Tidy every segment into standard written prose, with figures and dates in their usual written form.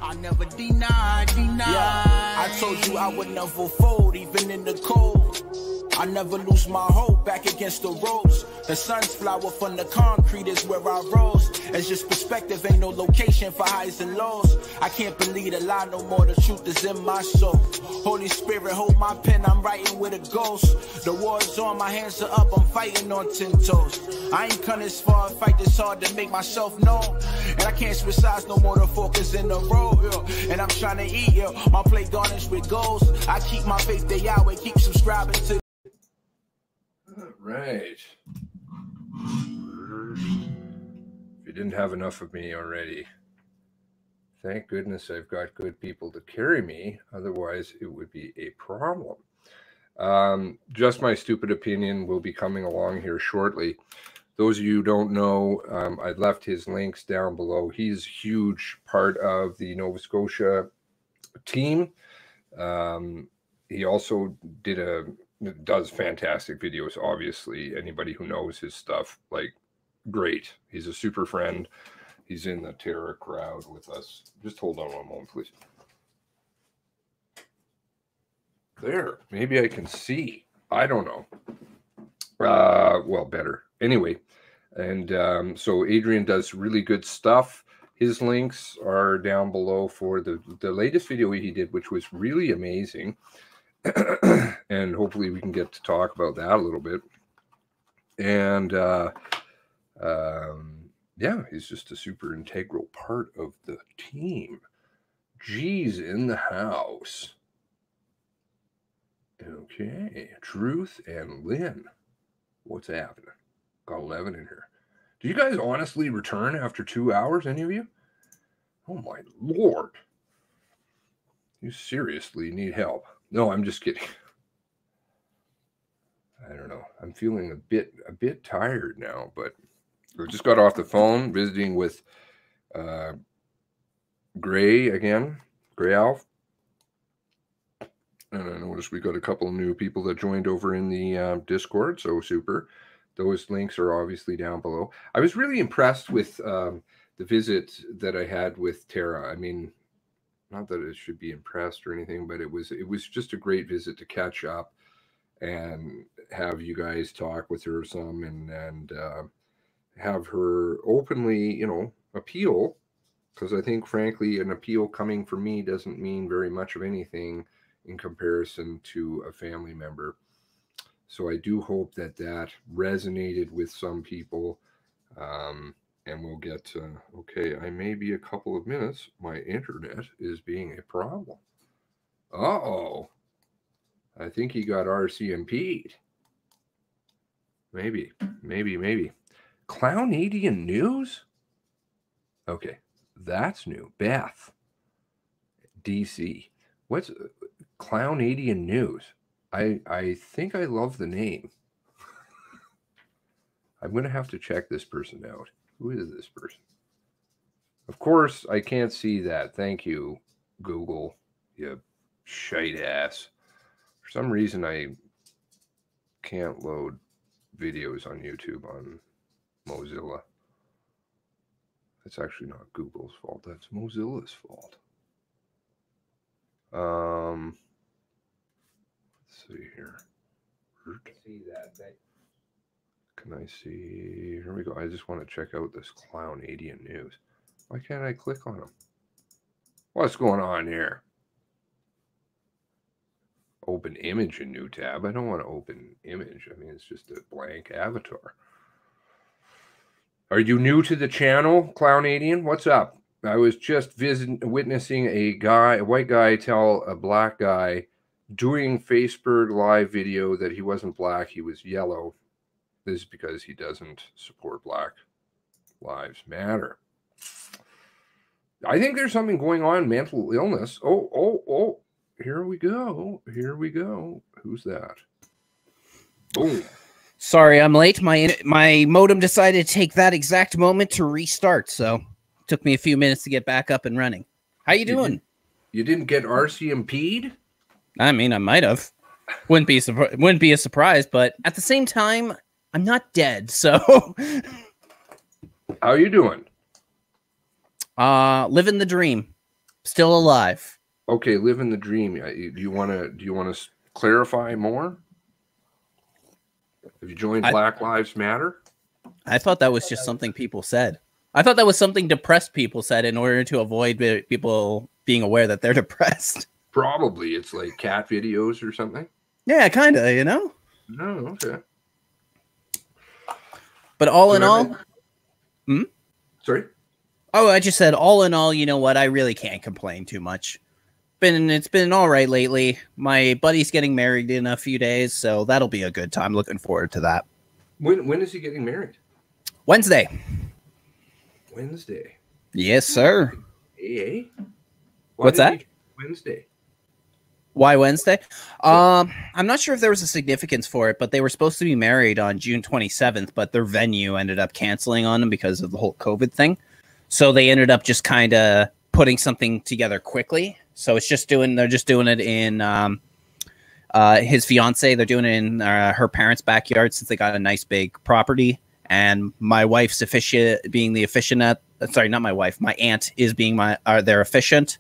I never deny. Yeah, I told you I would never fold, even in the cold. I never lose my hope, back against the ropes. The sun's flower from the concrete is where I rose. It's just perspective, ain't no location for highs and lows. I can't believe the lie no more, the truth is in my soul. Holy Spirit, hold my pen, I'm writing with a ghost. The war's on, my hands are up, I'm fighting on 10 toes. I ain't come this far, fight this hard to make myself known. And I can't switch sides no more, the focus in the road, yeah. And I'm trying to eat, yeah. My plate garnished with goals. I keep my faith, they Yahweh, keep subscribing to. Right. If you didn't have enough of me already, thank goodness I've got good people to carry me. Otherwise, it would be a problem. Just my stupid opinion will be coming along here shortly. Those of you who don't know, I left his links down below. He's a huge part of the Nova Scotia team. He also does fantastic videos, obviously. Anybody who knows his stuff, like, great. He's a super friend. He's in the Terra crowd with us. Just hold on one moment, please. There. Maybe I can see. I don't know. Well, better. Anyway, and so Adrian does really good stuff. His links are down below for the latest video he did, which was really amazing. And hopefully we can get to talk about that a little bit. And yeah, he's just a super integral part of the team. G's in the house. Okay, Truth and Lynn. What's happening? Got 11 in here. Do you guys honestly return after 2 hours, any of you? Oh my Lord. You seriously need help. No, I'm just kidding. I don't know. I'm feeling a bit tired now, but I just got off the phone visiting with Gray again, Gray Alf. And I noticed we got a couple of new people that joined over in the Discord, so super. Those links are obviously down below. I was really impressed with the visit that I had with Tara. I mean, not that it should be impressed or anything, but it was just a great visit to catch up and have you guys talk with her some and have her openly, you know, appeal, because I think, frankly, an appeal coming from me doesn't mean very much of anything in comparison to a family member. So I do hope that that resonated with some people. And we'll get to, okay, I may be a couple of minutes. My internet is being a problem. Uh-oh. I think he got RCMP'd. Maybe. Clownadian News? Okay, that's new. Beth. DC. What's Clownadian News? I think I love the name. I'm going to have to check this person out. Who is this person? Of course, I can't see that. Thank you, Google, you shite ass. For some reason, I can't load videos on YouTube on Mozilla. That's actually not Google's fault. That's Mozilla's fault. Let's see here. See that thing. Can I see? Here we go. I just want to check out this Clownadian News. Why can't I click on them? What's going on here? Open image in new tab. I don't want to open image. I mean, it's just a blank avatar. Are you new to the channel, Clownadian? What's up? I was just witnessing a white guy tell a black guy doing Facebook live video that he wasn't black, he was yellow. This is because he doesn't support Black Lives Matter. I think there's something going on, mental illness. Oh. Here we go. Who's that? Boom. Sorry, I'm late. My modem decided to take that exact moment to restart, so it took me a few minutes to get back up and running. How you doing? You didn't get RCMP'd? I mean, I might have. Wouldn't be a surprise, but at the same time, I'm not dead, so. How you doing? Living the dream. Still alive. Okay, living the dream. Do you want to clarify more? Have you joined Black Lives Matter? I thought that was just something people said. I thought that was something depressed people said in order to avoid people being aware that they're depressed. Probably. It's like cat videos or something. Yeah, kind of, you know? No, okay. But all in all... Sorry? Oh, I just said all in all, you know what? I really can't complain too much. It's been all right lately. My buddy's getting married in a few days, so that'll be a good time. Looking forward to that. When is he getting married? Wednesday. Wednesday. Yes, sir. Hey. What's that? Wednesday. Why Wednesday? I'm not sure if there was a significance for it, but they were supposed to be married on June 27th, but their venue ended up canceling on them because of the whole COVID thing. So they ended up just kind of putting something together quickly. So they're just doing it in his fiance. They're doing it in her parents' backyard since they got a nice big property. And my wife's being the officiant. Sorry, not my wife. My aunt is being their officiant.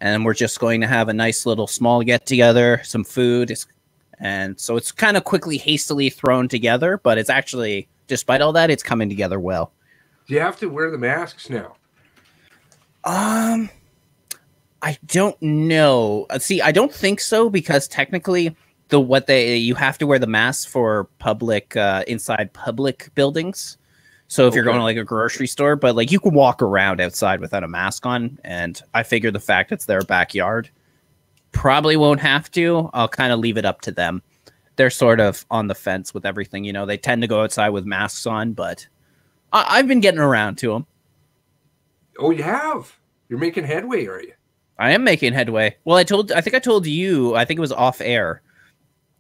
And we're just going to have a nice little small get together, some food. And so it's kind of quickly, hastily thrown together. But it's actually, despite all that, it's coming together well. Do you have to wear the masks now? I don't know. See, I don't think so because technically you have to wear the masks for public inside public buildings. So if you're going to like a grocery store, but like you can walk around outside without a mask on, and I figure the fact it's their backyard probably won't have to. I'll kind of leave it up to them. They're sort of on the fence with everything, you know. They tend to go outside with masks on, but I've been getting around to them. Oh, you have? You're making headway, are you? I am making headway. Well, I think I told you, I think it was off air,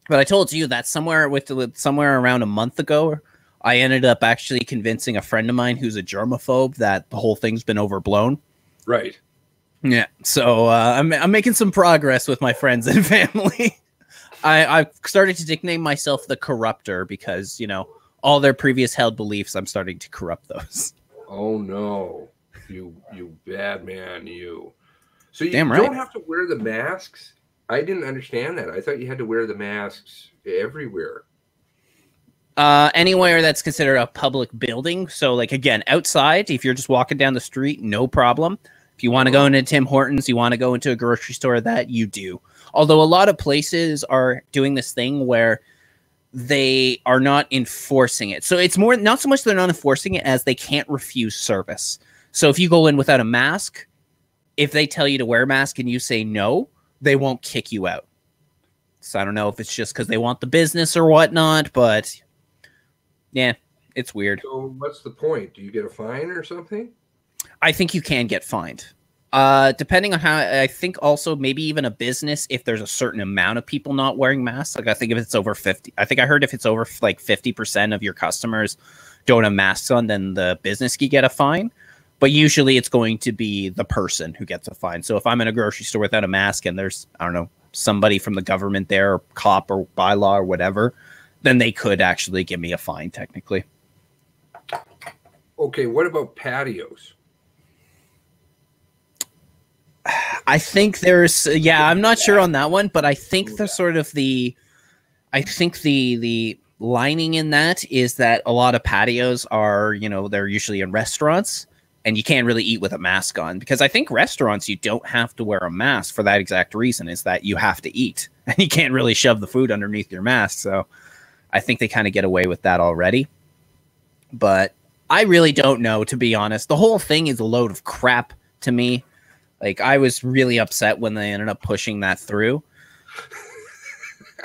but I told you that somewhere around a month ago, I ended up actually convincing a friend of mine who's a germaphobe that the whole thing's been overblown. Right. Yeah. So I'm making some progress with my friends and family. I've started to nickname myself the Corruptor because, you know, all their previous held beliefs, I'm starting to corrupt those. Oh, no. You bad man, you. So you Damn right. don't have to wear the masks? I didn't understand that. I thought you had to wear the masks everywhere. Anywhere that's considered a public building. So, like, again, outside, if you're just walking down the street, no problem. If you want to go into Tim Hortons, you want to go into a grocery store, that you do. Although a lot of places are doing this thing where they are not enforcing it. So it's more, not so much they're not enforcing it as they can't refuse service. So if you go in without a mask, if they tell you to wear a mask and you say no, they won't kick you out. So I don't know if it's just because they want the business or whatnot, but yeah, it's weird. So what's the point? Do you get a fine or something? I think you can get fined. Depending on how, I think also maybe even a business, if there's a certain amount of people not wearing masks, like I think if it's over 50, I think I heard if it's over like 50% of your customers don't have masks on, then the business can get a fine. But usually it's going to be the person who gets a fine. So if I'm in a grocery store without a mask and there's, I don't know, somebody from the government there, or cop or bylaw or whatever, then they could actually give me a fine technically. Okay, what about patios? I think there's, yeah, I'm not sure on that one, but I think the sort of the lining in that is that a lot of patios are, you know, they're usually in restaurants and you can't really eat with a mask on, because I think restaurants, you don't have to wear a mask for that exact reason, is that you have to eat and you can't really shove the food underneath your mask. So I think they kind of get away with that already, but I really don't know, to be honest. The whole thing is a load of crap to me. Like, I was really upset when they ended up pushing that through.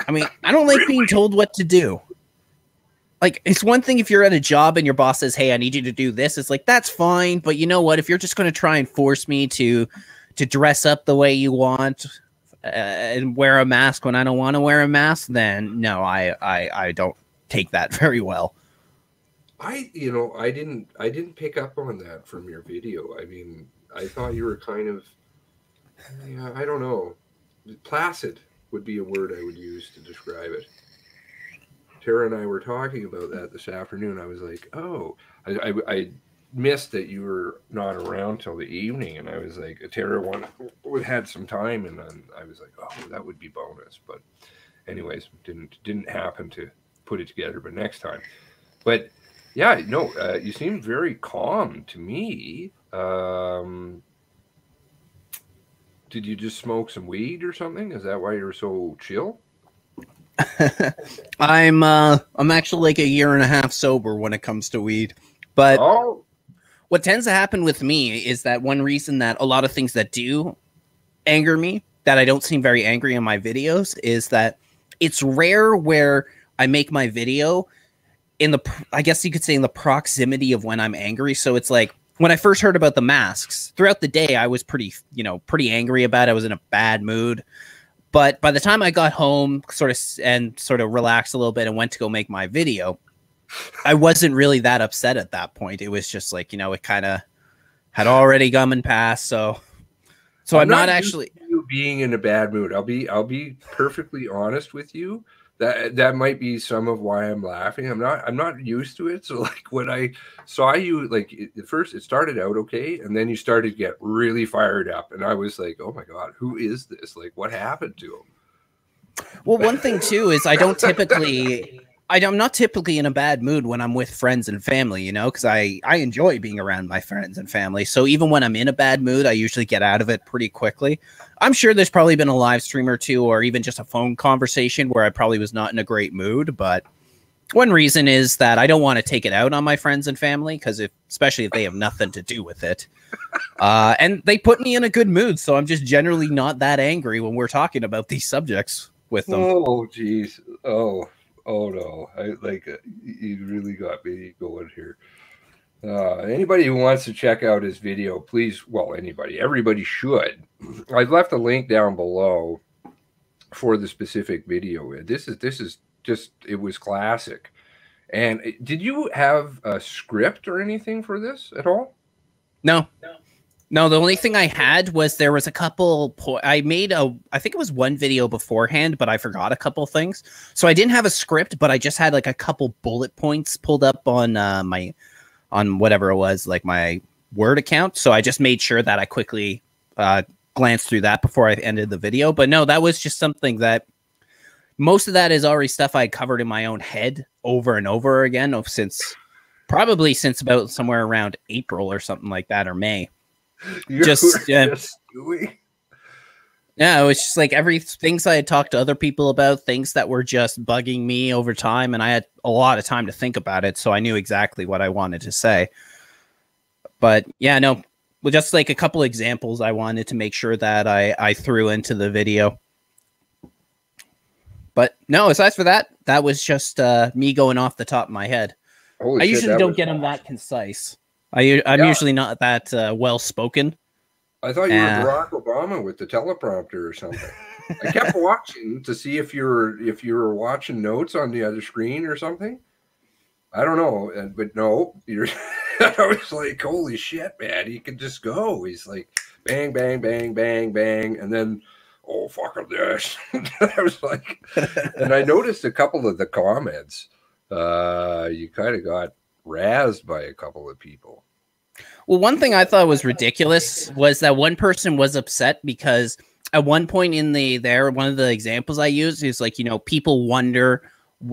I mean, I don't like being told what to do. Like, it's one thing if you're at a job and your boss says, hey, I need you to do this. It's like, that's fine. But you know what? If you're just going to try and force me to dress up the way you want and wear a mask when I don't want to wear a mask, then no, I don't take that very well. I didn't pick up on that from your video. I mean, I thought you were kind of, yeah, I don't know. Placid would be a word I would use to describe it. Tara and I were talking about that this afternoon. I was like, oh, missed that you were not around till the evening, and I was like, Tara had some time, and then I was like, oh, that would be bonus. But anyways, didn't happen to put it together, but next time. But yeah, no, you seem very calm to me. Did you just smoke some weed or something? Is that why you're so chill? I'm actually like 1.5 years sober when it comes to weed. But what tends to happen with me is that one reason that a lot of things that do anger me, that I don't seem very angry in my videos, is that it's rare where I make my video in the, I guess you could say, in the proximity of when I'm angry. So it's like when I first heard about the masks, throughout the day, I was pretty angry about it. I was in a bad mood. But by the time I got home, sort of relaxed a little bit and went to go make my video, I wasn't really that upset at that point. It was just like, it kind of had already come and passed. So I'm not actually being in a bad mood. I'll be perfectly honest with you. That might be some of why I'm laughing. I'm not used to it. So like when I saw you, like at first it started out okay, and then you started to get really fired up, and I was like, oh my God, who is this? Like, what happened to him? Well, one thing too is I'm not typically in a bad mood when I'm with friends and family, because I enjoy being around my friends and family. So even when I'm in a bad mood, I usually get out of it pretty quickly. I'm sure there's probably been a live stream or two, or even just a phone conversation where I probably was not in a great mood. But one reason is that I don't want to take it out on my friends and family, because especially if they have nothing to do with it. And they put me in a good mood. So I'm just generally not that angry when we're talking about these subjects with them. Oh, geez. Oh no, you really got me going here. Anybody who wants to check out his video, please, everybody should. I've left a link down below for the specific video. This is just, it was classic. And did you have a script or anything for this at all? No, the only thing I had was there was a couple. I think it was one video beforehand, but I forgot a couple things. So I didn't have a script, but I just had like a couple bullet points pulled up on on whatever it was, like my Word account. So I just made sure that I quickly glanced through that before I ended the video. But no, that was just something that most of that is already stuff I covered in my own head over and over again since about somewhere around April or something like that, or May. Yeah, it was just like things I had talked to other people about, things that were just bugging me over time, and I had a lot of time to think about it, so I knew exactly what I wanted to say. But yeah, no, well, just like a couple examples I wanted to make sure that I threw into the video. But no, aside for that, that was just me going off the top of my head. I usually don't get them that concise. I'm usually not that well-spoken. I thought you were Barack Obama with the teleprompter or something. I kept watching to see if you were watching notes on the other screen or something. I don't know, but no, I was like, holy shit, man, he could just go. He's like, bang, bang, bang, bang, bang, and then, oh, fuck this. I was like, and I noticed a couple of the comments. You kind of got razzed by a couple of people. Well, one thing I thought was ridiculous was that one person was upset because at one point in one of the examples I used is like, people wonder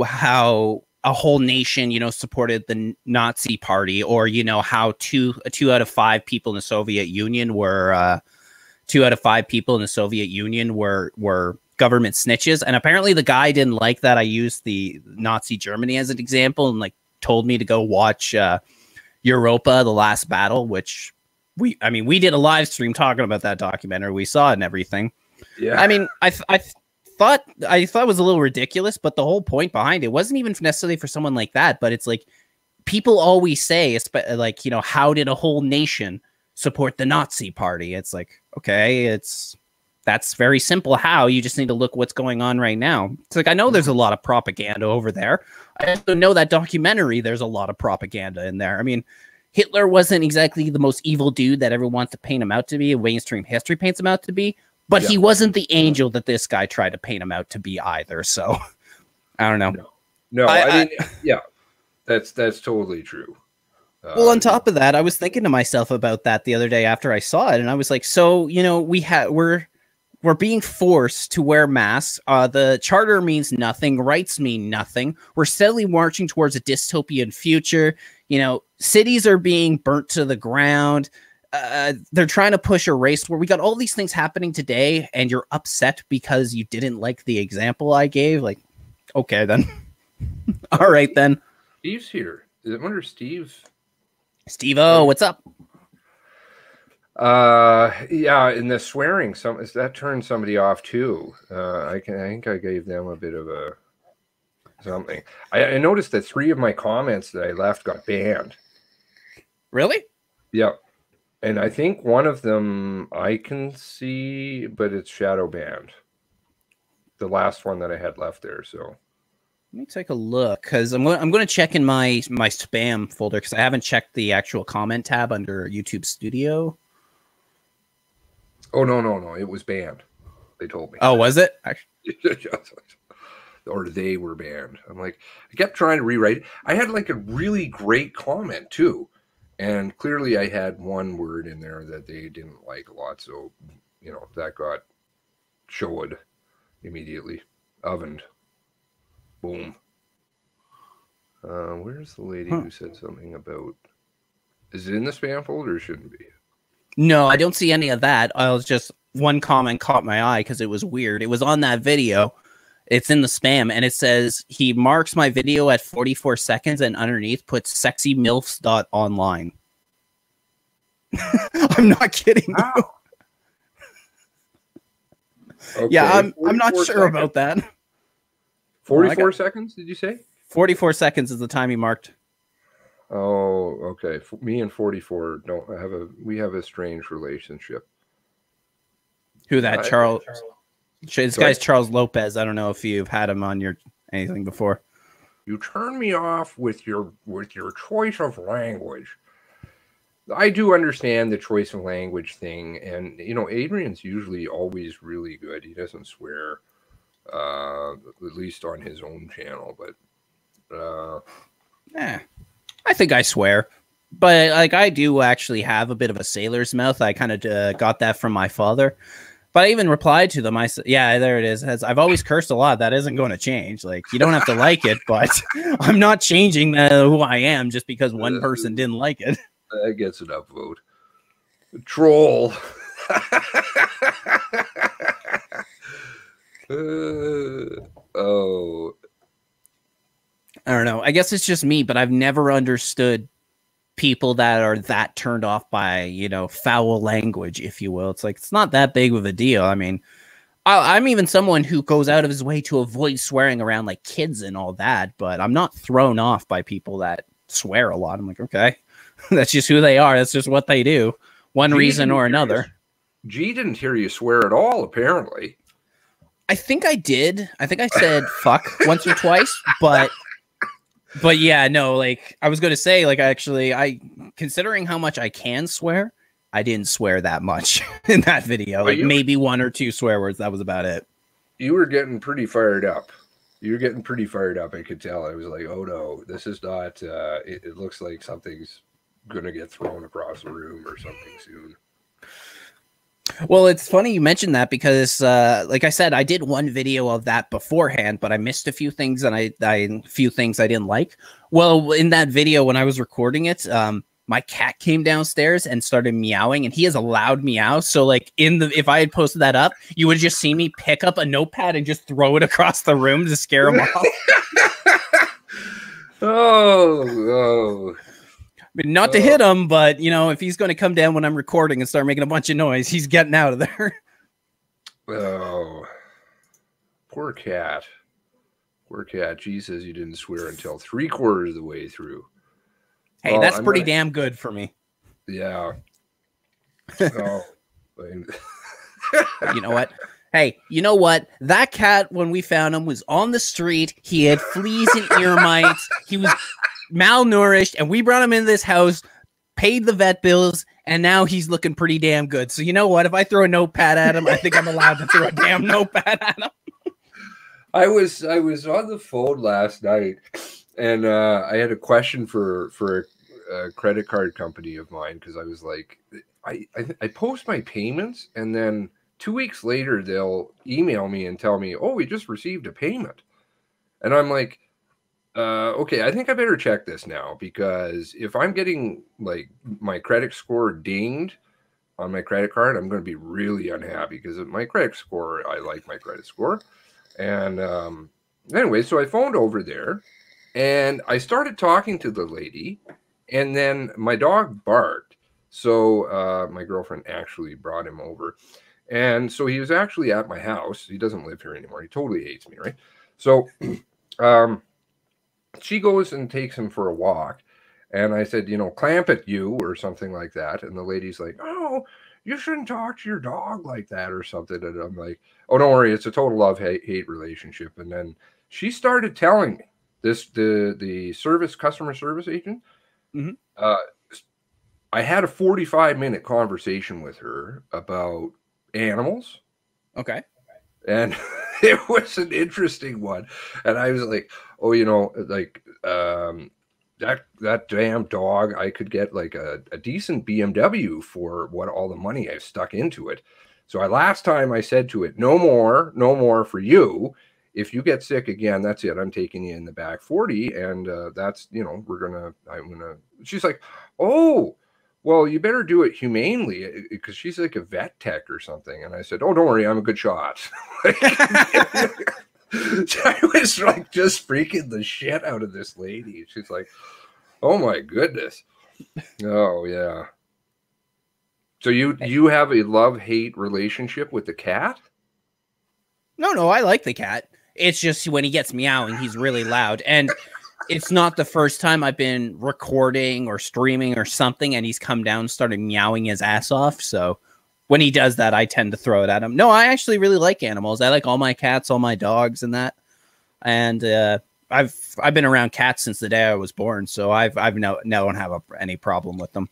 how a whole nation, supported the Nazi party, or, how two out of 5 people in the Soviet Union were 2 out of 5 people in the Soviet Union were government snitches. And apparently the guy didn't like that I used the Nazi Germany as an example, and like told me to go watch Europa, The Last Battle, which we did a live stream talking about that documentary. We saw it and everything. Yeah. I mean, I thought it was a little ridiculous, but the whole point behind it wasn't even necessarily for someone like that. But it's like, people always say, like, how did a whole nation support the Nazi party? It's like, okay, that's very simple. How? You just need to look what's going on right now. It's like, I know there's a lot of propaganda over there. I also know that documentary, there's a lot of propaganda in there. I mean, Hitler wasn't exactly the most evil dude that everyone wants to paint him out to be, mainstream history paints him out to be, but he wasn't the angel that this guy tried to paint him out to be either. So I don't know. No, I mean, yeah, that's totally true. Well, on top of that, I was thinking to myself about that the other day after I saw it, and I was like, so, you know, we're being forced to wear masks. The charter means nothing. Rights mean nothing. We're steadily marching towards a dystopian future. You know, cities are being burnt to the ground. They're trying to push a race where we got all these things happening today, and you're upset because you didn't like the example I gave. Like, okay, then. All right, then. Steve's here. I wonder if Steve-O, what's up? Yeah, in the swearing, that turned somebody off too. I think I gave them a bit of a something. I noticed that 3 of my comments that I left got banned. Really? Yeah. And I think one of them I can see, but it's shadow banned. The last one that I had left there, so. Let me take a look, because I'm going to check in my spam folder, because I haven't checked the actual comment tab under YouTube Studio. Oh, no. It was banned. They told me. Oh, was it? Or they were banned. I'm like, I kept trying to rewrite it. I had like a really great comment too. And clearly I had one word in there that they didn't like a lot. So, you know, that got showed immediately. Ovened. Boom. Where's the lady who said something about... Is it in the spam folder or shouldn't be? No, I don't see any of that. I was just... One comment caught my eye because it was weird. It was on that video. It's in the spam, and it says, he marks my video at 44 seconds, and underneath puts sexymilfs.online. I'm not kidding. Wow. Okay, yeah, I'm not sure seconds. about that. 44 seconds, did you say? 44 seconds is the time he marked. Oh, okay. Me and 44 don't have we have a strange relationship. Who that? Charles? This guy's Charles Lopez. I don't know if you've had him on your anything before. You turn me off with your choice of language. I do understand the choice of language thing, and you know, Adrian's usually always really good. He doesn't swear. At least on his own channel, but I think I swear, but like I do actually have a bit of a sailor's mouth. I kind of got that from my father, but I even replied to them. I said, yeah, there it is. I've always cursed a lot. That isn't going to change. Like, you don't have to like it, but I'm not changing who I am just because one person didn't like it. That gets an upvote. Troll. Oh, I don't know. I guess it's just me, but I've never understood people that are that turned off by, you know, foul language, if you will. It's like, it's not that big of a deal. I mean, I'm even someone who goes out of his way to avoid swearing around like kids and all that, but I'm not thrown off by people that swear a lot. I'm like, okay, that's just who they are. That's just what they do. One reason or another. G didn't hear you swear at all, apparently. I think I did. I think I said fuck once or twice, but yeah, no, like I was going to say, like, actually, considering how much I can swear, I didn't swear that much in that video. Like maybe 1 or 2 swear words. That was about it. You were getting pretty fired up. I could tell. I was like, oh no, this is not, it looks like something's going to get thrown across the room or something soon. Well, it's funny you mentioned that because, like I said, I did one video of that beforehand, but I missed a few things and a few things I didn't like. Well, in that video, when I was recording it, my cat came downstairs and started meowing, and he has a loud meow. So, like, if I had posted that up, you would just see me pick up a notepad and just throw it across the room to scare him off. Oh. Not to hit him, but, you know, if he's going to come down when I'm recording and start making a bunch of noise, he's getting out of there. Oh, poor cat. Poor cat. G says you didn't swear until 3/4 of the way through. Hey, well, that's pretty damn good for me. Yeah. Oh. You know what? Hey, you know what? That cat, when we found him, was on the street. He had fleas and ear mites. He was malnourished, and we brought him into this house, paid the vet bills, and now he's looking pretty damn good. So you know what? If I throw a notepad at him, I think I'm allowed to throw a damn notepad at him. I was on the phone last night, and I had a question for a credit card company of mine because I was like, I post my payments and then 2 weeks later they'll email me and tell me, oh, we just received a payment. And I'm like, okay, I think I better check this now, because if I'm getting like my credit score dinged on my credit card, I'm going to be really unhappy, because of my credit score. I like my credit score. And anyway, so I phoned over there and I started talking to the lady, and then my dog barked. So my girlfriend actually brought him over. And so he was actually at my house. He doesn't live here anymore. He totally hates me, right? So she goes and takes him for a walk. And I said, you know, clamp it, you, or something like that. And the lady's like, oh, you shouldn't talk to your dog like that or something. And I'm like, oh, don't worry. It's a total love-hate relationship. And then she started telling me this, the customer service agent. Mm-hmm. I had a 45-minute conversation with her about animals. Okay. And it was an interesting one. And I was like, oh, you know, like, that damn dog, I could get like a decent BMW for what all the money I've stuck into it. So last time I said to it, no more for you. If you get sick again, that's it. I'm taking you in the back 40. And that's, you know, she's like, oh, well, you better do it humanely, because she's like a vet tech or something. And I said, oh, don't worry, I'm a good shot. I was like just freaking the shit out of this lady. She's like, oh my goodness. Oh yeah. So you have a love-hate relationship with the cat? No, I like the cat. It's just when he gets meowing, he's really loud. And it's not the first time I've been recording or streaming or something and he's come down and started meowing his ass off. So when he does that, I tend to throw it at him. No, I actually really like animals. I like all my cats, all my dogs, and that. And I've been around cats since the day I was born, so I've don't have any problem with them.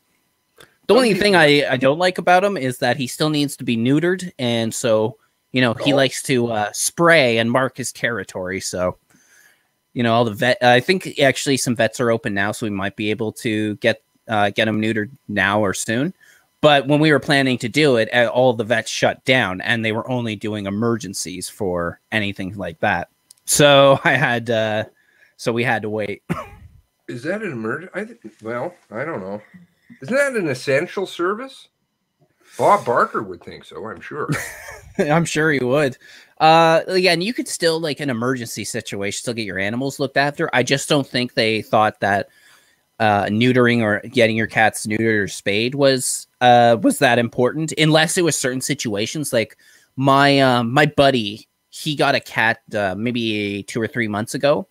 The only thing I don't like about him is that he still needs to be neutered, and so he likes to spray and mark his territory. So all the vet. I think actually some vets are open now, so we might be able to get him neutered now or soon. But when we were planning to do it, all the vets shut down, and they were only doing emergencies for anything like that. So we had to wait. Is that an emergency? Well, I don't know. Isn't that an essential service? Bob Barker would think so, I'm sure. I'm sure he would. Yeah, and you could still, like an emergency situation, still get your animals looked after. I just don't think they thought that neutering or getting your cats neutered or spayed was that important, unless it was certain situations. Like my buddy, he got a cat maybe 2 or 3 months ago,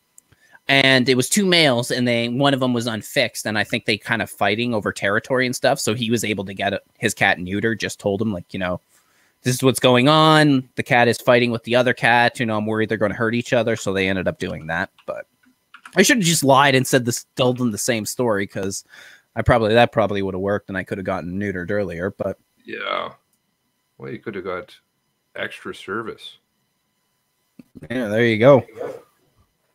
and it was 2 males, and one of them was unfixed, and I think they kind of fighting over territory and stuff. So he was able to get his cat neutered. Just told him, like, this is what's going on. The cat is fighting with the other cat. I'm worried they're going to hurt each other. So they ended up doing that. But I should have just lied and told them the same story, because that probably would have worked, and I could have gotten neutered earlier. But yeah, well, you could have got extra service. Yeah, there you go.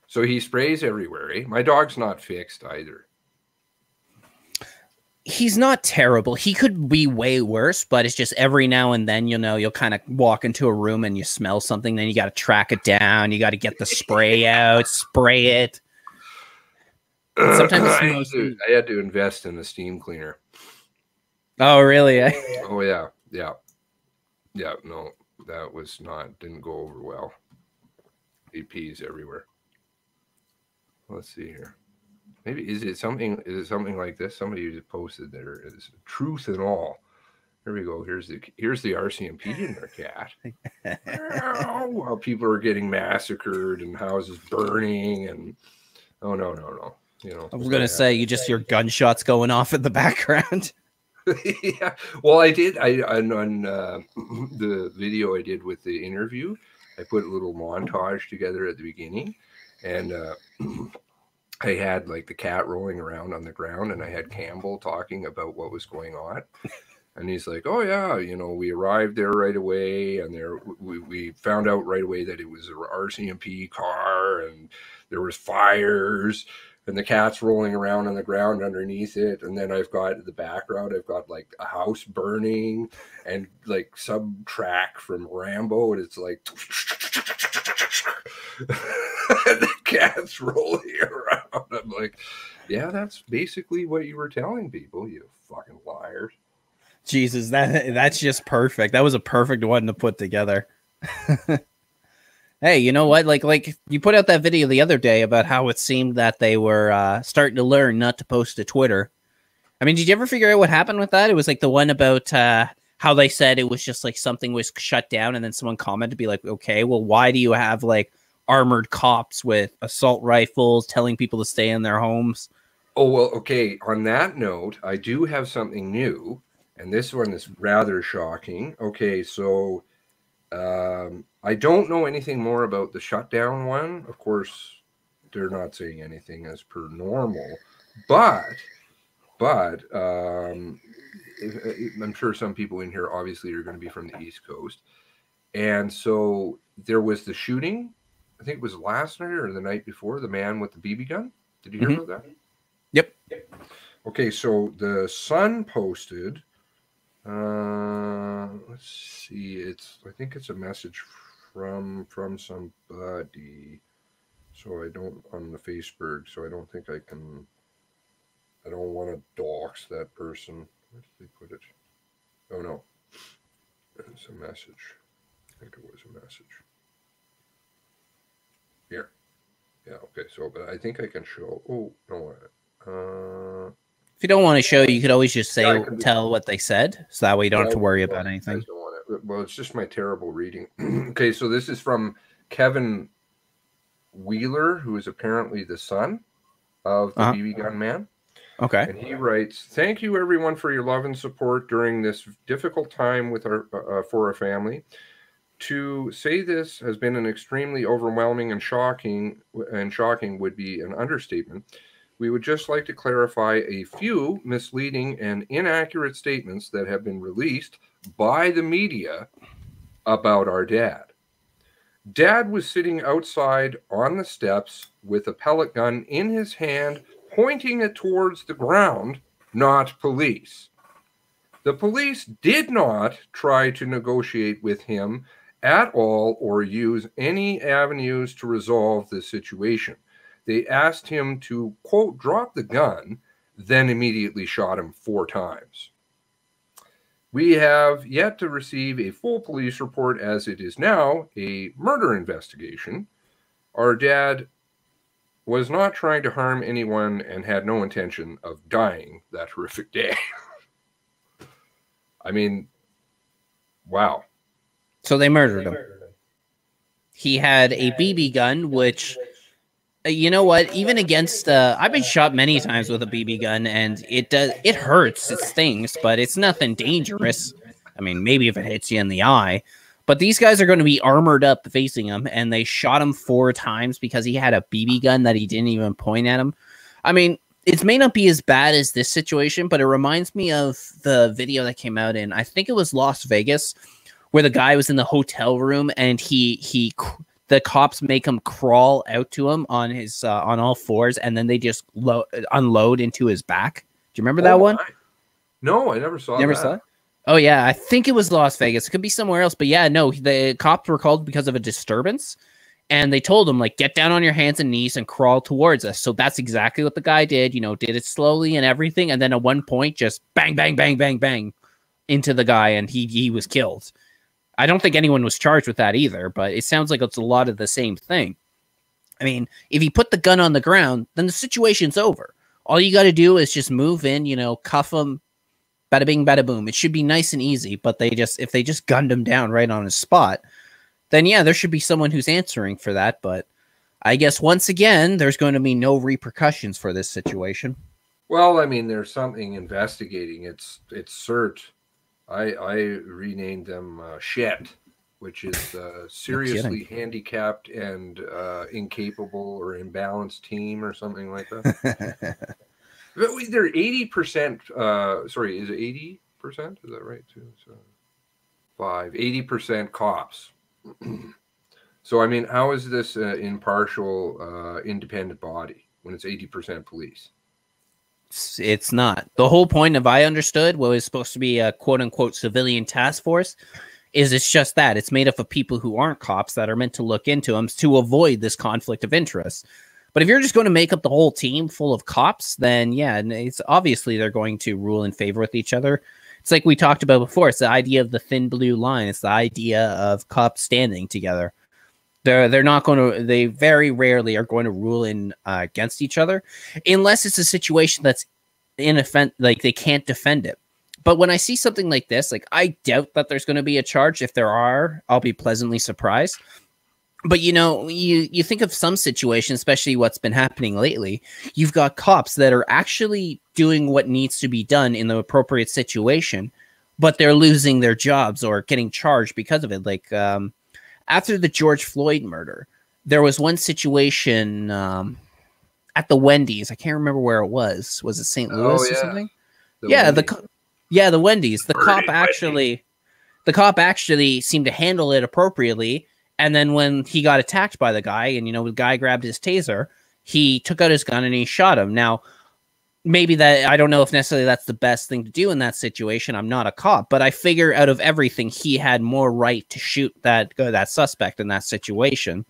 So he sprays everywhere, eh? My dog's not fixed either. He's not terrible. He could be way worse, but it's just every now and then, you'll kind of walk into a room and you smell something, then you got to track it down. You got to get the spray out, spray it. Sometimes I had to invest in a steam cleaner. Oh, really? Oh, yeah. No, that didn't go over well. APs everywhere. Let's see here. Maybe is it something like this? Somebody just posted there is truth in all. Here we go. Here's the RCMP in their cat. While people are getting massacred and houses burning, and no. I was gonna say you just hear gunshots going off in the background. Yeah. Well, I did. On the video I did with the interview, I put a little montage together at the beginning, and I had like the cat rolling around on the ground, and I had Campbell talking about what was going on. And he's like, oh yeah, we arrived there right away, and we found out right away that it was an RCMP car, and there was fires. and the cat's rolling around on the ground underneath it. And then I've got the background, I've got like a house burning and like some track from Rambo, and it's like and the cat's rolling around. I'm like, yeah, that's basically what you were telling people, you fucking liars. Jesus, that's just perfect. That was a perfect one to put together. Hey, you know what? Like you put out that video the other day about how it seemed that they were starting to learn not to post to Twitter. I mean, did you ever figure out what happened with that? It was like the one about how they said it was just like something was shut down, and then someone commented to be like, okay, well, why do you have like armored cops with assault rifles telling people to stay in their homes? Oh, well, okay. On that note, I do have something new, and this one is rather shocking. Okay, so I don't know anything more about the shutdown one. Of course, they're not saying anything as per normal, but I'm sure some people in here obviously are going to be from the East Coast. And so there was the shooting, I think it was last night or the night before, the man with the BB gun. Did you hear about that? Yep. Okay, so the Sun posted, let's see, I think it's a message from somebody. So I don't, on the Facebook, so I don't think I don't want to dox that person. Where did they put it? Oh no, it's a message. I think it was a message. Here. Yeah, okay, so, but I think I can show, oh, no, if you don't want to show, you could always just say, tell what they said, so that way you don't have to worry about anything. Don't want it. Well, it's just my terrible reading. Okay, so this is from Kevin Wheeler, who is apparently the son of the BB gun man. Okay. And he writes, "Thank you everyone for your love and support during this difficult time with our for our family. To say this has been an extremely overwhelming and shocking would be an understatement. We would just like to clarify a few misleading and inaccurate statements that have been released by the media about our dad. Dad was sitting outside on the steps with a pellet gun in his hand, pointing it towards the ground, not police. The police did not try to negotiate with him at all or use any avenues to resolve the situation. They asked him to, quote, drop the gun, then immediately shot him 4 times. We have yet to receive a full police report, as it is now a murder investigation. Our dad was not trying to harm anyone and had no intention of dying that horrific day." I mean, wow. So they murdered him. He had a BB gun, which, you know what? Even against, I've been shot many times with a BB gun, and it hurts, it stings, but it's nothing dangerous. I mean, maybe if it hits you in the eye, but these guys are going to be armored up facing him, and they shot him 4 times because he had a BB gun that he didn't even point at him. I mean, it may not be as bad as this situation, but it reminds me of the video that came out in, I think it was Las Vegas, where the guy was in the hotel room and the cops make him crawl out to him on his on all fours, and then they just unload into his back. Do you remember that one? No, I never saw that. Saw it? Oh yeah, I think it was Las Vegas. It could be somewhere else, but yeah, no, the cops were called because of a disturbance, and they told him, like, get down on your hands and knees and crawl towards us. So that's exactly what the guy did. You know, did it slowly and everything, and then at one point, just bang, bang, bang, bang, bang into the guy, and he was killed. I don't think anyone was charged with that either, but it sounds like it's a lot of the same thing. I mean, if you put the gun on the ground, then the situation's over. All you got to do is just move in, you know, cuff him, bada bing, bada boom. It should be nice and easy, but if they just gunned him down right on his spot, then yeah, there should be someone who's answering for that. But I guess once again, there's going to be no repercussions for this situation. Well, I mean, there's something investigating. It's CERT. I renamed them SHET, which is seriously handicapped and incapable or imbalanced team or something like that. They're 80%. Sorry, is it 80%? Is that right? 80% cops. So I mean, how is this impartial, independent body? when it's 80% police. It's not. The whole point of I understood what was supposed to be a quote unquote civilian task force is it's just that it's made up of people who aren't cops that are meant to look into them to avoid this conflict of interest. But if you're just going to make up the whole team full of cops, then yeah, it's obviously they're going to rule in favor with each other. It's like we talked about before. It's the idea of the thin blue line. It's the idea of cops standing together. They're not going to. They very rarely are going to rule in against each other, unless it's a situation that's like they can't defend it. But when I see something like this, like I doubt that there's going to be a charge. If there are, I'll be pleasantly surprised. But you know, you think of some situations, especially what's been happening lately. You've got cops that are actually doing what needs to be done in the appropriate situation, but they're losing their jobs or getting charged because of it. Like after the George Floyd murder, there was one situation at the Wendy's. I can't remember where it was. Was it St. Louis or something? The Wendy's. The cop actually seemed to handle it appropriately. And then when he got attacked by the guy, and you know, the guy grabbed his taser, he took out his gun and he shot him. Now, maybe that, I don't know if necessarily that's the best thing to do in that situation. I'm not a cop, but I figure out of everything, he had more right to shoot that suspect in that situation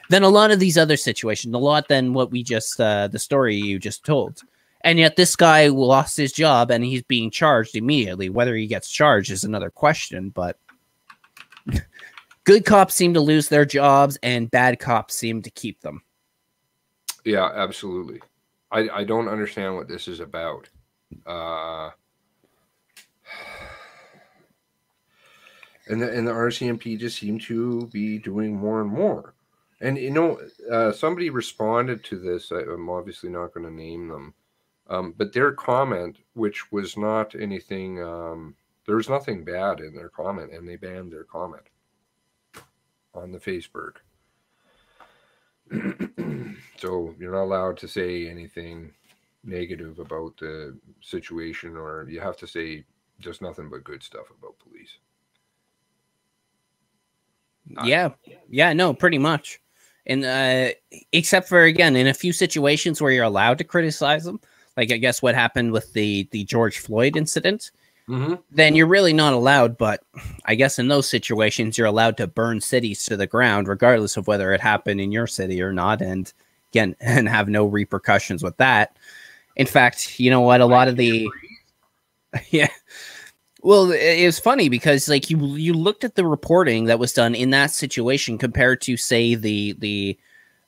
than a lot of these other situations, a lot than what we just, the story you just told. And yet this guy lost his job and he's being charged immediately. Whether he gets charged is another question, but good cops seem to lose their jobs and bad cops seem to keep them. Yeah, absolutely. I don't understand what this is about. And the RCMP just seem to be doing more and more. And, you know, somebody responded to this. I'm obviously not going to name them. But their comment, which was not anything, there was nothing bad in their comment, and they banned their comment on the Facebook. So you're not allowed to say anything negative about the situation, or you have to say just nothing but good stuff about police. Yeah, no, pretty much. And except for, again, in a few situations where you're allowed to criticize them, like I guess what happened with the George Floyd incident, then you're really not allowed. But I guess in those situations, you're allowed to burn cities to the ground, regardless of whether it happened in your city or not. And again, and have no repercussions with that. In fact, you know what? A lot of the, yeah. Well, it was funny because like you looked at the reporting that was done in that situation compared to, say, the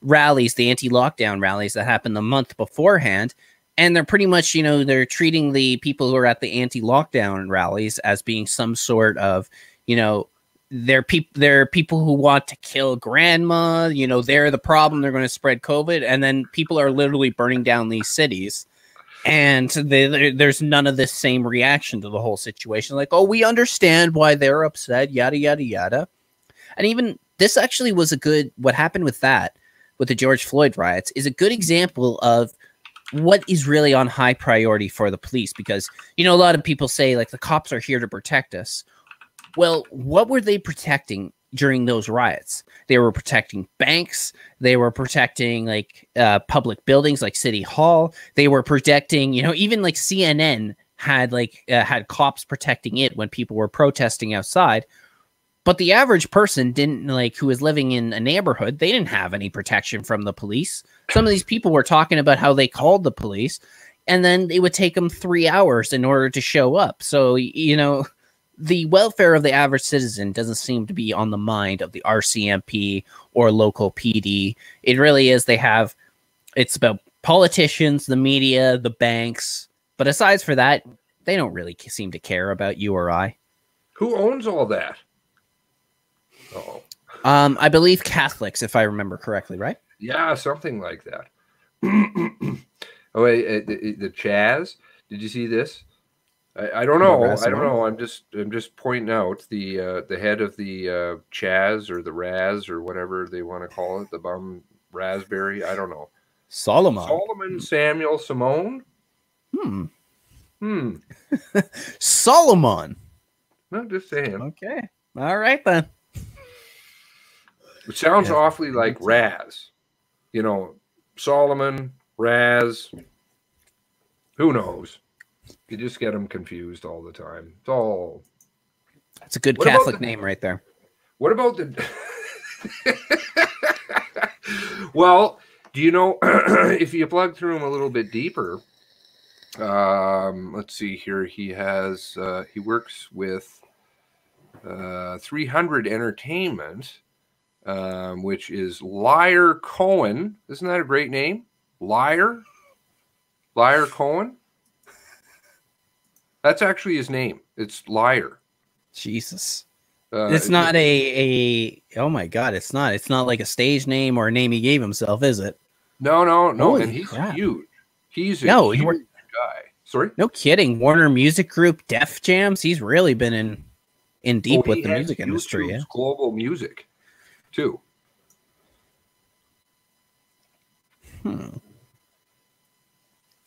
rallies, the anti-lockdown rallies that happened the month beforehand. And they're pretty much, you know, they're treating the people who are at the anti-lockdown rallies as being some sort of, you know, they're people who want to kill grandma. You know, they're the problem. They're going to spread COVID. And then people are literally burning down these cities. And there's none of this same reaction to the whole situation. Like, oh, we understand why they're upset, yada, yada, yada. And even this actually was what happened with the George Floyd riots is a good example of what is really on high priority for the police. Because, you know, a lot of people say, like, the cops are here to protect us. Well, what were they protecting during those riots? They were protecting banks. They were protecting like public buildings like City Hall. They were protecting, you know, even like CNN had had cops protecting it when people were protesting outside. But the average person didn't, like, who was living in a neighborhood, they didn't have any protection from the police. Some of these people were talking about how they called the police and then it would take them 3 hours in order to show up. So, you know, the welfare of the average citizen doesn't seem to be on the mind of the RCMP or local PD. It really is. It's about politicians, the media, the banks. But aside for that, they don't really seem to care about you or I. Who owns all that? Oh, I believe Catholics, if I remember correctly, right? Yeah, something like that. Oh, wait, the Chaz. Did you see this? I don't know. I don't know. I'm just pointing out the head of the Chaz or the Raz or whatever they want to call it, the bum raspberry. I don't know. Solomon Samuel Simone. Solomon. No, just saying. Okay. All right then. It sounds awfully like Raz. You know, Solomon, Raz. Who knows? You just get them confused all the time. It's all. That's a good Catholic name right there. What about the? Well, do you know if you plug through him a little bit deeper? Let's see here. He works with 300 Entertainment, which is Liar Cohen. Isn't that a great name? Liar Cohen. That's actually his name. It's Liar. Jesus. It's not oh my God, it's not like a stage name or a name he gave himself, is it? No. Holy and he's crap. huge. He's a huge guy. Sorry? No kidding. Warner Music Group, Def Jams. He's really been in deep with the music industry. Yeah. Global music too.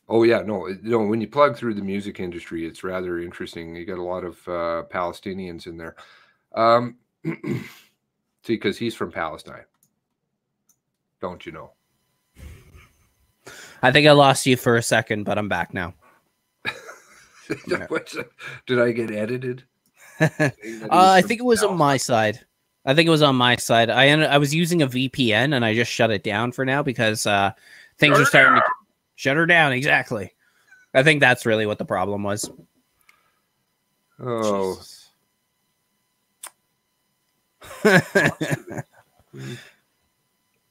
Oh yeah, no. When you plug through the music industry, it's rather interesting. You got a lot of Palestinians in there. See, because he's from Palestine. Don't you know? I think I lost you for a second, but I'm back now. Did I get edited? I think it was on my side. I was using a VPN and I just shut it down for now because things are starting to shut her down. Exactly. I think that's really what the problem was. Oh.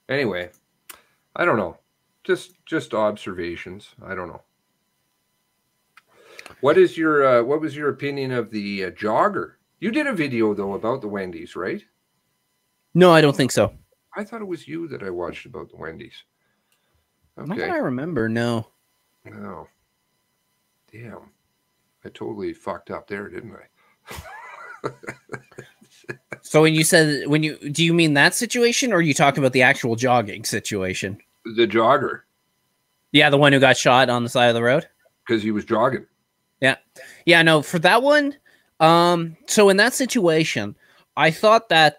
Anyway, I don't know. Just observations. I don't know. What was your opinion of the jogger? You did a video though about the Wendy's, right? No, I don't think so. I thought it was you that I watched about the Wendy's. Okay. Not that I remember. No. No. Damn. I totally fucked up there, didn't I? So do you mean that situation, or are you talking about the actual jogging situation? The jogger. Yeah, the one who got shot on the side of the road? Because he was jogging. Yeah. Yeah, no, for that one, so in that situation, I thought that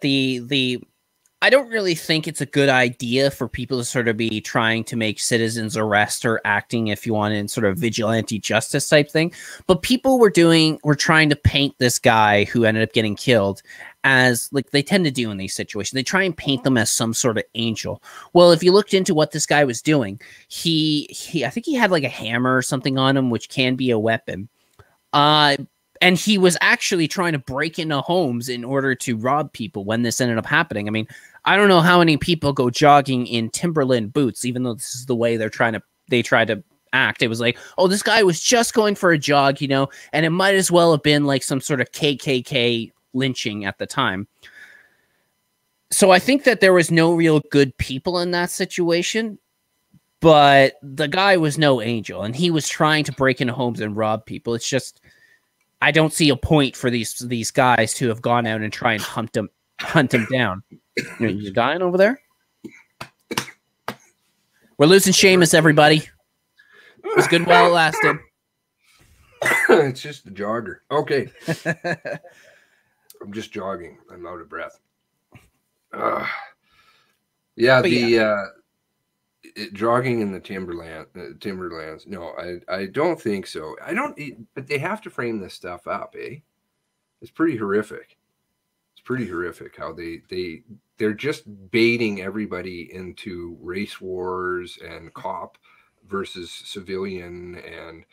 I don't really think it's a good idea for people to sort of be trying to make citizens arrest or acting, if you want, in sort of vigilante justice type thing. But people were trying to paint this guy who ended up getting killed as, like they tend to do in these situations. They try and paint them as some sort of angel. Well, if you looked into what this guy was doing, I think he had like a hammer or something on him, which can be a weapon. And he was actually trying to break into homes in order to rob people when this ended up happening. I mean, I don't know how many people go jogging in Timberland boots, even though this is the way they try to act. It was like, oh, this guy was just going for a jog, and it might as well have been like some sort of KKK lynching at the time. So I think that there was no real good people in that situation, but the guy was no angel, and he was trying to break into homes and rob people. It's just, I don't see a point for these guys to have gone out and try and hunt him down. You dying over there? We're losing Seamus, everybody. It was good while it lasted. It's just a jogger. Okay. I'm just jogging. I'm out of breath. Jogging in the timberlands. No, I don't think so. But they have to frame this stuff up, eh? It's pretty horrific. It's pretty horrific how they're just baiting everybody into race wars and cop versus civilian and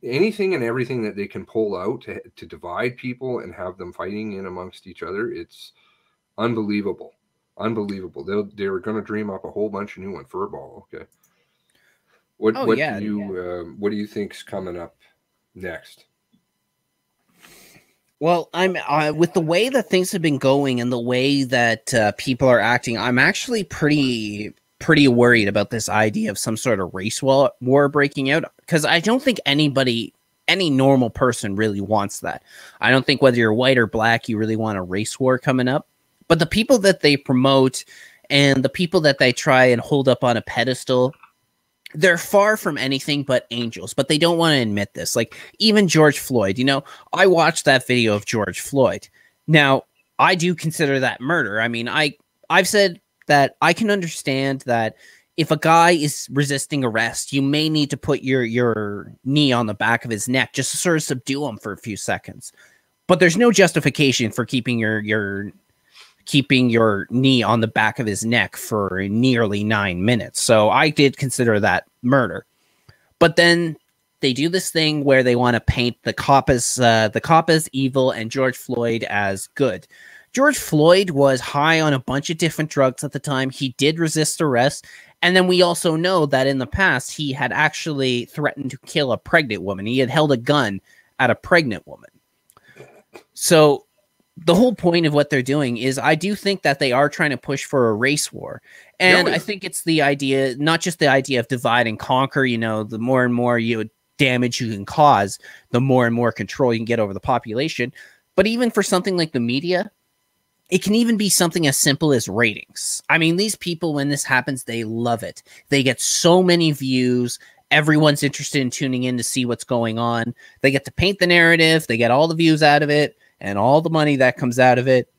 anything and everything that they can pull out to divide people and have them fighting in amongst each other. It's unbelievable. Unbelievable. They were going to dream up a whole bunch of new one. Furball. Okay. What do you think's coming up next? Well, I'm with the way that things have been going and the way that people are acting, I'm actually pretty worried about this idea of some sort of race war breaking out, because I don't think any normal person really wants that. I don't think whether you're white or black, you really want a race war coming up. But the people that they promote and the people that they try and hold up on a pedestal, they're far from anything but angels, but they don't want to admit this. Like even George Floyd, I watched that video of George Floyd. Now, I do consider that murder. I mean, I've said that I can understand that if a guy is resisting arrest, you may need to put your knee on the back of his neck just to sort of subdue him for a few seconds. But there's no justification for keeping your knee on the back of his neck for nearly 9 minutes. So I did consider that murder. But then they do this thing where they want to paint the cop as evil and George Floyd as good. George Floyd was high on a bunch of different drugs at the time. He did resist arrest. And then we also know that in the past, he had actually threatened to kill a pregnant woman. He had held a gun at a pregnant woman. So the whole point of what they're doing is I do think that they are trying to push for a race war. And I think it's the idea, not just the idea of divide and conquer, you know, the more and more damage you can cause, the more and more control you can get over the population. But even for something like the media, it can even be something as simple as ratings. I mean, these people, when this happens, they love it. They get so many views. Everyone's interested in tuning in to see what's going on. They get to paint the narrative. They get all the views out of it and all the money that comes out of it.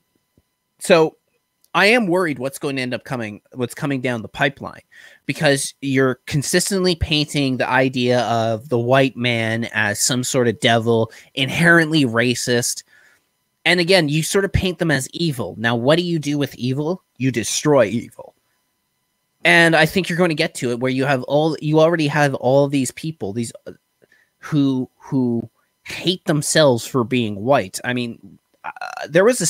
So I am worried what's coming down the pipeline, because you're consistently painting the idea of the white man as some sort of devil, inherently racist. And again, you sort of paint them as evil. Now, what do you do with evil? You destroy evil. And I think you're going to get to it where you already have all these people, these who hate themselves for being white. I mean, there was a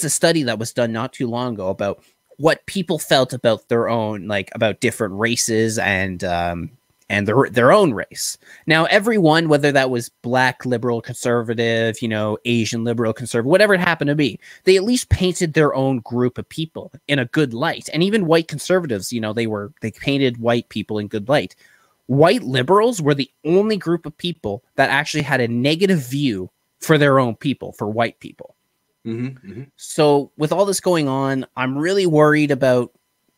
study that was done not too long ago about what people felt about their own, like about different races and their own race. Now, everyone, whether that was black, liberal, conservative, you know, Asian, liberal, conservative, whatever it happened to be, they at least painted their own group of people in a good light. And even white conservatives, you know, they painted white people in good light. White liberals were the only group of people that actually had a negative view for their own people, for white people. So with all this going on, I'm really worried about,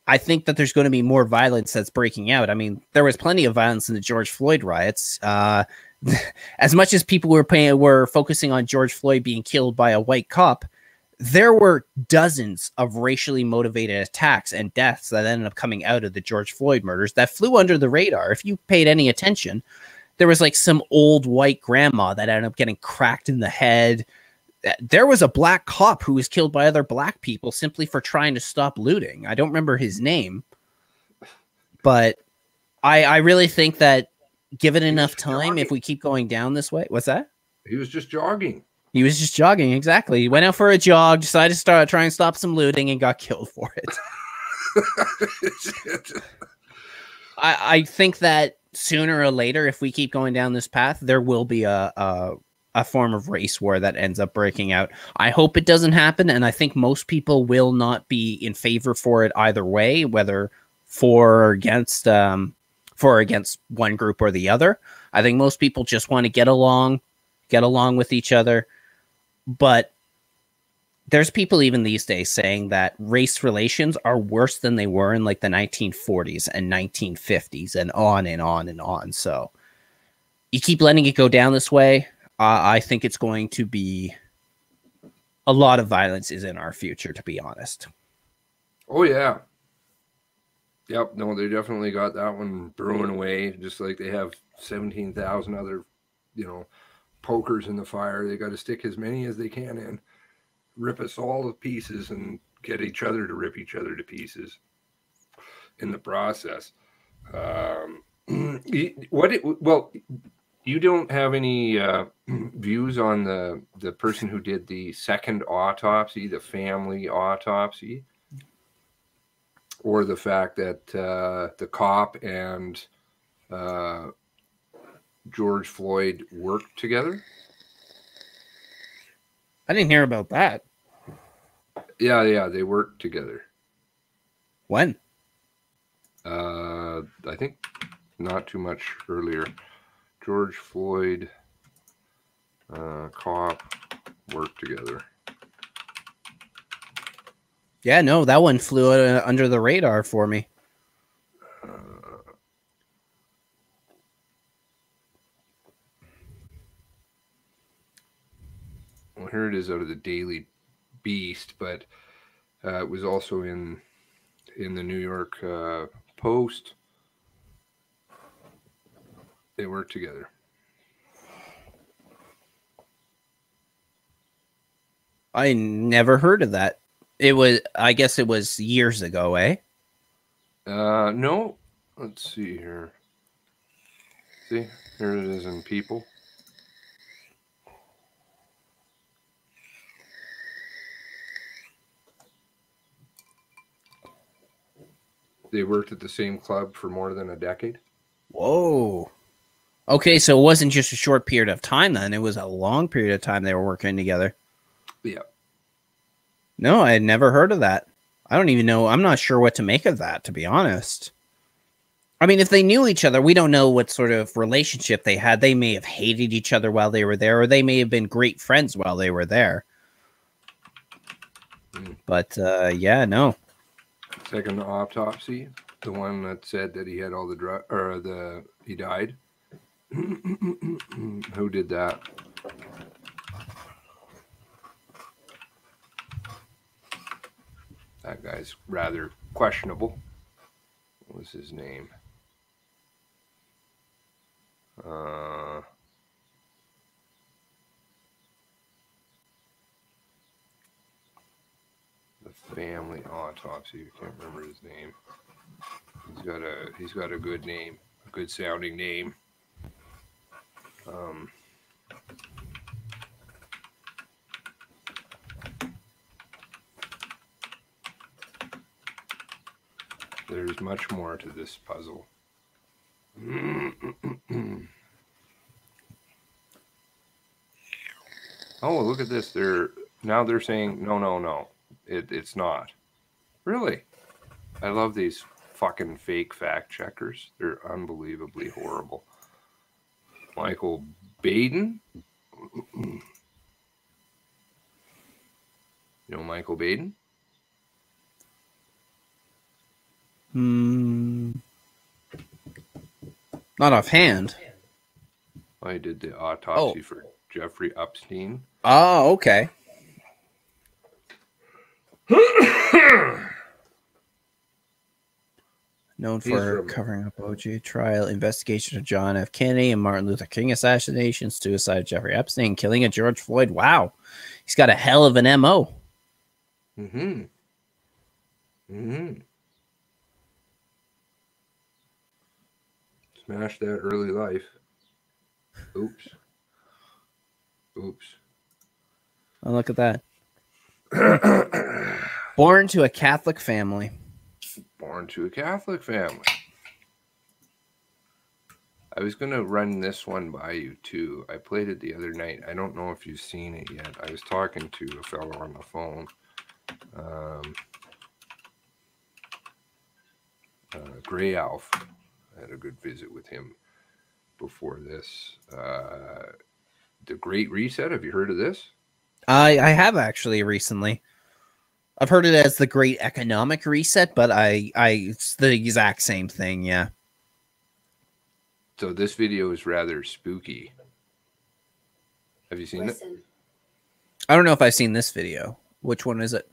I think that there's going to be more violence that's breaking out. I mean, there was plenty of violence in the George Floyd riots. As much as people were focusing on George Floyd being killed by a white cop, there were dozens of racially motivated attacks and deaths that ended up coming out of the George Floyd murders that flew under the radar. If you paid any attention, there was like some old white grandma that ended up getting cracked in the head. There was a black cop who was killed by other black people simply for trying to stop looting. I don't remember his name, but I really think that given enough time, if we keep going down this way, what's that? He was just jogging. He was just jogging. Exactly. He went out for a jog, decided to try and stop some looting, and got killed for it. I think that sooner or later, if we keep going down this path, there will be a form of race war that ends up breaking out. I hope it doesn't happen, and I think most people will not be in favor for it either way, whether for or against one group or the other. I think most people just want to get along with each other. But there's people even these days saying that race relations are worse than they were in like the 1940s and 1950s and on and on and on. So you keep letting it go down this way, I think it's going to be a lot of violence is in our future, to be honest. Oh, yeah. Yep. No, they definitely got that one brewing away, just like they have 17,000 other, pokers in the fire. They got to stick as many as they can in, rip us all to pieces, and get each other to rip each other to pieces in the process. You don't have any views on the person who did the second autopsy, the family autopsy, or the fact that the cop and George Floyd worked together? I didn't hear about that. Yeah, they worked together. When? I think not too much earlier. George Floyd, cop, worked together. Yeah, no, that one flew under the radar for me. Well, here it is out of the Daily Beast, but it was also in in the New York Post. They worked together. I never heard of that. I guess it was years ago, eh? No. Let's see here. See, here it is in People. They worked at the same club for more than a decade. Whoa. Okay, so it wasn't just a short period of time then. It was a long period of time they were working together. Yeah. No, I had never heard of that. I don't even know. I'm not sure what to make of that, to be honest. I mean, if they knew each other, we don't know what sort of relationship they had. They may have hated each other while they were there, or they may have been great friends while they were there. But, yeah, no. Second autopsy, the one that said that he had all the drug, or he died. Who did that? That guy's rather questionable. What was his name? The family autopsy. I can't remember his name. He's got a good name, a good sounding name. There's much more to this puzzle. Oh, look at this. They're saying no. It's not. Really? I love these fucking fake fact checkers. They're unbelievably horrible. Michael Baden? You know Michael Baden? Not offhand. I did the autopsy for Jeffrey Epstein. Oh, okay. Known for covering up OJ trial, investigation of John F. Kennedy and Martin Luther King assassinations, suicide of Jeffrey Epstein, killing of George Floyd. Wow. He's got a hell of an MO. Smash that early life. Oops. Oh, look at that. Born to a Catholic family. I was going to run this one by you, too. I played it the other night. I don't know if you've seen it yet. I was talking to a fellow on the phone. Gray Alf. I had a good visit with him before this. The Great Reset. Have you heard of this? I have actually recently. I've heard it as the Great Economic Reset, but it's the exact same thing, yeah. So this video is rather spooky. Have you seen it? I don't know if I've seen this video. Which one is it?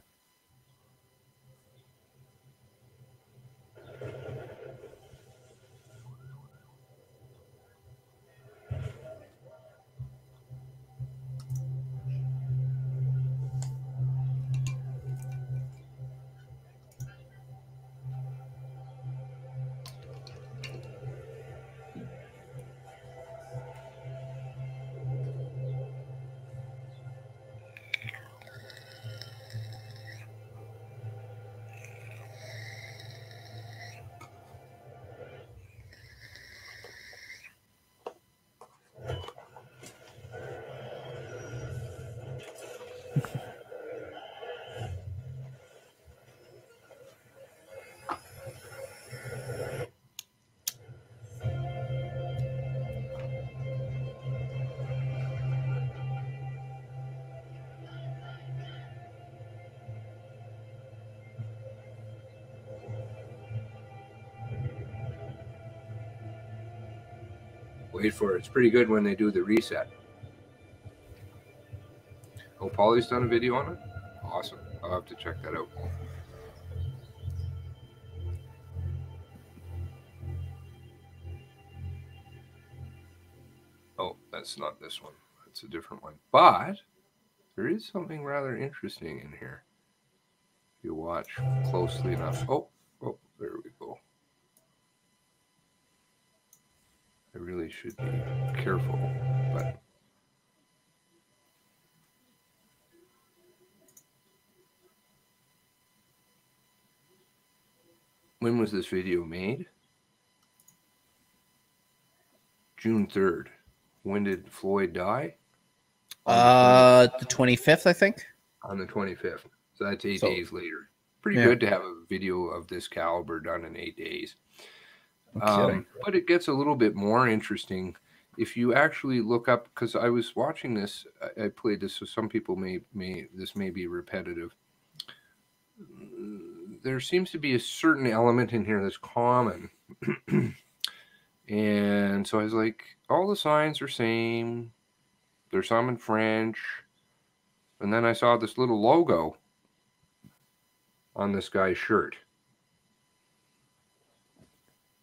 Wait for it. It's pretty good when they do the reset. Oh, Polly's done a video on it? Awesome. I'll have to check that out. that's not this one. That's a different one. But there is something rather interesting in here. If you watch closely enough. Oh, there we go. I really should be careful, but when was this video made? June 3rd. When did Floyd die? The 25th, I think. On the 25th. So that's 8 So, days later. Pretty good to have a video of this caliber done in 8 days. But it gets a little bit more interesting if you actually look up, because I was watching this. I played this, so some people this may be repetitive. There seems to be a certain element in here that's common. And so I was like, all the signs are same. There's some in French. And then I saw this little logo on this guy's shirt.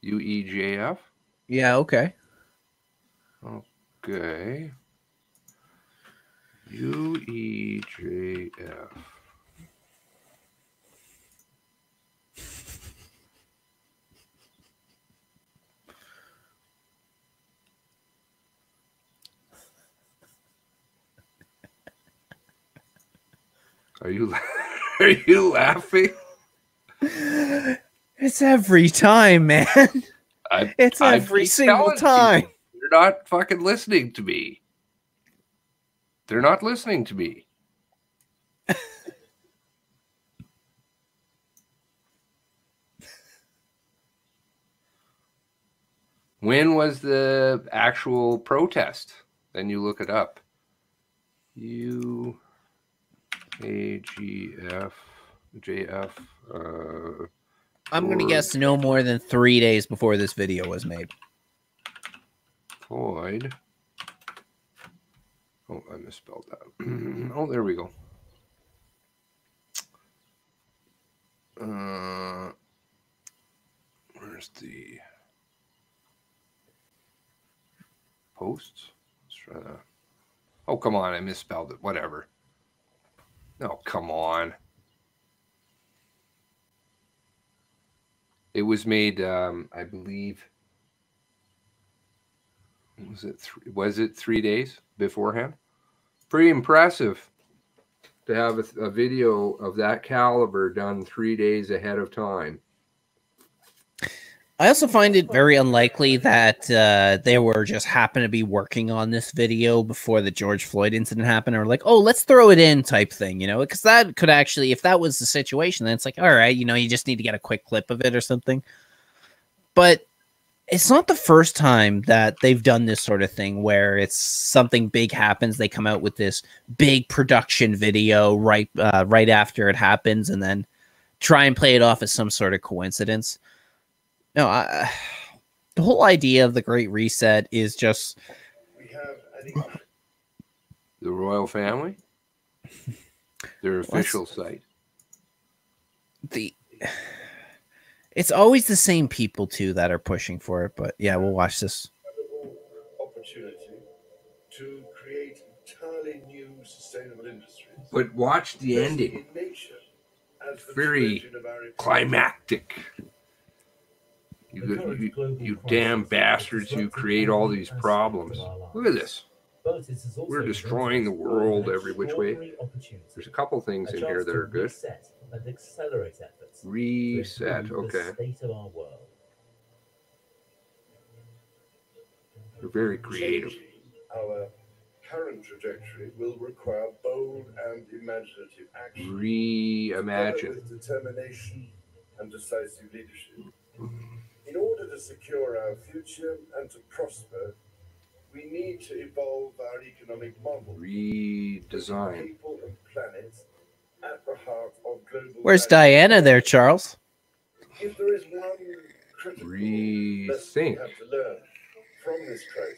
UEJF? Yeah, okay. Okay. UEJF. Are you laughing? It's every time, man. It's every single time. They're not fucking listening to me. They're not listening to me. When was the actual protest? Then you look it up. UAGF, JF. I'm going to guess no more than 3 days before this video was made. Floyd. Oh, I misspelled that. Oh, there we go. Where's the posts? Let's try that. Oh, come on. I misspelled it. Whatever. No, come on. It was made, I believe, was it 3 days beforehand? Pretty impressive to have a video of that caliber done 3 days ahead of time. I also find it very unlikely that they were just happen to be working on this video before the George Floyd incident happened, or like, oh, let's throw it in type thing, you know, because that could actually, if that was the situation, then it's like, all right, you know, you just need to get a quick clip of it or something. But it's not the first time that they've done this sort of thing where it's something big happens. They come out with this big production video right after it happens and then try and play it off as some sort of coincidence. No, the whole idea of the Great Reset is just... The royal family? Their official site. It's always the same people, too, that are pushing for it. But, yeah, we'll watch this. Opportunity to create entirely new sustainable industries. But watch the ending. Very climactic. You damn bastards, you create all these problems. Look at this. We're destroying the world every which way. There's a couple things in here that are good. Reset, okay. They're very creative. Our current trajectory will require bold and imaginative action. Reimagine. With determination and decisive leadership. In order to secure our future and to prosper, we need to evolve our economic model. Redesign. People and planet at the heart of global. Where's Diana there, Charles? If there is one critical lesson we have to learn from this crisis,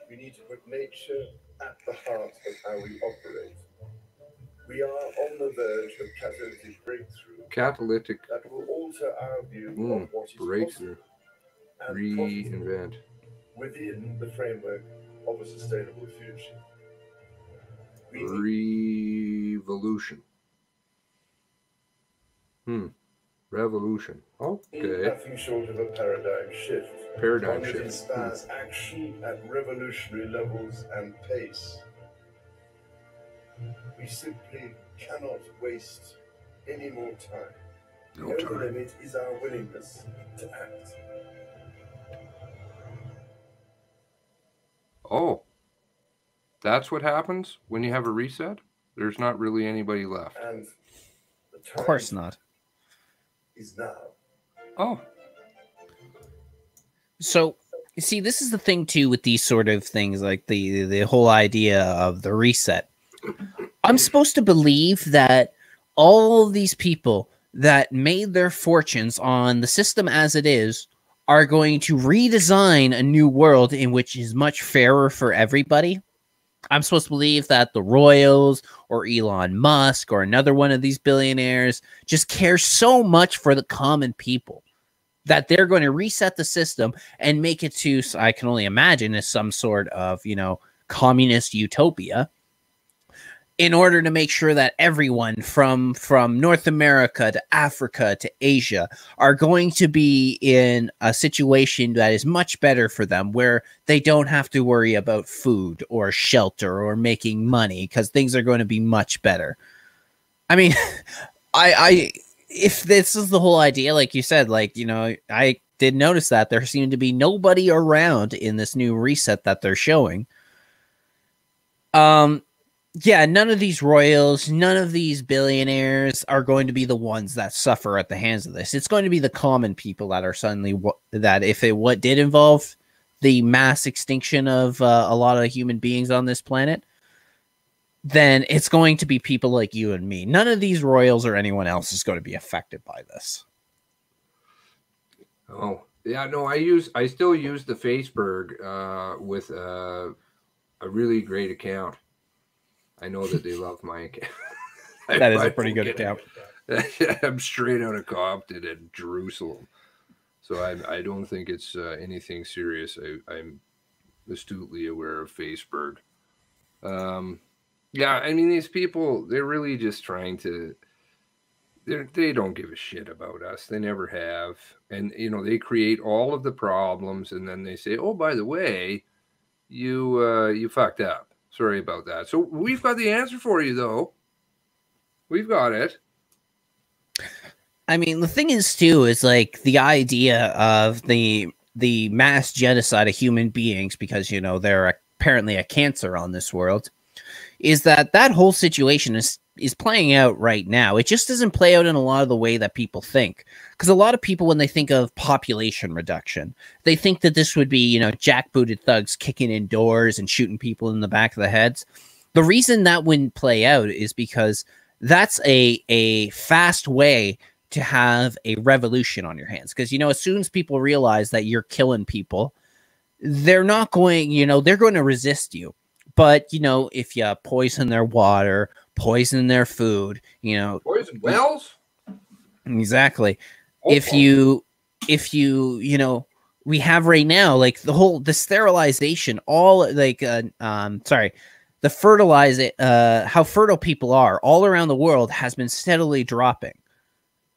we need to put nature at the heart of how we operate. We are on the verge of catalytic breakthrough. Catalytic. That will alter our view of what is breakthrough. possible Reinvent. within the framework of a sustainable future. Revolution. Revolution. Okay. Nothing short of a paradigm shift. Paradigm one that shift. inspires action at revolutionary levels and pace. We simply cannot waste any more time. The only limit is our willingness to act. Oh, that's what happens when you have a reset? There's not really anybody left. And the time Of course not. is now. Oh. So, you see, this is the thing, too, with these sort of things, like the whole idea of the reset. I'm supposed to believe that all of these people that made their fortunes on the system as it is are going to redesign a new world in which is much fairer for everybody. I'm supposed to believe that the Royals or Elon Musk or another one of these billionaires just care so much for the common people that they're going to reset the system and make it to, I can only imagine, as some sort of, communist utopia, in order to make sure that everyone from North America to Africa to Asia are going to be in a situation that is much better for them, where they don't have to worry about food or shelter or making money, because things are going to be much better. I mean, if this is the whole idea, like you said, I did notice that there seemed to be nobody around in this new reset that they're showing. Yeah, none of these royals, none of these billionaires are going to be the ones that suffer at the hands of this. It's going to be the common people that are suddenly, that if it did involve the mass extinction of a lot of human beings on this planet, then it's going to be people like you and me. None of these royals or anyone else is going to be affected by this. Oh, yeah, no, I still use the Facebook with a really great account. I know that they love my account. That is a pretty good account. I'm straight out of Compton and Jerusalem. So I don't think it's anything serious. I'm astutely aware of Facebook. Yeah, I mean, these people, they're really just trying to, they don't give a shit about us. They never have. And, they create all of the problems, and then they say, oh, by the way, you fucked up. Sorry about that. So we've got the answer for you, though. We've got it. I mean, the thing is, too, is like the idea of the mass genocide of human beings, because, they're apparently a cancer on this world, is that whole situation is playing out right now. It just doesn't play out in a lot of the way that people think. Because a lot of people, when they think of population reduction, they think that this would be, jackbooted thugs kicking in doors and shooting people in the back of the heads. The reason that wouldn't play out is because that's a fast way to have a revolution on your hands. Because, as soon as people realize that you're killing people, they're not going, they're going to resist you. But, if you poison their water, poison their food, Poison wells? Exactly. Oh. If you, we have right now, like the sterilization, the fertilize, how fertile people are all around the world has been steadily dropping.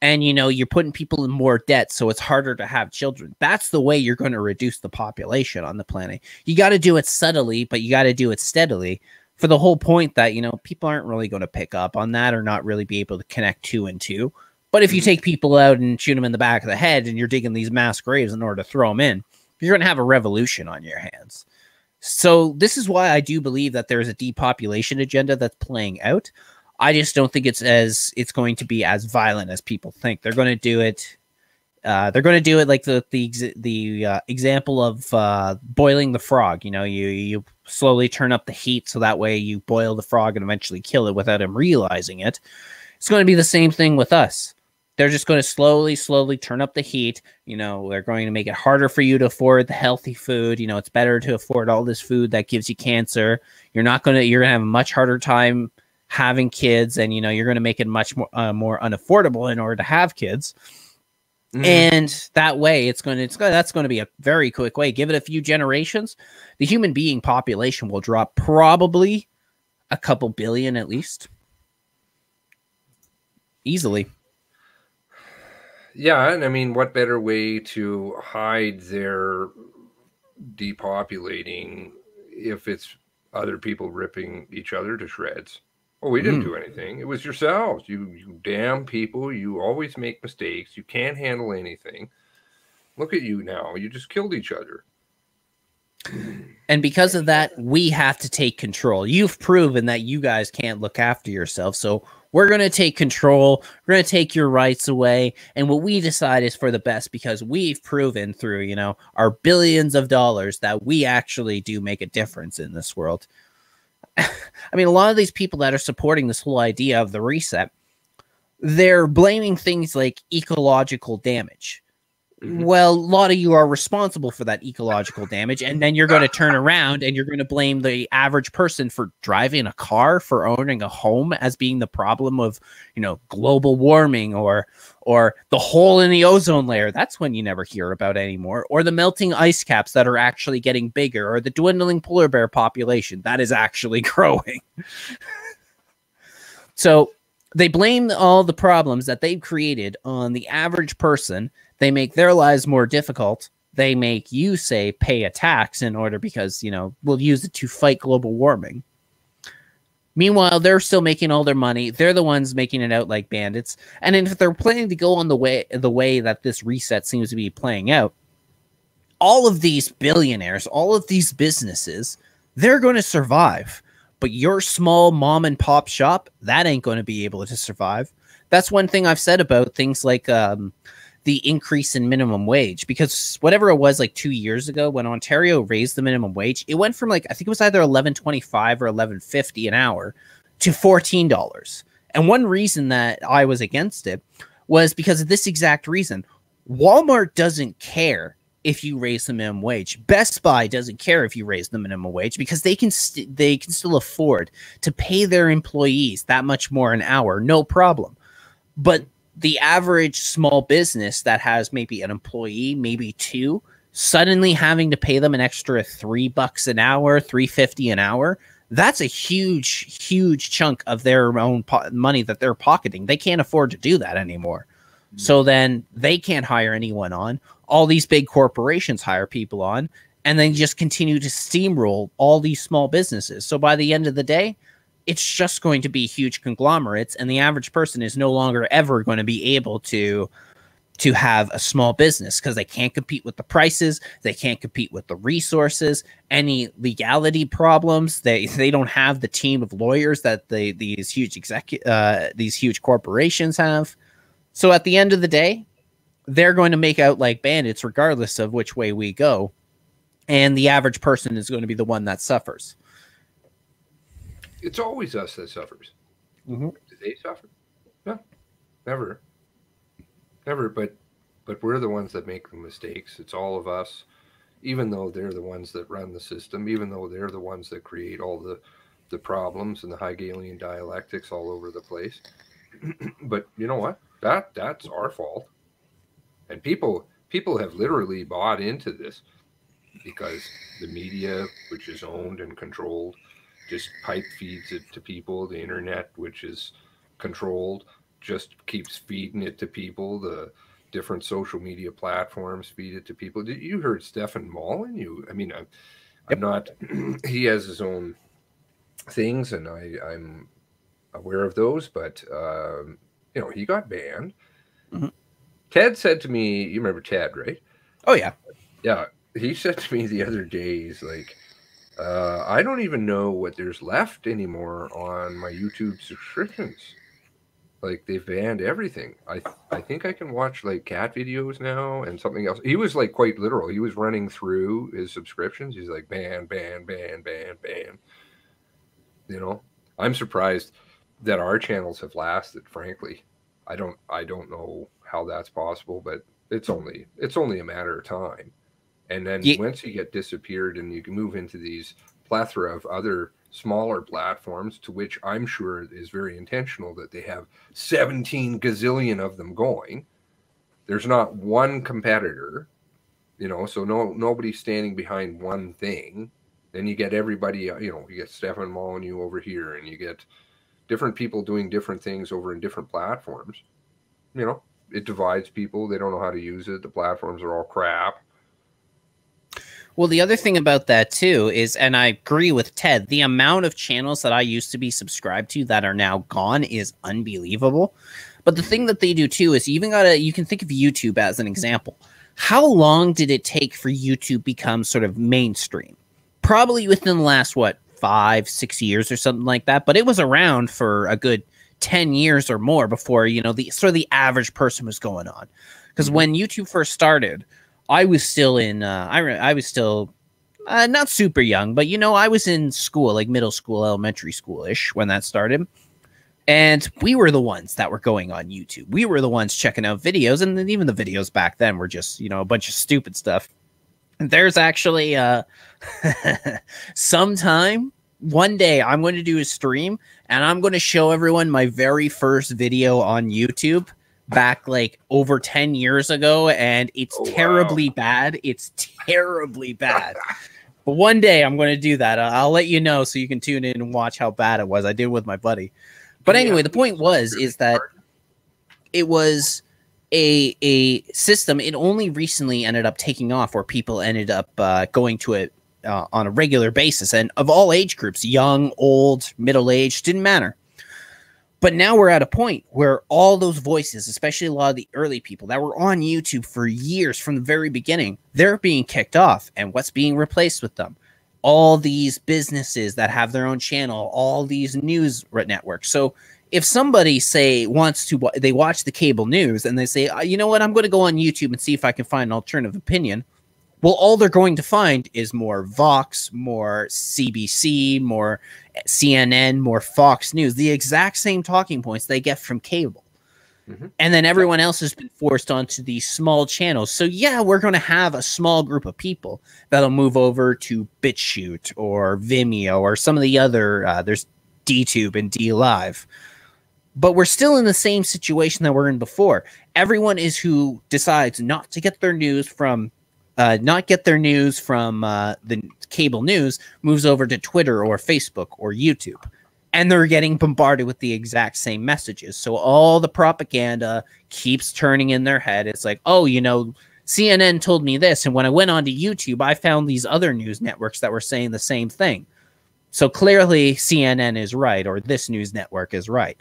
And, you're putting people in more debt, so it's harder to have children. That's the way you're going to reduce the population on the planet. You got to do it subtly, but you got to do it steadily, for the whole point that, people aren't really going to pick up on that or not really be able to connect 2 and 2. But if you take people out and shoot them in the back of the head and you're digging these mass graves in order to throw them in, you're going to have a revolution on your hands. So this is why I do believe that there's a depopulation agenda that's playing out. I just don't think it's going to be as violent as people think. They're going to do it. They're going to do it like the example of boiling the frog. You slowly turn up the heat so that way you boil the frog and eventually kill it without him realizing it. It's going to be the same thing with us. They're just going to slowly turn up the heat. They're going to make it harder for you to afford the healthy food. It's better to afford all this food that gives you cancer. You're going to have a much harder time having kids, and you're going to make it much more unaffordable in order to have kids. And that way that's going to be a very quick way. Give it a few generations, the human being population will drop probably a couple billion at least. Easily. Yeah, and I mean, what better way to hide their depopulating if it's other people ripping each other to shreds? Oh, we didn't do anything. It was yourselves. You damn people. You always make mistakes. You can't handle anything. Look at you now. You just killed each other. And because of that, we have to take control. You've proven that you guys can't look after yourself. So we're going to take control. We're going to take your rights away. And what we decide is for the best, because we've proven through, you know, our billions of dollars that we actually do make a difference in this world. I mean, a lot of these people that are supporting this whole idea of the reset, they're blaming things like ecological damage. Well, a lot of you are responsible for that ecological damage, and then you're going to turn around and you're going to blame the average person for driving a car, for owning a home, as being the problem of, you know, global warming or the hole in the ozone layer. That's when you never hear about anymore. Or the melting ice caps that are actually getting bigger, or the dwindling polar bear population that is actually growing. So they blame all the problems that they've created on the average person. They make their lives more difficult. They make you, say, pay a tax in order because, you know, we'll use it to fight global warming. Meanwhile, they're still making all their money. They're the ones making it out like bandits. And if they're planning to go on the way that this reset seems to be playing out, all of these billionaires, all of these businesses, they're going to survive. But your small mom and pop shop, that ain't going to be able to survive. That's one thing I've said about things like the increase in minimum wage, because whatever it was like 2 years ago when Ontario raised the minimum wage, it went from like, I think it was either $11.25 or $11.50 an hour to $14. And one reason that I was against it was because of this exact reason. Walmart doesn't care if you raise the minimum wage. Best Buy doesn't care if you raise the minimum wage, because they can still afford to pay their employees that much more an hour, no problem. But the average small business that has maybe an employee, maybe two, suddenly having to pay them an extra $3 an hour, $3.50 an hour, that's a huge chunk of their own money that they're pocketing. They can't afford to do that anymore. So then they can't hire anyone on. All these big corporations hire people on, and then just continue to steamroll all these small businesses. So by the end of the day, it's just going to be huge conglomerates, and the average person is no longer ever going to be able to have a small business because they can't compete with the prices, they can't compete with the resources, any legality problems. They don't have the team of lawyers that these huge corporations have. So at the end of the day, they're going to make out like bandits regardless of which way we go, and the average person is going to be the one that suffers. It's always us that suffers. Do they suffer? No, never. But we're the ones that make the mistakes. It's all of us, even though they're the ones that run the system, even though they're the ones that create all the problems and the Hegelian dialectics all over the place. But you know what? That's our fault. And people have literally bought into this because the media, which is owned and controlled, just pipe feeds it to people. The internet, which is controlled, just keeps feeding it to people. The different social media platforms feed it to people. You heard Stefan Molyneux? I'm not. He has his own things, and I'm aware of those. But he got banned. Ted said to me, you remember Ted, right? Oh yeah, yeah. He said to me the other day, he's like, I don't even know what there's left anymore on my YouTube subscriptions. Like, they've banned everything. I think I can watch like cat videos now and something else. He was like quite literal. He was running through his subscriptions. He's like, ban. You know, I'm surprised that our channels have lasted, frankly. I don't know how that's possible, but it's only a matter of time. And then once you get disappeared and you can move into these plethora of other smaller platforms, to which I'm sure is very intentional that they have 17 gazillion of them going. There's not one competitor, you know, so nobody's standing behind one thing. Then you get everybody, you know, you get Stefan Molyneux over here, and you get different people doing different things over in different platforms. You know, it divides people. They don't know how to use it. The platforms are all crap. Well, the other thing about that too is, and I agree with Ted, the amount of channels that I used to be subscribed to that are now gone is unbelievable. But the thing that they do too is you can think of YouTube as an example. How long did it take for YouTube become sort of mainstream? Probably within the last, 5-6 years or something like that. But it was around for a good 10 years or more before, you know, the average person was going on. Because when YouTube first started, I was still in, I was still not super young, but, you know, I was in school, like middle school, elementary school-ish when that started. And we were the ones that were going on YouTube. We were the ones checking out videos. And then even the videos back then were just, you know, a bunch of stupid stuff. And there's actually sometime, one day, I'm going to do a stream and I'm going to show everyone my very first video on YouTube back like over 10 years ago. And it's terribly bad. It's terribly bad. But one day I'm going to do that. I'll let you know so you can tune in and watch how bad it was. I did with my buddy. But anyway, the point is that it was a system. It only recently ended up taking off where people ended up going to it on a regular basis. And of all age groups, young, old, middle-aged, didn't matter. But now we're at a point where all those voices, especially a lot of the early people that were on YouTube for years from the very beginning, they're being kicked off. And what's being replaced with them? All these businesses that have their own channel, all these news networks. So if somebody they watch the cable news and they say, you know what, I'm going to go on YouTube and see if I can find an alternative opinion. Well, all they're going to find is more Vox, more CBC, more CNN, more Fox News, the exact same talking points they get from cable. And then everyone else has been forced onto these small channels. So yeah, we're going to have a small group of people that'll move over to BitChute or Vimeo or some of the other, there's DTube and DLive. But we're still in the same situation that we're in before. Everyone is who decides not to get their news from, the cable news moves over to Twitter or Facebook or YouTube. And they're getting bombarded with the exact same messages. So all the propaganda keeps turning in their head. It's like, oh, you know, CNN told me this. And when I went onto YouTube, I found these other news networks that were saying the same thing. So clearly CNN is right, or this news network is right.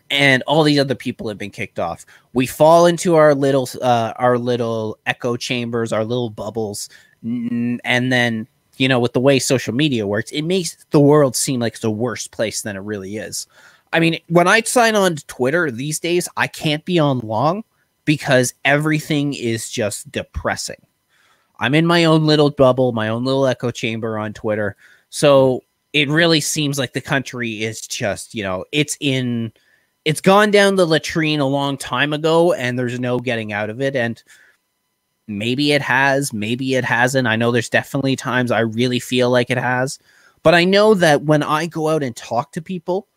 And all these other people have been kicked off. We fall into our little echo chambers, our little bubbles. And then, you know, with the way social media works, it makes the world seem like it's a worse place than it really is. I mean, when I sign on to Twitter these days, I can't be on long because everything is just depressing. I'm in my own little bubble, my own little echo chamber on Twitter. So it really seems like the country is just, you know, it's gone down the latrine a long time ago and there's no getting out of it. And maybe it has, maybe it hasn't. I know there's definitely times I really feel like it has. But I know that when I go out and talk to people,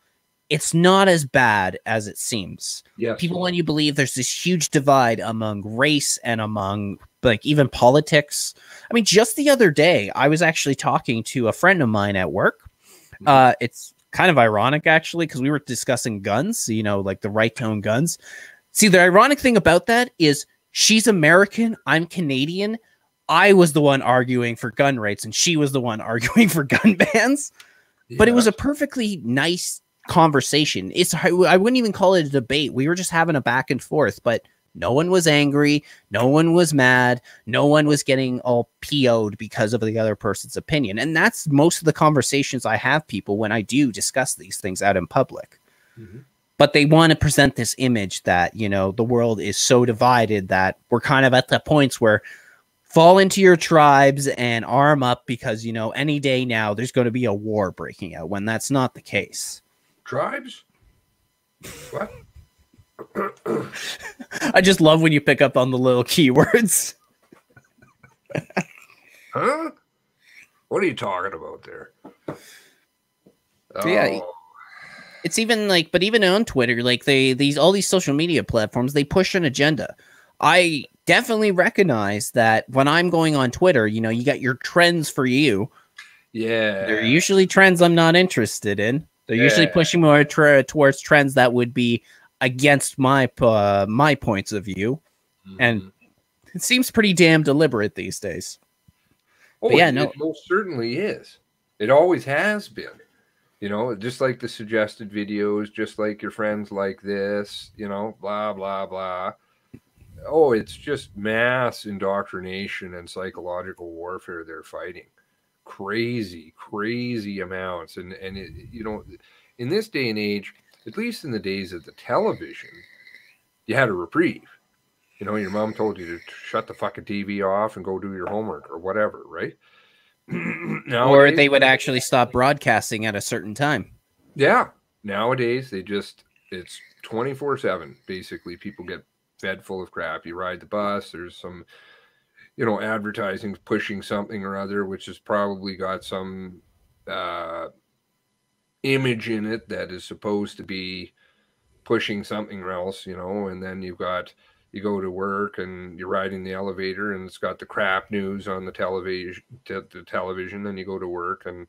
it's not as bad as it seems. Yes. People, when you believe there's this huge divide among race and among like even politics. I mean, just the other day, I was actually talking to a friend of mine at work. It's kind of ironic, actually, because we were discussing guns, you know, like the right to own guns. See, the ironic thing about that is she's American, I'm Canadian. I was the one arguing for gun rights, and she was the one arguing for gun bans. Yeah. But it was a perfectly nice conversation. I wouldn't even call it a debate. We were just having a back and forth, but no one was angry. No one was mad. No one was getting all PO'd because of the other person's opinion. And that's most of the conversations I have people when I do discuss these things out in public. But they want to present this image that, you know, the world is so divided that we're kind of at the points where fall into your tribes and arm up because, you know, any day now there's going to be a war breaking out when that's not the case. Tribes? What? I just love when you pick up on the little keywords. Huh? What are you talking about there? Yeah. It's even like, but even on Twitter, like all these social media platforms, they push an agenda. I definitely recognize that when I'm going on Twitter, you know, you got your trends for you. Yeah. They're usually trends I'm not interested in. They're usually pushing more towards trends that would be against my my points of view. And it seems pretty damn deliberate these days. Oh, yeah, no, it most certainly is. It always has been. You know, just like the suggested videos, just like your friends like this, you know, blah, blah, blah. Oh, it's just mass indoctrination and psychological warfare they're fighting. Crazy, crazy amounts. And it, you know, in this day and age, at least in the days of the television, you had a reprieve. You know, your mom told you to shut the fucking TV off and go do your homework or whatever, right? Nowadays, or they would actually stop broadcasting at a certain time. Yeah. Nowadays, it's 24/7. Basically, people get fed full of crap. You ride the bus, there's some, you know, advertising pushing something or other, which has probably got some image in it that is supposed to be pushing something else, you know, and then you go to work and you're riding the elevator and it's got the crap news on the television, and you go to work and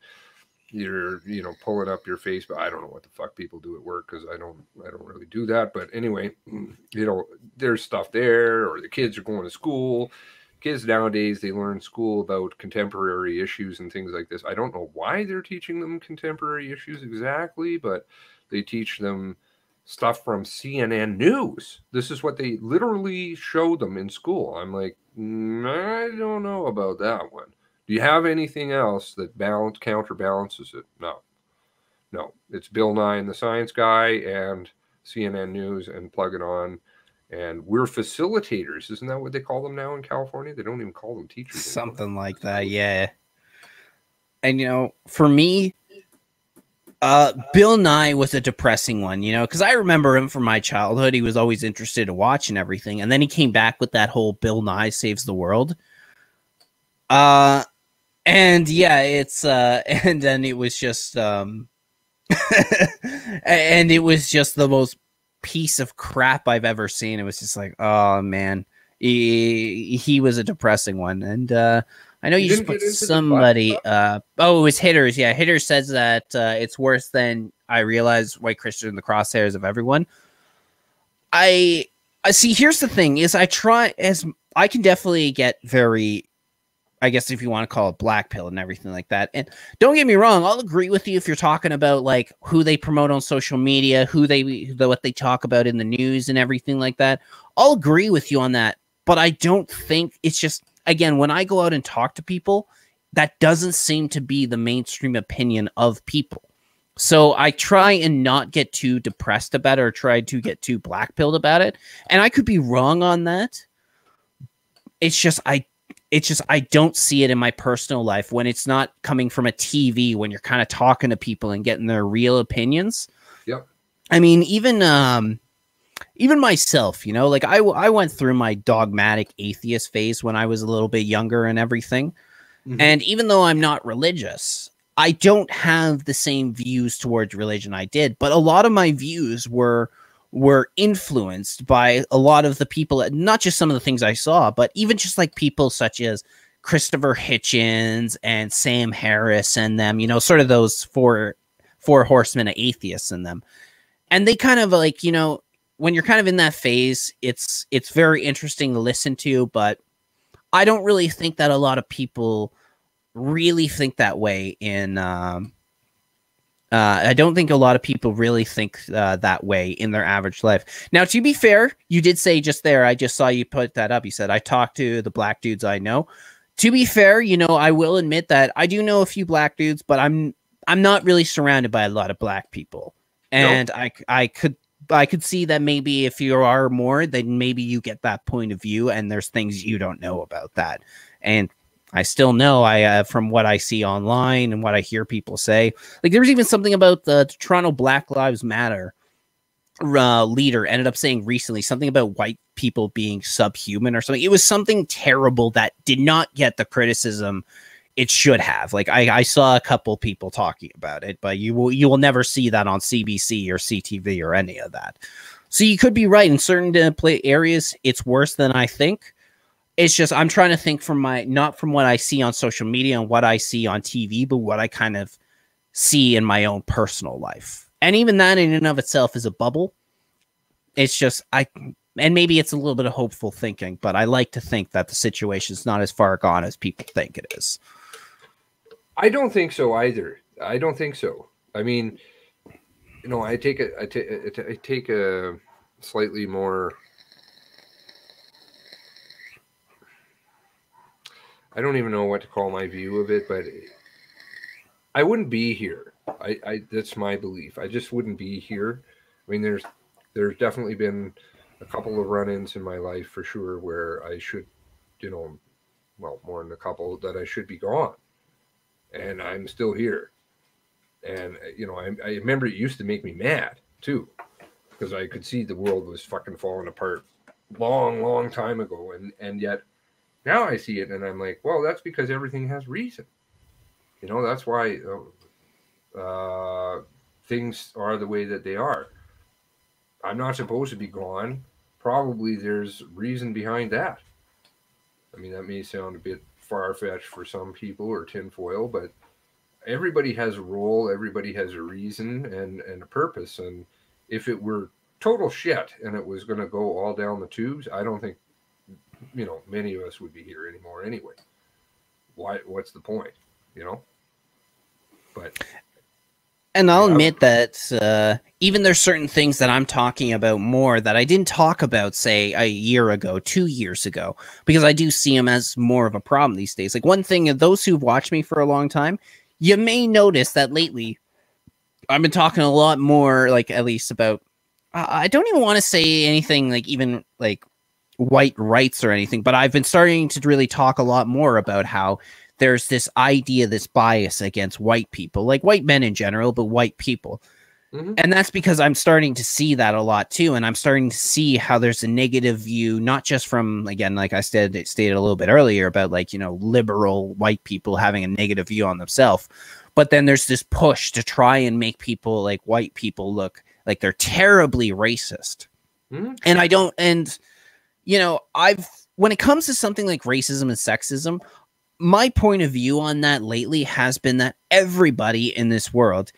you're, you know, pulling up your Facebook. I don't know what the fuck people do at work, because I don't really do that. But anyway, you know, there's stuff there, or the kids are going to school. Kids nowadays, they learn school about contemporary issues and things like this. I don't know why they're teaching them contemporary issues exactly, but they teach them stuff from CNN News. This is what they literally show them in school. I'm like, I don't know about that one. Do you have anything else that counterbalances it? No. It's Bill Nye and the Science Guy and CNN News and Plug It On. And we're facilitators. Isn't that what they call them now in California? They don't even call them teachers. Something anymore. Like that, yeah. And, you know, for me, Bill Nye was a depressing one, you know, because I remember him from my childhood. He was always interested to watch and everything. And then he came back with that whole Bill Nye Saves the World. And yeah, it's and then it was just and it was just the most piece of crap I've ever seen. It was just like, oh man, he was a depressing one. And I know you just put somebody oh, it was Hitters. Yeah, Hitters says that it's worse than I realize White Christian in the crosshairs of everyone. I see, here's the thing is I can definitely get very, I guess if you want to call it black pill and everything like that. And don't get me wrong, I'll agree with you if you're talking about like who they promote on social media, what they talk about in the news and everything like that. I'll agree with you on that. But I don't think it's just, again, when I go out and talk to people, that doesn't seem to be the mainstream opinion of people. So I try and not get too depressed about it or try to get too black pilled about it. And I could be wrong on that. It's just I don't see it in my personal life when it's not coming from a TV, when you're kind of talking to people and getting their real opinions. Yep. I mean, even myself, you know, like I went through my dogmatic atheist phase when I was a little bit younger and everything. Mm-hmm. And even though I'm not religious, I don't have the same views towards religion I did. But a lot of my views were influenced by a lot of the people, not just some of the things I saw, but even just like people such as Christopher Hitchens and Sam Harris and them, you know, sort of those four horsemen of atheists in them. And they kind of like, you know, when you're kind of in that phase, it's very interesting to listen to, but I don't really think that a lot of people really think that way I don't think a lot of people really think that way in their average life. Now, to be fair, you did say just there, I just saw you put that up. You said, I talked to the black dudes I know. To be fair, you know, I will admit that I do know a few black dudes, but I'm not really surrounded by a lot of black people. And nope. I could see that maybe if you are more, then maybe you get that point of view and there's things you don't know about that. And I still know from what I see online and what I hear people say, like there was even something about the Toronto Black Lives Matter leader ended up saying recently something about white people being subhuman or something. It was something terrible that did not get the criticism it should have. Like I saw a couple people talking about it, but you will never see that on CBC or CTV or any of that. So you could be right in certain play areas. It's worse than I think. It's just I'm trying to think from not from what I see on social media and what I see on TV, but what I kind of see in my own personal life. And even that in and of itself is a bubble. It's just and maybe it's a little bit of hopeful thinking, but I like to think that the situation is not as far gone as people think it is. I don't think so either. I don't think so. I mean, you know, I take a slightly more. I don't even know what to call my view of it, but I wouldn't be here. That's my belief. I just wouldn't be here. I mean, there's definitely been a couple of run-ins in my life for sure where I should, you know, well, more than a couple that I should be gone, and I'm still here. And you know, I remember it used to make me mad too, because I could see the world was fucking falling apart long time ago, and yet now I see it and I'm like, well, that's because everything has reason. You know, that's why things are the way that they are. I'm not supposed to be gone. Probably there's reason behind that. I mean, that may sound a bit far-fetched for some people or tinfoil, but everybody has a role, everybody has a reason and a purpose. And if it were total shit and it was going to go all down the tubes, I don't think, you know, many of us would be here anymore anyway. What's the point, you know? But and I'll admit that even there's certain things that I'm talking about more that I didn't talk about, say, a year ago, 2 years ago, because I do see them as more of a problem these days. Like one thing, those who've watched me for a long time, you may notice that lately I've been talking a lot more, like at least about, I don't even want to say anything like even like white rights or anything, but I've been starting to really talk a lot more about how there's this idea, this bias against white people, like white men in general, but white people. Mm-hmm. And that's because I'm starting to see that a lot too. And I'm starting to see how there's a negative view, not just from, again, like I stated a little bit earlier about like, you know, liberal white people having a negative view on themselves. But then there's this push to try and make people like white people look like they're terribly racist. Mm-hmm. And you know, when it comes to something like racism and sexism, my point of view on that lately has been that everybody in this world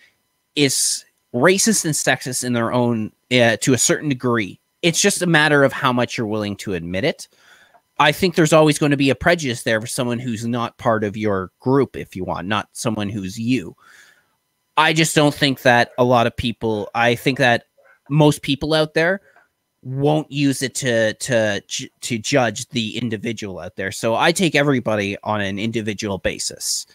is racist and sexist in their own, to a certain degree. It's just a matter of how much you're willing to admit it. I think there's always going to be a prejudice there for someone who's not part of your group, if you want, not someone who's you. I just don't think that a lot of people, I think that most people out there won't use it to judge the individual out there. So I take everybody on an individual basis.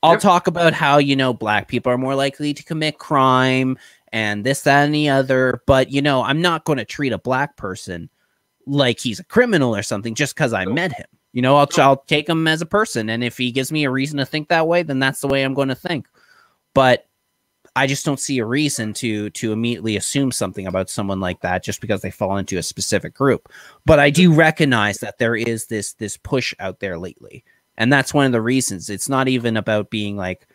I'll talk about how, you know, black people are more likely to commit crime and this, that, and the other. But, you know, I'm not going to treat a black person like he's a criminal or something just because I met him. You know, I'll take him as a person. And if he gives me a reason to think that way, then that's the way I'm going to think. But I just don't see a reason to immediately assume something about someone like that just because they fall into a specific group. But I do recognize that there is this push out there lately. And that's one of the reasons. It's not even about being like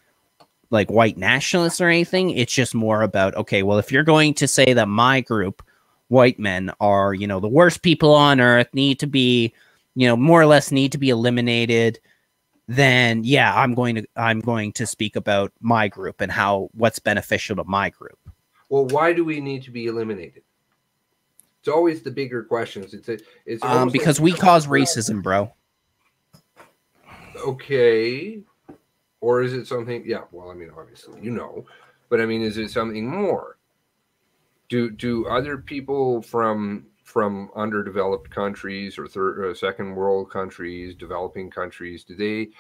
white nationalists or anything. It's just more about, okay, well, if you're going to say that my group, white men, are, you know, the worst people on earth, need to be, you know, more or less need to be eliminated, then yeah, I'm going to speak about my group and what's beneficial to my group. Well, why do we need to be eliminated? It's always the bigger questions. It's because we cause racism, bro. Okay. Or is it something? Yeah. Well, I mean, obviously, you know, but I mean, is it something more? Do other people from underdeveloped countries or third or second world countries, developing countries, do they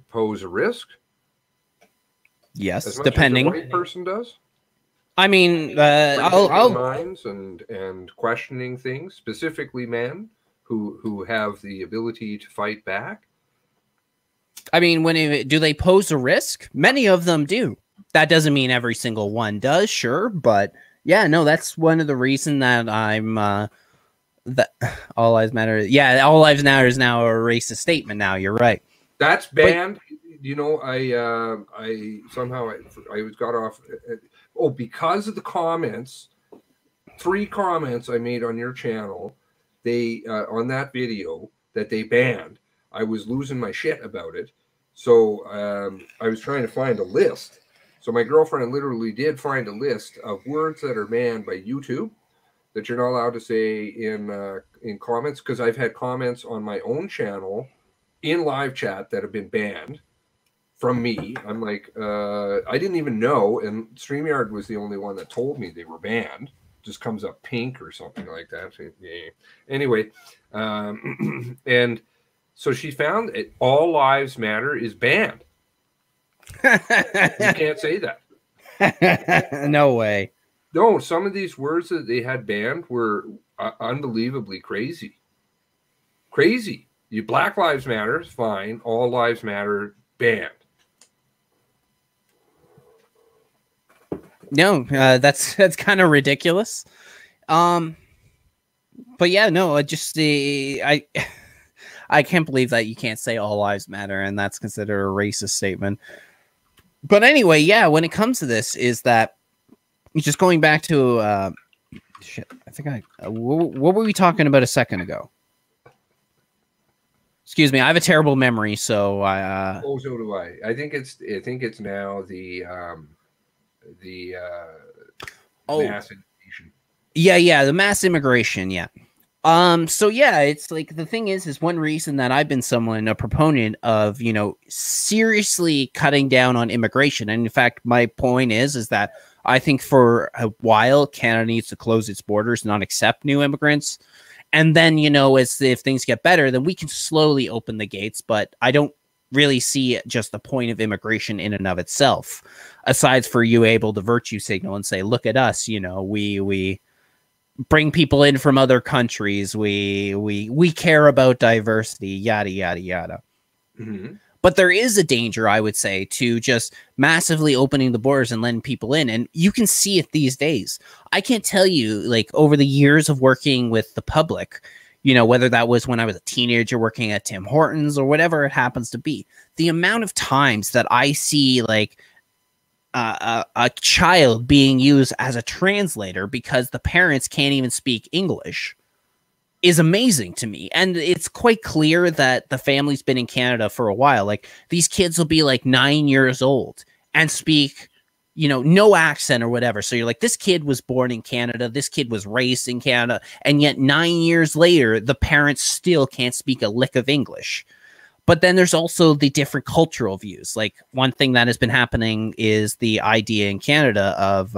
pose a risk? Yes, as much depending. As a white person does. I mean, minds and questioning things, specifically men who have the ability to fight back. I mean, do they pose a risk? Many of them do. That doesn't mean every single one does, sure, but yeah, no, that's one of the reasons that I'm That all lives matter. Yeah, all lives matter is now a racist statement. Now you're right. That's banned. You know, I somehow I was got off. Oh, because of the comments, 3 comments I made on your channel, they on that video that they banned. I was losing my shit about it. So I was trying to find a list. So my girlfriend literally did find a list of words that are banned by YouTube that you're not allowed to say in comments, because I've had comments on my own channel in live chat that have been banned from me. I'm like, I didn't even know, and StreamYard was the only one that told me they were banned. Just comes up pink or something like that. So, yeah. Anyway, and so she found it. All Lives Matter is banned. You can't say that. No way. No, some of these words that they had banned were unbelievably crazy. Crazy. You Black Lives Matter is fine. All Lives Matter banned. No, that's kind of ridiculous. But yeah, no, I can't believe that you can't say all lives matter, and that's considered a racist statement. But anyway, yeah, when it comes to this, is that just going back to shit. I think what were we talking about a second ago? Excuse me, I have a terrible memory, so I. Oh, so do I. I think it's now the mass immigration. Yeah, the mass immigration, yeah. So yeah, it's like the thing is one reason that I've been a proponent of, seriously cutting down on immigration. And in fact, my point is that I think for a while Canada needs to close its borders, not accept new immigrants. And then, if things get better, then we can slowly open the gates. But I don't really see just the point of immigration in and of itself, aside for you able to virtue signal and say, look at us, we bring people in from other countries. We care about diversity, yada, yada, yada. Mm-hmm. But there is a danger, I would say, to just massively opening the borders and letting people in. And you can see it these days. I can't tell you, like, over the years of working with the public, whether that was when I was a teenager working at Tim Hortons or whatever it happens to be, the amount of times that I see, like, a child being used as a translator because the parents can't even speak English is amazing to me. And it's quite clear that the family's been in Canada for a while. Like, these kids will be like 9 years old and speak, no accent or whatever. So you're like, this kid was born in Canada. This kid was raised in Canada. And yet 9 years later, the parents still can't speak a lick of English. But then there's also the different cultural views. Like, one thing that has been happening is the idea in Canada of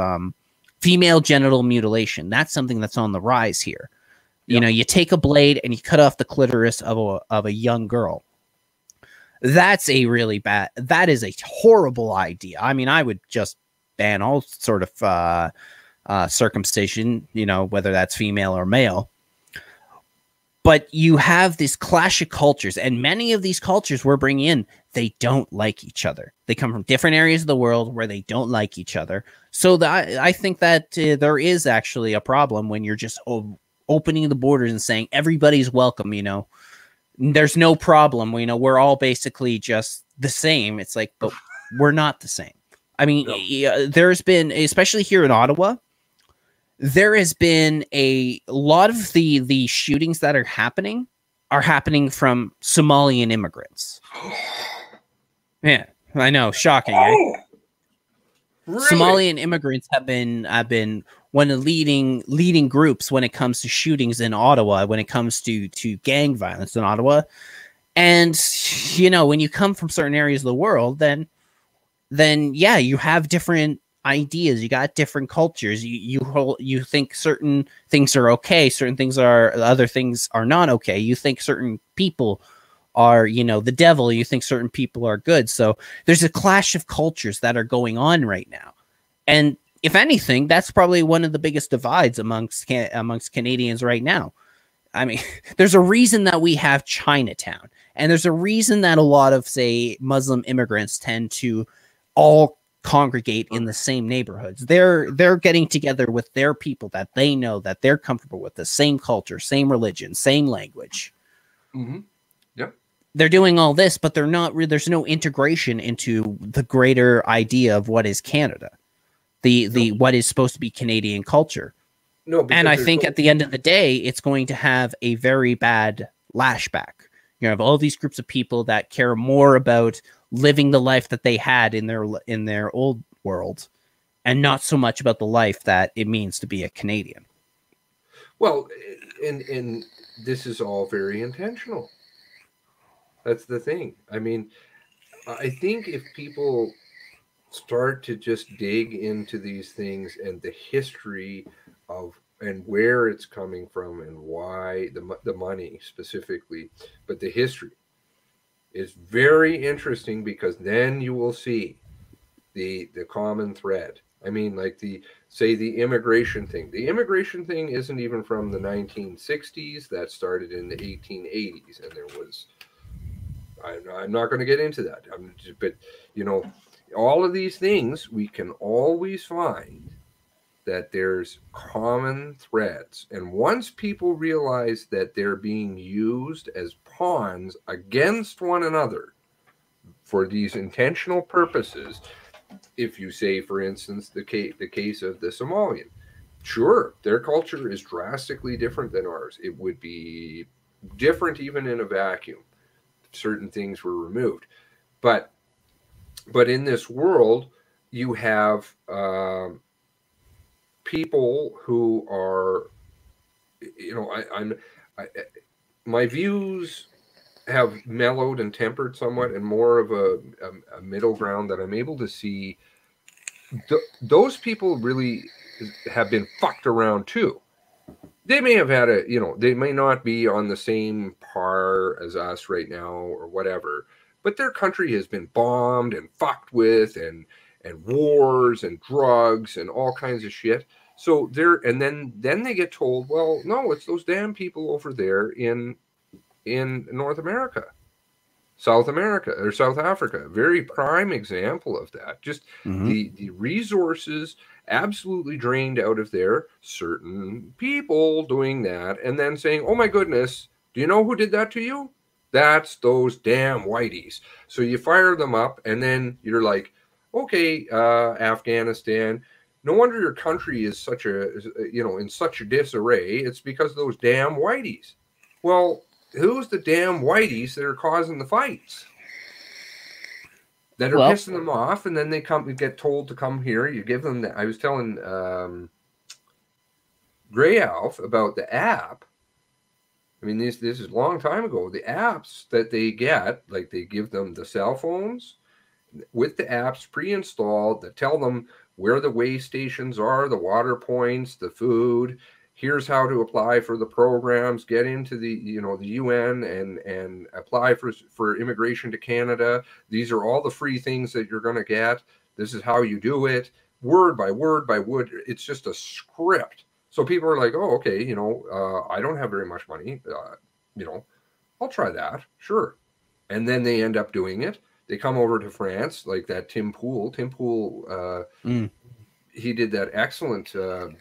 female genital mutilation. That's something that's on the rise here. Yep. You take a blade and you cut off the clitoris of a young girl. That's that is a horrible idea. I mean, I would just ban all sort of circumcision, whether that's female or male. But you have this clash of cultures, and many of these cultures we're bringing in, they don't like each other. They come from different areas of the world where they don't like each other. So I think that there is actually a problem when you're just opening the borders and saying everybody's welcome. There's no problem. We're all basically just the same. It's like, but we're not the same. I mean, there's been, especially here in Ottawa, there has been a lot of the shootings that are happening from Somalian immigrants. Yeah, I know, shocking. Oh, really? Somalian immigrants have been one of the leading groups when it comes to shootings in Ottawa, when it comes to gang violence in Ottawa. And when you come from certain areas of the world, then yeah, you have different ideas. You got different cultures. You think certain things are okay, other things are not okay. You think certain people are the devil. You think certain people are good. So there's a clash of cultures that are going on right now. And if anything, that's probably one of the biggest divides amongst Canadians right now. I mean, there's a reason that we have Chinatown, and there's a reason that a lot of, say, Muslim immigrants tend to all congregate in the same neighborhoods. They're getting together with their people that they know, that they're comfortable with, the same culture, same religion, same language. Mm-hmm. Yep. They're doing all this, but they're not. There's no integration into the greater idea of what is Canada, the what is supposed to be Canadian culture. No, and I think at the end of the day, it's going to have a very bad lashback. You have all these groups of people that care more about living the life that they had in their old world, and not so much about the life that it means to be a Canadian. Well, and this is all very intentional. That's the thing. I mean, I think if people start to just dig into these things and the history of and where it's coming from and why the money specifically, but the history is very interesting, because then you will see the common thread. I mean, like the immigration thing. The immigration thing isn't even from the 1960s. That started in the 1880s, and there was. I'm not going to get into that. But you know, all of these things we can always find that there's common threads. And once people realize that they're being used as pawns against one another for these intentional purposes, if you say, for instance, the case of the Somalian, sure, their culture is drastically different than ours. It would be different even in a vacuum. Certain things were removed. But in this world, you have people who are, you know, my views have mellowed and tempered somewhat, and more of a middle ground that I'm able to see. Those people really have been fucked around too. They may have had they may not be on the same par as us right now or whatever, but their country has been bombed and fucked with, and wars and drugs and all kinds of shit. So then they get told, well, no, it's those damn people over there in North America, South America, or South Africa. Very prime example of that. Just the resources absolutely drained out of there. Certain people doing that, and then saying, oh my goodness, do you know who did that to you? That's those damn whiteys. So you fire them up, and then you're like, okay, Afghanistan, no wonder your country is in such a disarray. It's because of those damn whiteys. Well, who's the damn whiteys that are causing the fights? That are pissing them off, and then they get told to come here. You give them I was telling Grey Alf about the app. I mean, this is a long time ago. The apps that they get, like they give them the cell phones with the apps pre-installed that tell them where the way stations are, the water points, the food. Here's how to apply for the programs, get into the UN and apply for immigration to Canada. These are all the free things that you're going to get. This is how you do it, word by word by word. It's just a script. So people are like, oh, okay, I don't have very much money. I'll try that. Sure. And then they end up doing it. They come over to France, like that Tim Pool. He did that excellent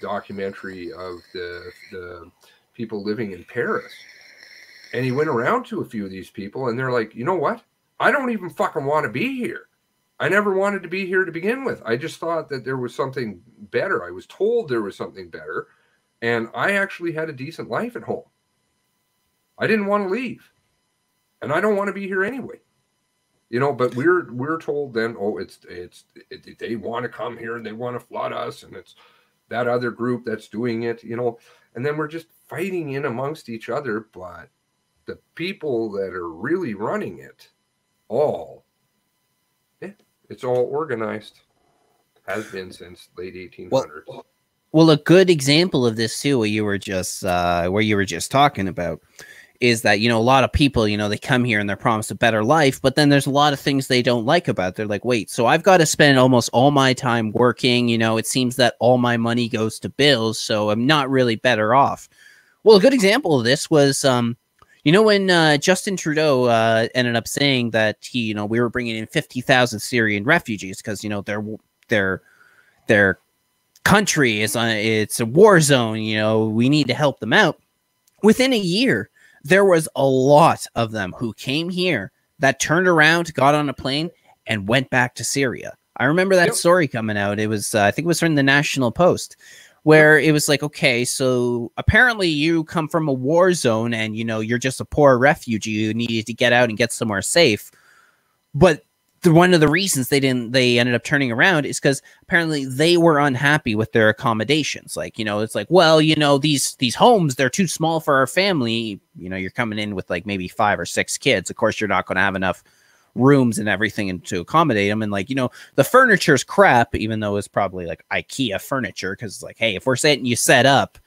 documentary of the people living in Paris. And he went around to a few of these people, and they're like, you know what? I don't even fucking want to be here. I never wanted to be here to begin with. I just thought that there was something better. I was told there was something better, and I actually had a decent life at home. I didn't want to leave, and I don't want to be here anyway. But we're told then, oh, they want to come here and they want to flood us, and it's that other group that's doing it, and then we're just fighting in amongst each other. But the people that are really running it it's all organized, has been since late 1800s. Well, a good example of this too, where you were just talking about, is that, a lot of people, they come here and they're promised a better life, but then there's a lot of things they don't like about it. They're like, wait, so I've got to spend almost all my time working, it seems that all my money goes to bills, so I'm not really better off. Well, a good example of this was, when Justin Trudeau their country is it's a war zone, you know, we need to help them out. Within a year, there was a lot of them who came here that turned around, got on a plane, and went back to Syria. I remember that story coming out. It was, I think it was from the National Post, where it was like, okay, so apparently you come from a war zone and, you know, you're just a poor refugee. You needed to get out and get somewhere safe. But one of the reasons they ended up turning around is because apparently they were unhappy with their accommodations. Like, you know, it's like, well, you know, these homes, they're too small for our family. You know, you're coming in with like maybe 5 or 6 kids. Of course, you're not going to have enough rooms and everything and to accommodate them. And like, you know, the furniture's crap, even though it's probably like IKEA furniture. Cause it's like, hey, if we're setting you set up,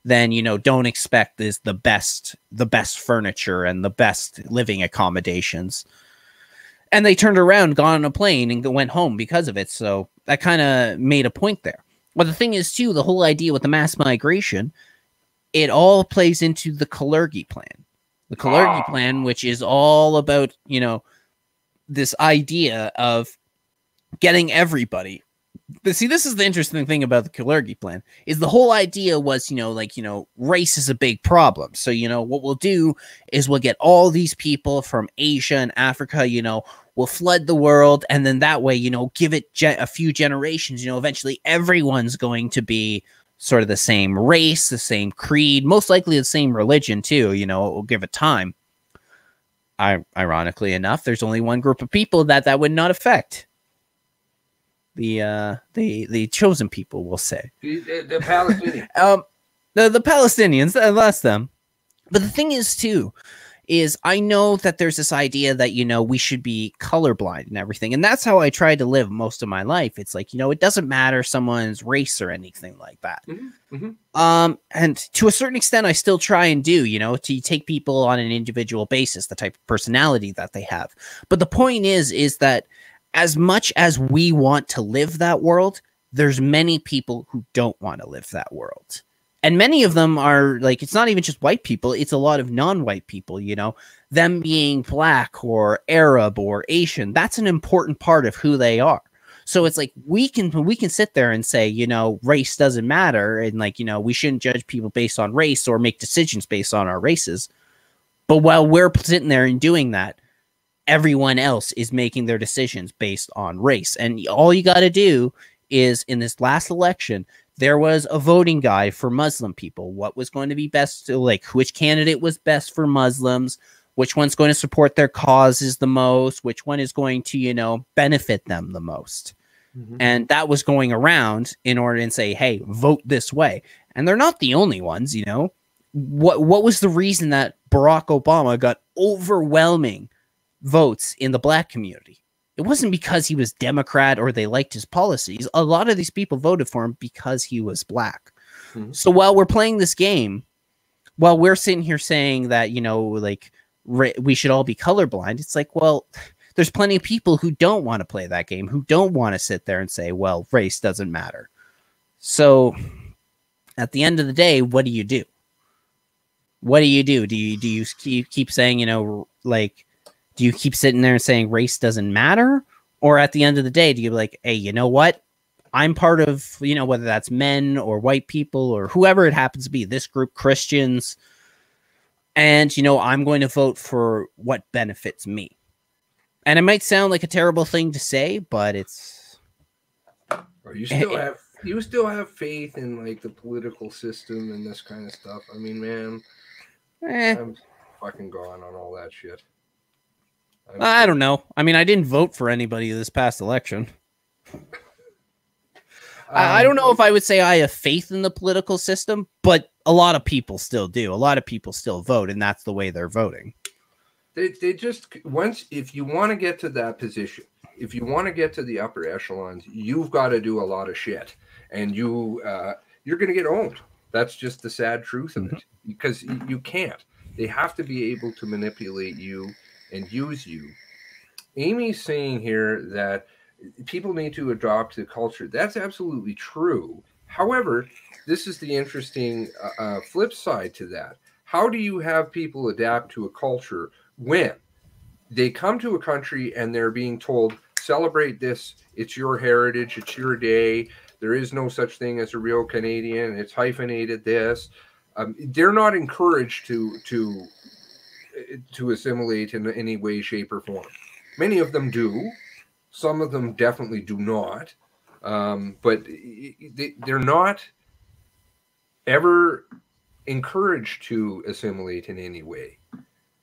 then, you know, don't expect this, the best furniture and the best living accommodations. And they turned around, got on a plane and went home because of it. So that kind of made a point there. But the thing is too, the whole idea with the mass migration, it all plays into the Kalergi plan. The Kalergi plan, which is all about, you know, this idea of getting everybody. But see, this is the interesting thing about the Kalergi plan is the whole idea was, you know, like, you know, race is a big problem. So, you know, what we'll do is we'll get all these people from Asia and Africa, you know, we'll flood the world. And then that way, you know, give it a few generations, you know, eventually everyone's going to be sort of the same race, the same creed, most likely the same religion too. You know, we'll give it time. Ironically enough, there's only one group of people that would not affect. The chosen people, we'll say. The Palestinians. The Palestinians, that's them. But the thing is, too, is I know that there's this idea that, you know, we should be colorblind and everything. And that's how I tried to live most of my life. It's like, you know, it doesn't matter someone's race or anything like that. Mm-hmm. Mm-hmm. And to a certain extent, I still try and do, you know, to take people on an individual basis, the type of personality that they have. But the point is that as much as we want to live that world, there's many people who don't want to live that world. And many of them are like, it's not even just white people. It's a lot of non-white people, you know, them being black or Arab or Asian. That's an important part of who they are. So it's like, we can sit there and say, you know, race doesn't matter. And like, you know, we shouldn't judge people based on race or make decisions based on our races. But while we're sitting there and doing that, everyone else is making their decisions based on race. And all you got to do is, in this last election, there was a voting guide for Muslim people. What was going to be best, like which candidate was best for Muslims, which one's going to support their causes the most, which one is going to, you know, benefit them the most. Mm-hmm. And that was going around in order to say, hey, vote this way. And they're not the only ones, you know. What was the reason that Barack Obama got overwhelming votes in the black community? It wasn't because he was Democrat or they liked his policies. A lot of these people voted for him because he was black. Mm-hmm. So while we're playing this game, while we're sitting here saying that, you know, like we should all be colorblind, it's like, well, there's plenty of people who don't want to play that game, who don't want to sit there and say, well, race doesn't matter. So at the end of the day, what do you do? What do you do? Do you keep saying, you know, like, do you keep sitting there and saying race doesn't matter? Or at the end of the day, do you be like, hey, you know what? I'm part of, you know, whether that's men or white people or whoever it happens to be, this group, Christians, and, you know, I'm going to vote for what benefits me. And it might sound like a terrible thing to say, but it's... You still have faith in, like, the political system and this kind of stuff. I mean, man, I'm fucking gone on all that shit. I don't know. I mean, I didn't vote for anybody this past election. I don't know if I would say I have faith in the political system, but a lot of people still do. A lot of people still vote, and that's the way they're voting. They just, once, if you want to get to that position, if you want to get to the upper echelons, you've got to do a lot of shit, and you're going to get owned. That's just the sad truth of it, because you can't. They have to be able to manipulate you and use you. Amy's saying here that people need to adopt the culture. That's absolutely true. However, this is the interesting flip side to that. How do you have people adapt to a culture when they come to a country and they're being told, celebrate this. It's your heritage. It's your day. There is no such thing as a real Canadian. It's hyphenated this. They're not encouraged to assimilate in any way, shape, or form. Many of them do. Some of them definitely do not. But they're not ever encouraged to assimilate in any way.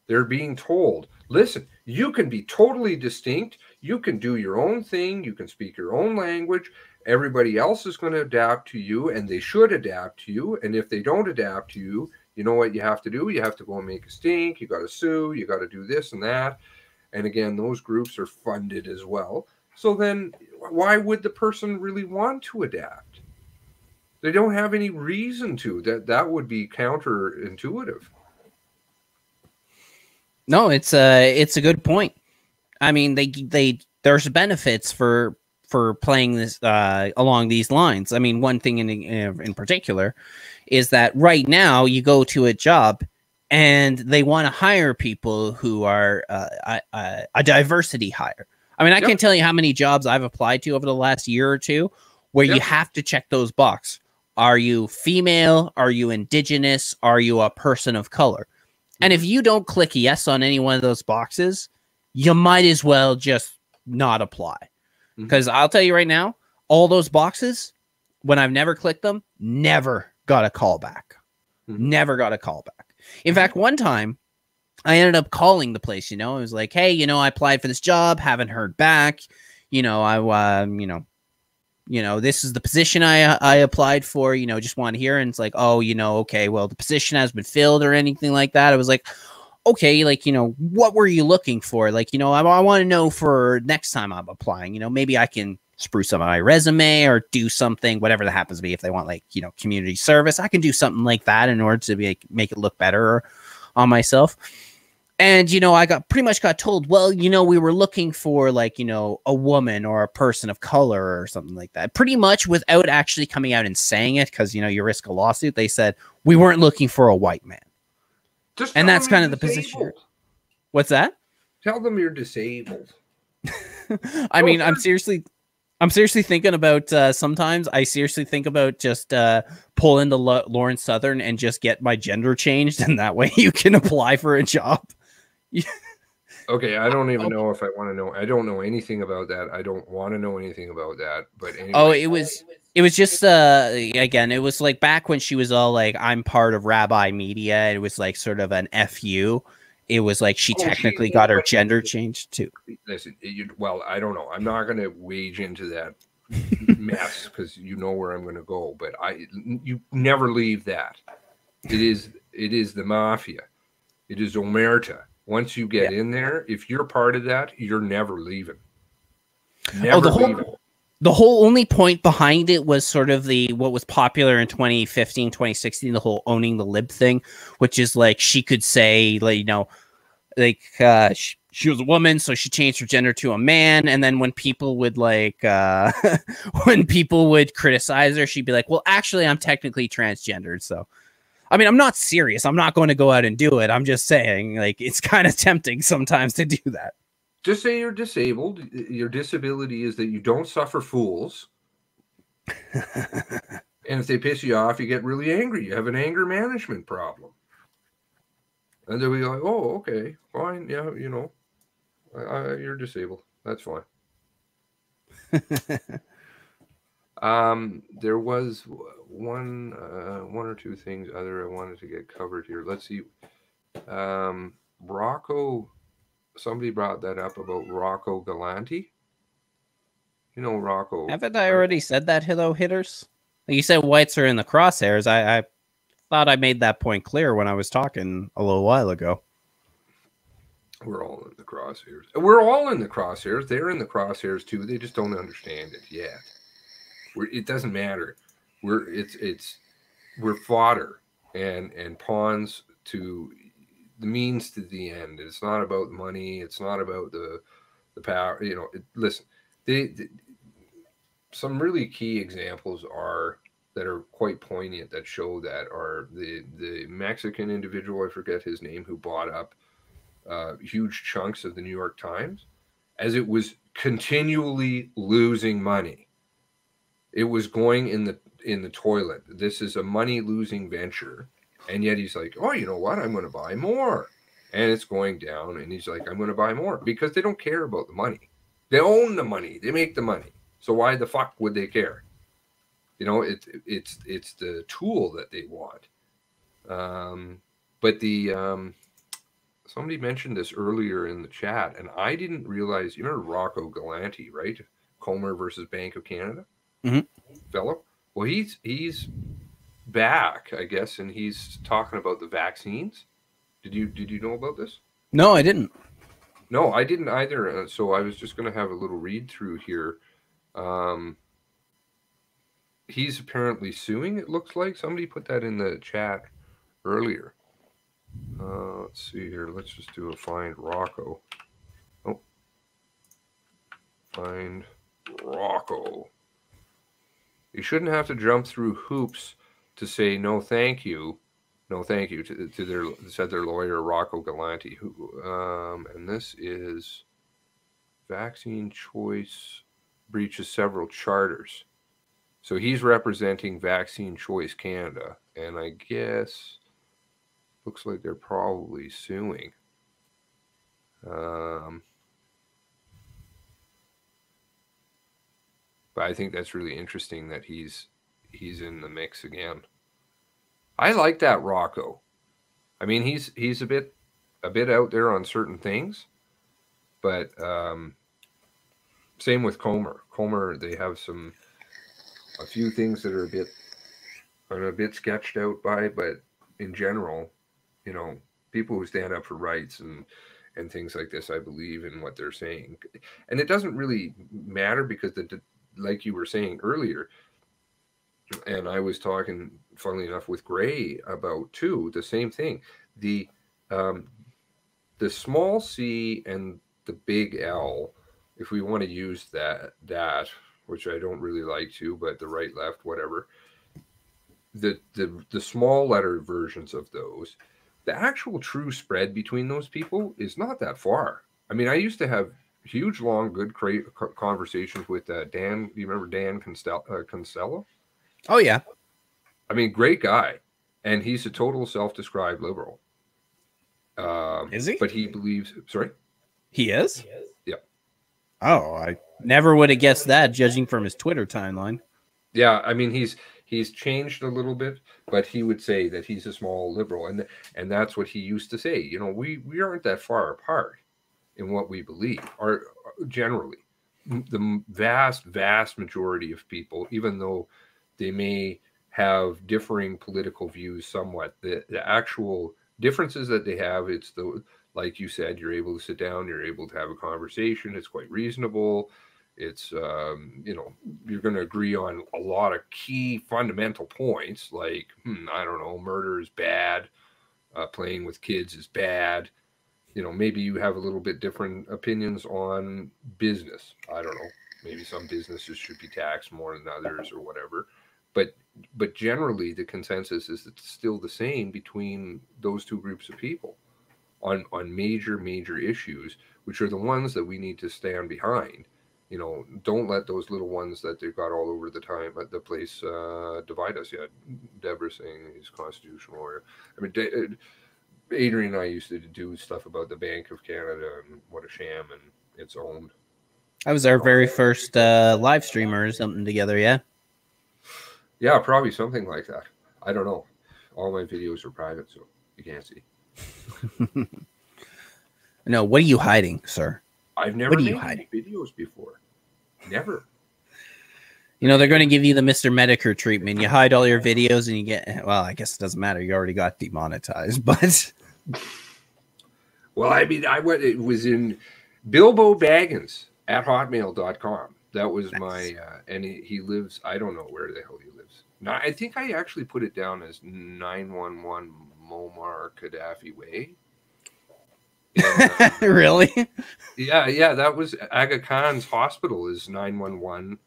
They're being told, listen, you can be totally distinct. You can do your own thing. You can speak your own language. Everybody else is going to adapt to you, and they should adapt to you. And if they don't adapt to you, you know what you have to do? You have to go and make a stink. You got to sue. You got to do this and that. And again, those groups are funded as well. So then why would the person really want to adapt? They don't have any reason to. That would be counterintuitive. No, it's a good point. I mean, there's benefits for playing this along these lines. I mean, one thing in particular is that right now you go to a job and they want to hire people who are a diversity hire. I mean, I can't tell you how many jobs I've applied to over the last year or two where you have to check those boxes. Are you female? Are you indigenous? Are you a person of color? And if you don't click yes on any one of those boxes, you might as well just not apply. Because I'll tell you right now, all those boxes, when I've never clicked them, never got a call back. Never got a call back. In fact, one time, I ended up calling the place, it was like, hey, I applied for this job, haven't heard back. This is the position I applied for, just want to hear. And it's like, oh, okay, well, the position has been filled or anything like that. I was like, okay, what were you looking for? I want to know for next time I'm applying, maybe I can spruce up my resume or do something, whatever that happens to be. If they want community service, I can do something like that in order to make it look better on myself. And, I pretty much got told, well, we were looking for a woman or a person of color or something like that. Pretty much without actually coming out and saying it, because, you risk a lawsuit. They said, we weren't looking for a white man. And that's kind of the position. What's that? Tell them you're disabled. I mean, I'm seriously thinking about, sometimes I seriously think about just pull into Lawrence Southern and just get my gender changed. And that way you can apply for a job. Okay, I don't even know if I want to know. I don't know anything about that. I don't want to know anything about that. But anyway. Oh, it was just again, it was like back when she was all like, I'm part of Rabbi Media. It was like sort of an FU. It was like she technically got her gender changed too. Listen, well, I don't know. I'm not going to wage into that mess because you know where I'm going to go. But you never leave that. It is the mafia. It is Omerta. Once you get in there, if you're part of that, you're never leaving. Never leaving. The whole only point behind it was sort of what was popular in 2015, 2016, the whole owning the lib thing, which is like she could say, she was a woman, so she changed her gender to a man. And then when people would when people would criticize her, she'd be like, well, actually, I'm technically transgendered. So, I mean, I'm not serious. I'm not going to go out and do it. I'm just saying, it's kind of tempting sometimes to do that. Just say you're disabled. Your disability is that you don't suffer fools. And if they piss you off, you get really angry. You have an anger management problem. And they'll be like, oh, okay, fine. Yeah, you're disabled. That's fine. There was one or two things other I wanted to get covered here. Let's see. Rocco, somebody brought that up about Rocco Galante. Rocco. Haven't I already said that, hello hitters? You said whites are in the crosshairs. I thought I made that point clear when I was talking a little while ago. We're all in the crosshairs. We're all in the crosshairs. They're in the crosshairs too. They just don't understand it yet. It doesn't matter. We're fodder and pawns to the means to the end. It's not about money. It's not about the power. Listen, some really key examples that are quite poignant that show that are the Mexican individual, I forget his name, who bought up huge chunks of the New York Times as it was continually losing money. It was going in the toilet. This is a money-losing venture. And yet he's like, oh, you know what? I'm going to buy more. And it's going down. And he's like, I'm going to buy more. Because they don't care about the money. They own the money. They make the money. So why the fuck would they care? You know, it's the tool that they want. But somebody mentioned this earlier in the chat, and I didn't realize. You remember Rocco Galante, right? Comer versus Bank of Canada, fellow. Well, he's back, I guess, and he's talking about the vaccines. Did you know about this? No, I didn't. No, I didn't either. So I was just going to have a little read through here. He's apparently suing. It looks like somebody put that in the chat earlier. Let's see here. Let's just do a find Rocco. Oh, find Rocco. You shouldn't have to jump through hoops to say no, thank you. No, thank you to their, said their lawyer Rocco Galante. And this is vaccine choice breaches several charters. So he's representing Vaccine Choice Canada, and I guess looks like they're probably suing. But I think that's really interesting that he's in the mix again. I like that Rocco. I mean, he's a bit out there on certain things, but same with Comer. Comer, they have a few things that are a bit sketched out by, but in general, you know, people who stand up for rights and things like this, I believe in what they're saying. And it doesn't really matter because like you were saying earlier, and I was talking, funnily enough, with Gray about too, the same thing. The small c and the big L, if we want to use that, which I don't really like to, but the right, left, whatever, the small letter versions of those, the actual true spread between those people is not that far. I mean, I used to have huge, long, good conversations with Dan. Do you remember Dan Costello? Oh, yeah. I mean, great guy. And he's a total self-described liberal. Is he? But he believes... Sorry? He is? Yeah. Oh, I never would have guessed that, judging from his Twitter timeline. Yeah, I mean, he's changed a little bit, but he would say that he's a small liberal. And that's what he used to say. You know, we aren't that far apart in what we believe, or generally. The vast majority of people, even though they may have differing political views somewhat, the actual differences that they have, it's like you said, you're able to sit down, you're able to have a conversation, it's quite reasonable. It's, you know, you're going to agree on a lot of key fundamental points, like, I don't know, murder is bad, playing with kids is bad. You know, maybe you have a little bit different opinions on business. I don't know. Maybe some businesses should be taxed more than others or whatever. But generally, the consensus is it's still the same between those two groups of people on major issues, which are the ones that we need to stand behind. You know, don't let those little ones that they've got all over the place divide us. Yeah, Deborah saying he's constitutional lawyer. I mean, Adrian and I used to do stuff about the Bank of Canada and what a sham, and it's owned. I was our very first live streamer or something together, yeah? Yeah, probably something like that. I don't know. All my videos are private, so you can't see. No, what are you hiding, sir? I've never made any videos before. Never. You know, they're going to give you the Mr. Medicare treatment. You hide all your videos and you get, well, I guess it doesn't matter. You already got demonetized, but... Well, I mean, it was in Bilbo Baggins at hotmail.com. That was nice. My, and he lives, I don't know where the hell he lives. Now, I think I actually put it down as 911 Muammar Gaddafi Way. And, really? Yeah, that was Aga Khan's hospital is 911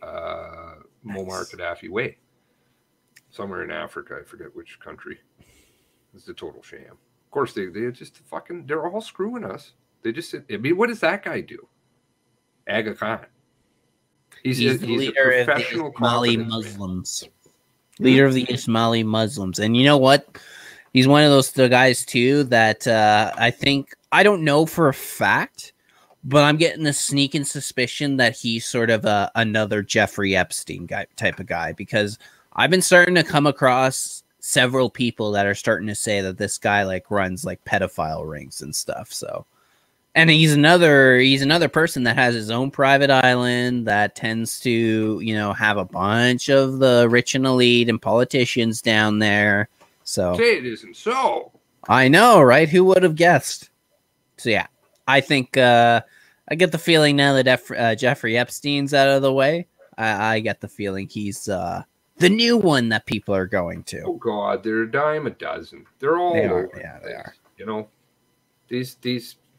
Muammar Gaddafi Way. Somewhere in Africa, I forget which country. It's a total sham. Of course, they just fucking, they're all screwing us. They just, I mean, what does that guy do? Aga Khan. He's the leader a professional of the Ismaili confidence Muslims. Leader of the Ismaili Muslims. And you know what? He's one of those guys, too, that I think, I don't know for a fact, but I'm getting a sneaking suspicion that he's sort of another Jeffrey Epstein type of guy, because I've been starting to come across several people that are starting to say that this guy like runs like pedophile rings and stuff. So, and he's another person that has his own private island that tends to, you know, have a bunch of the rich and elite and politicians down there. So say it isn't so. I know, right? Who would have guessed? So yeah, I think I get the feeling now that Jeffrey Epstein's out of the way, I get the feeling he's the new one that people are going to. Oh God, they're a dime a dozen. They're all over. Yeah, they are. You know, these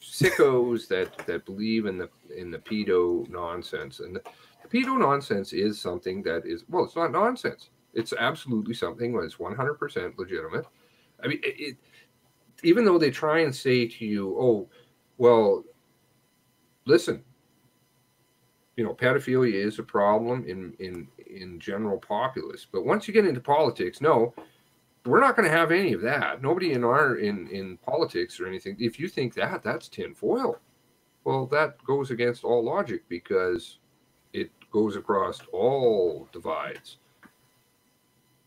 sickos that believe in the pedo nonsense, and the pedo nonsense is something that is, well, it's not nonsense. It's absolutely something that's 100% legitimate. I mean, even though they try and say to you, oh, well, listen, you know, pedophilia is a problem in general populace, but once you get into politics, no, we're not going to have any of that. Nobody in politics or anything. If you think that's tinfoil, well, that goes against all logic, because it goes across all divides,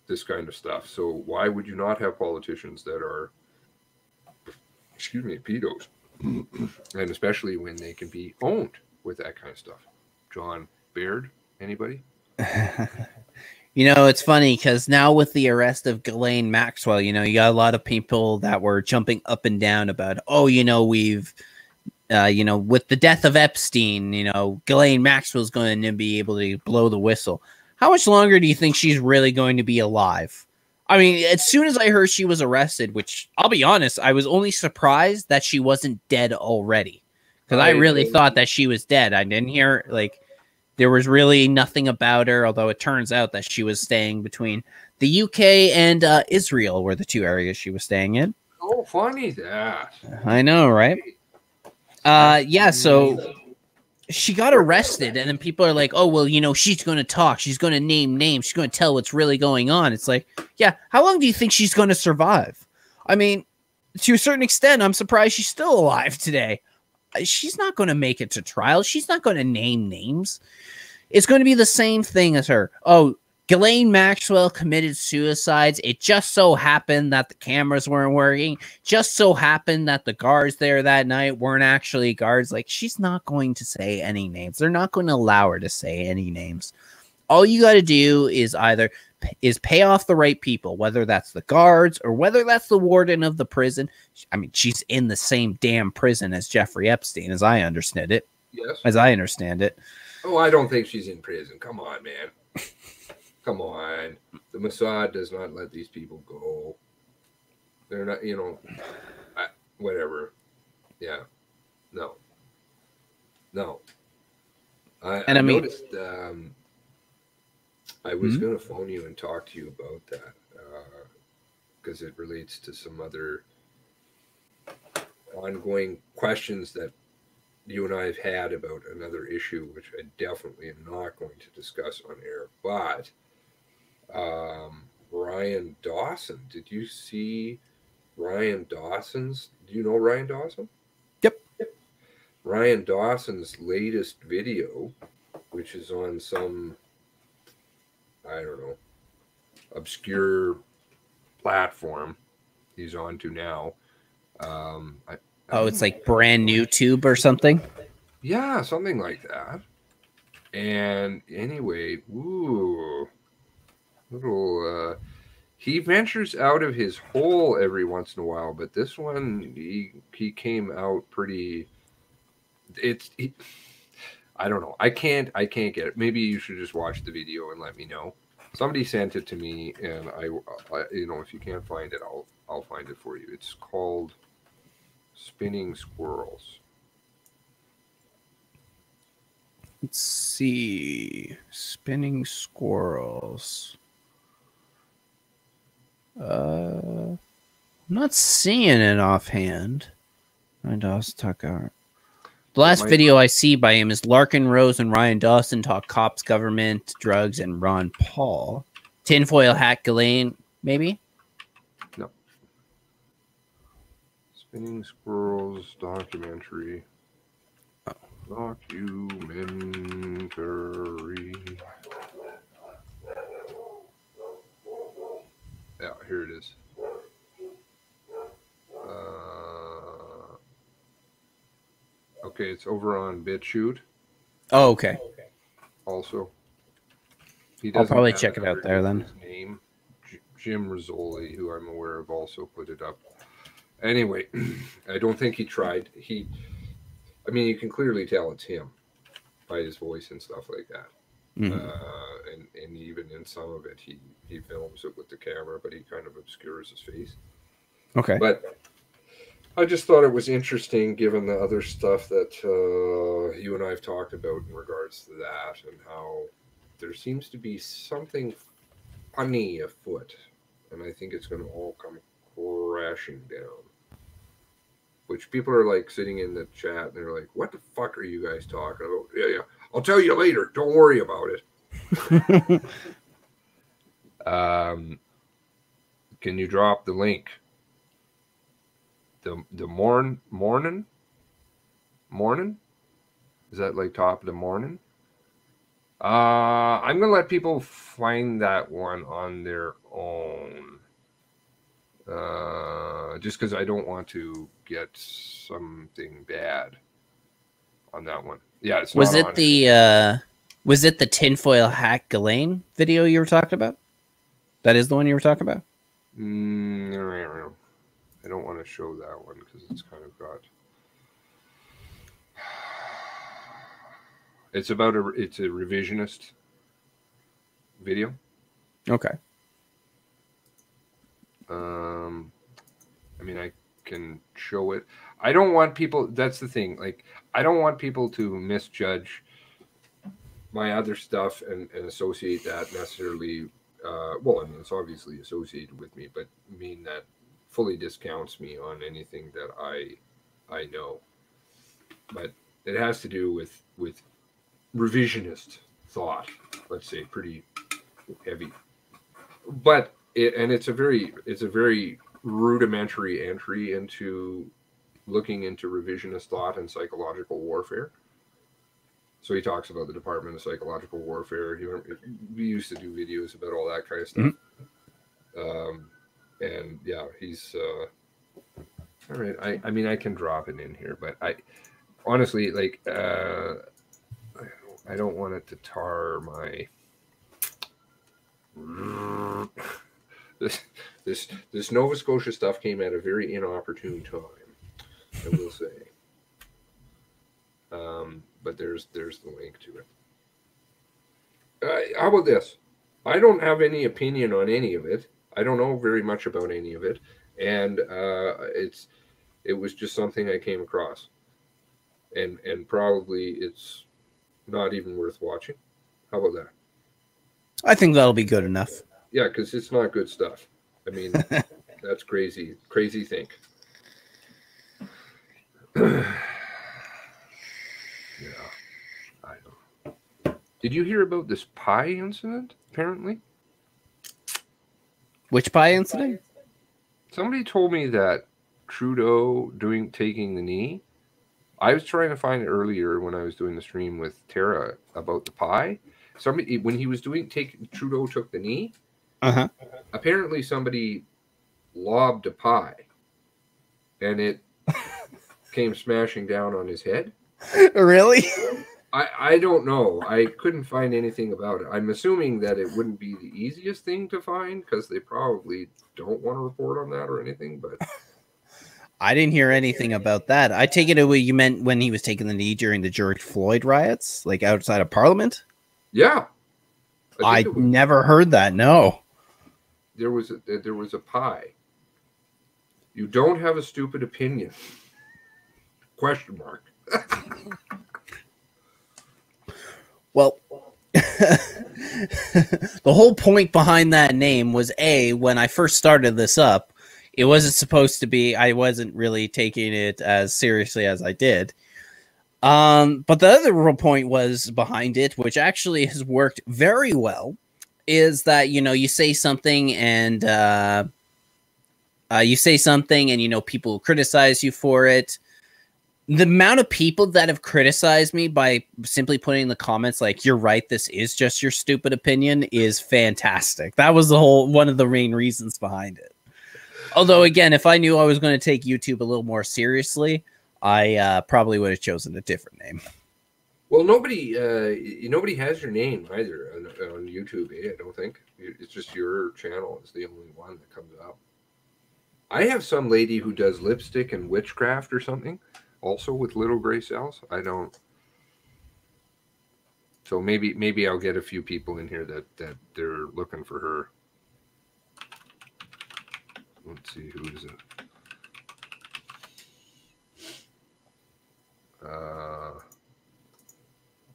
this kind of stuff. So why would you not have politicians that are, excuse me, pedos? And especially when they can be owned with that kind of stuff. John Baird, anybody? You know, it's funny because now with the arrest of Ghislaine Maxwell, you know, you got a lot of people that were jumping up and down about, oh, you know, we've, you know, with the death of Epstein, you know, Ghislaine Maxwell's going to be able to blow the whistle. How much longer do you think she's really going to be alive? I mean, as soon as I heard she was arrested, which I'll be honest, I was only surprised that she wasn't dead already, because I really thought that she was dead. I didn't hear, like, there was really nothing about her, although it turns out that she was staying between the UK and Israel were the two areas she was staying in. Oh, funny that. I know, right? Yeah, so she got arrested, and then people are like, oh, well, you know, she's going to talk. She's going to name names. She's going to tell what's really going on. It's like, yeah, how long do you think she's going to survive? I mean, to a certain extent, I'm surprised she's still alive today. She's not going to make it to trial. She's not going to name names. It's going to be the same thing as her. Oh, Ghislaine Maxwell committed suicides. It just so happened that the cameras weren't working. Just so happened that the guards there that night weren't actually guards. Like, she's not going to say any names. They're not going to allow her to say any names. All you got to do is either pay off the right people, whether that's the guards or whether that's the warden of the prison. I mean, she's in the same damn prison as Jeffrey Epstein, as I understand it. Yes. As I understand it. Oh, I don't think she's in prison. Come on, man. Come on. The Mossad does not let these people go. They're not, you know, whatever. Yeah. No. I noticed, I was going to phone you and talk to you about that, because it relates to some other ongoing questions that you and I have had about another issue, which I definitely am not going to discuss on air. But Ryan Dawson, did you see Ryan Dawson's? Do you know Ryan Dawson? Yep. Ryan Dawson's latest video, which is on some, I don't know, obscure platform he's on to now. It's like brand new tube or something? Yeah, something like that. And anyway, he ventures out of his hole every once in a while, but this one, he came out pretty, I don't know. I can't get it. Maybe you should just watch the video and let me know. Somebody sent it to me, and I you know, if you can't find it, I'll find it for you. It's called Spinning Squirrels. Let's see. Spinning Squirrels. I'm not seeing it offhand. The last video I see by him is Larkin Rose and Ryan Dawson talk cops, government, drugs, and Ron Paul. Tinfoil hat Ghislaine, maybe? No. Spinning Squirrels documentary. Oh. Documentary. Yeah, here it is. Okay, it's over on BitChute. Oh, okay. Also, I'll probably check it out there then. His name, Jim Rizzoli, who I'm aware of, also put it up. Anyway, I don't think he tried. I mean, you can clearly tell it's him by his voice and stuff like that. And even in some of it, he films it with the camera, but he kind of obscures his face. Okay. But I just thought it was interesting, given the other stuff that you and I have talked about in regards to that, and how there seems to be something funny afoot, and I think it's going to all come crashing down. Which people are like sitting in the chat, and they're like, "What the fuck are you guys talking about?" Yeah, I'll tell you later. Don't worry about it. Can you drop the link? The morning? Is that like top of the morning? I'm gonna let people find that one on their own. Just because I don't want to get something bad on that one. Yeah, it's was it the tinfoil hat Ghislaine video you were talking about? That is the one you were talking about? I don't want to show that one because it's kind of got. It's about it's a revisionist video. Okay. I mean, I can show it. I don't want people. That's the thing. Like, I don't want people to misjudge my other stuff and associate that necessarily. Well, I mean, it's obviously associated with me, but mean that fully discounts me on anything that I know. But it has to do with revisionist thought. Let's say pretty heavy. But it's a very rudimentary entry into looking into revisionist thought and psychological warfare. So he talks about the Department of Psychological Warfare. We used to do videos about all that kind of stuff. Mm-hmm. And yeah, he's all right. I mean, I can drop it in here, but I honestly like I don't want it to tar my this Nova Scotia stuff came at a very inopportune time, I will say. But there's the link to it. How about this? I don't have any opinion on any of it. I don't know very much about any of it, and it was just something I came across, and probably it's not even worth watching. How about that? I think that'll be good enough. Yeah, because it's not good stuff. I mean, that's crazy think. Yeah, I don't. Did you hear about this pie incident? Apparently. Which pie incident? Somebody told me that Trudeau taking the knee. I was trying to find it earlier when I was doing the stream with Tara about the pie. Somebody, when he was Trudeau took the knee. Apparently somebody lobbed a pie, and it came smashing down on his head. Really? I don't know. I couldn't find anything about it. I'm assuming that it wouldn't be the easiest thing to find because they probably don't want to report on that or anything. But I didn't hear anything about that. I take it away you meant when he was taking the knee during the George Floyd riots, like outside of Parliament? Yeah. I never heard that. No. There was a pie. You don't have a stupid opinion. Question mark. Well, the whole point behind that name was when I first started this up, it wasn't supposed to be, I wasn't really taking it as seriously as I did. But the other real point was behind it, which actually has worked very well, is that, you know, you say something and you know, people criticize you for it. The amount of people that have criticized me by simply putting in the comments like, you're right, this is just your stupid opinion, is fantastic. That was one of the main reasons behind it. Although, again, if I knew I was going to take YouTube a little more seriously, I probably would have chosen a different name. Well, nobody has your name either on YouTube, I don't think. It's just your channel is the only one that comes up. I have some lady who does lipstick and witchcraft or something, also with little gray cells. I don't. So maybe I'll get a few people in here that they're looking for her. Let's see, who is it?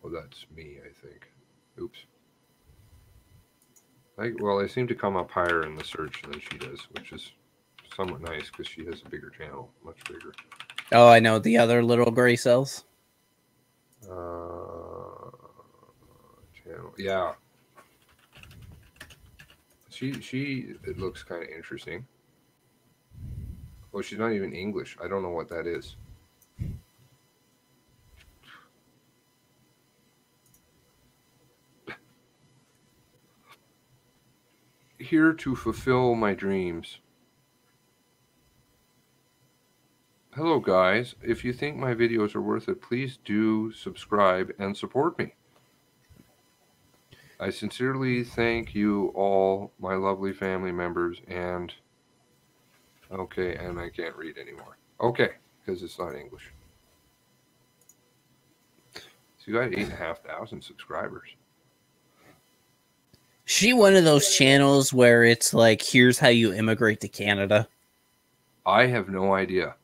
Well, that's me, I think. Oops. Well, I seem to come up higher in the search than she does, which is somewhat nice because she has a bigger channel, much bigger. Oh, I know the other little gray cells. Channel, yeah. It looks kind of interesting. Oh, she's not even English. I don't know what that is. Here to fulfill my dreams. Hello guys, if you think my videos are worth it, please do subscribe and support me. I sincerely thank you all, my lovely family members, and okay, and I can't read anymore. Okay, because it's not English. So you got 8,500 subscribers. She one of those channels where it's like, here's how you immigrate to Canada? I have no idea.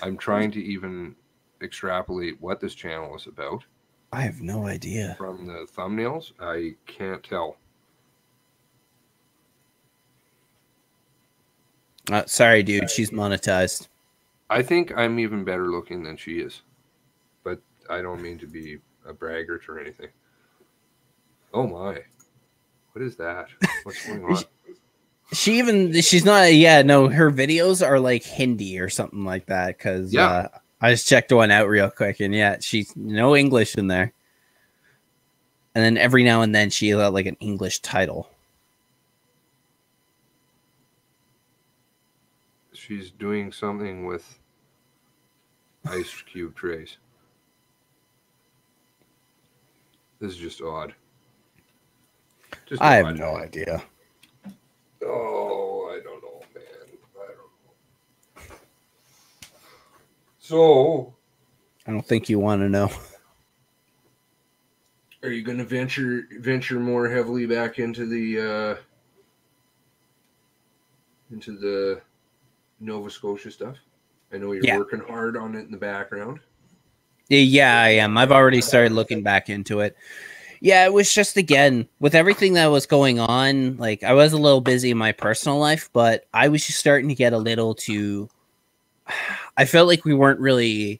I'm trying to even extrapolate what this channel is about. I have no idea. From the thumbnails, I can't tell. Sorry, dude. She's monetized. I think I'm even better looking than she is. But I don't mean to be a braggart or anything. Oh, my. What is that? What's going on? She's not, yeah, no, her videos are like Hindi or something like that. Because I just checked one out real quick, and yeah, she's no English in there. And then every now and then she let like an English title. She's doing something with ice cube trays. This is just odd. I have no idea. Oh, I don't know, man. I don't know. So, I don't think you want to know. Are you going to venture more heavily back into the Nova Scotia stuff? I know you're working hard on it in the background. Yeah, I am. I've already started looking back into it. Yeah, it was just, again, with everything that was going on, like, I was a little busy in my personal life, but I was just starting to get a little too... I felt like we weren't really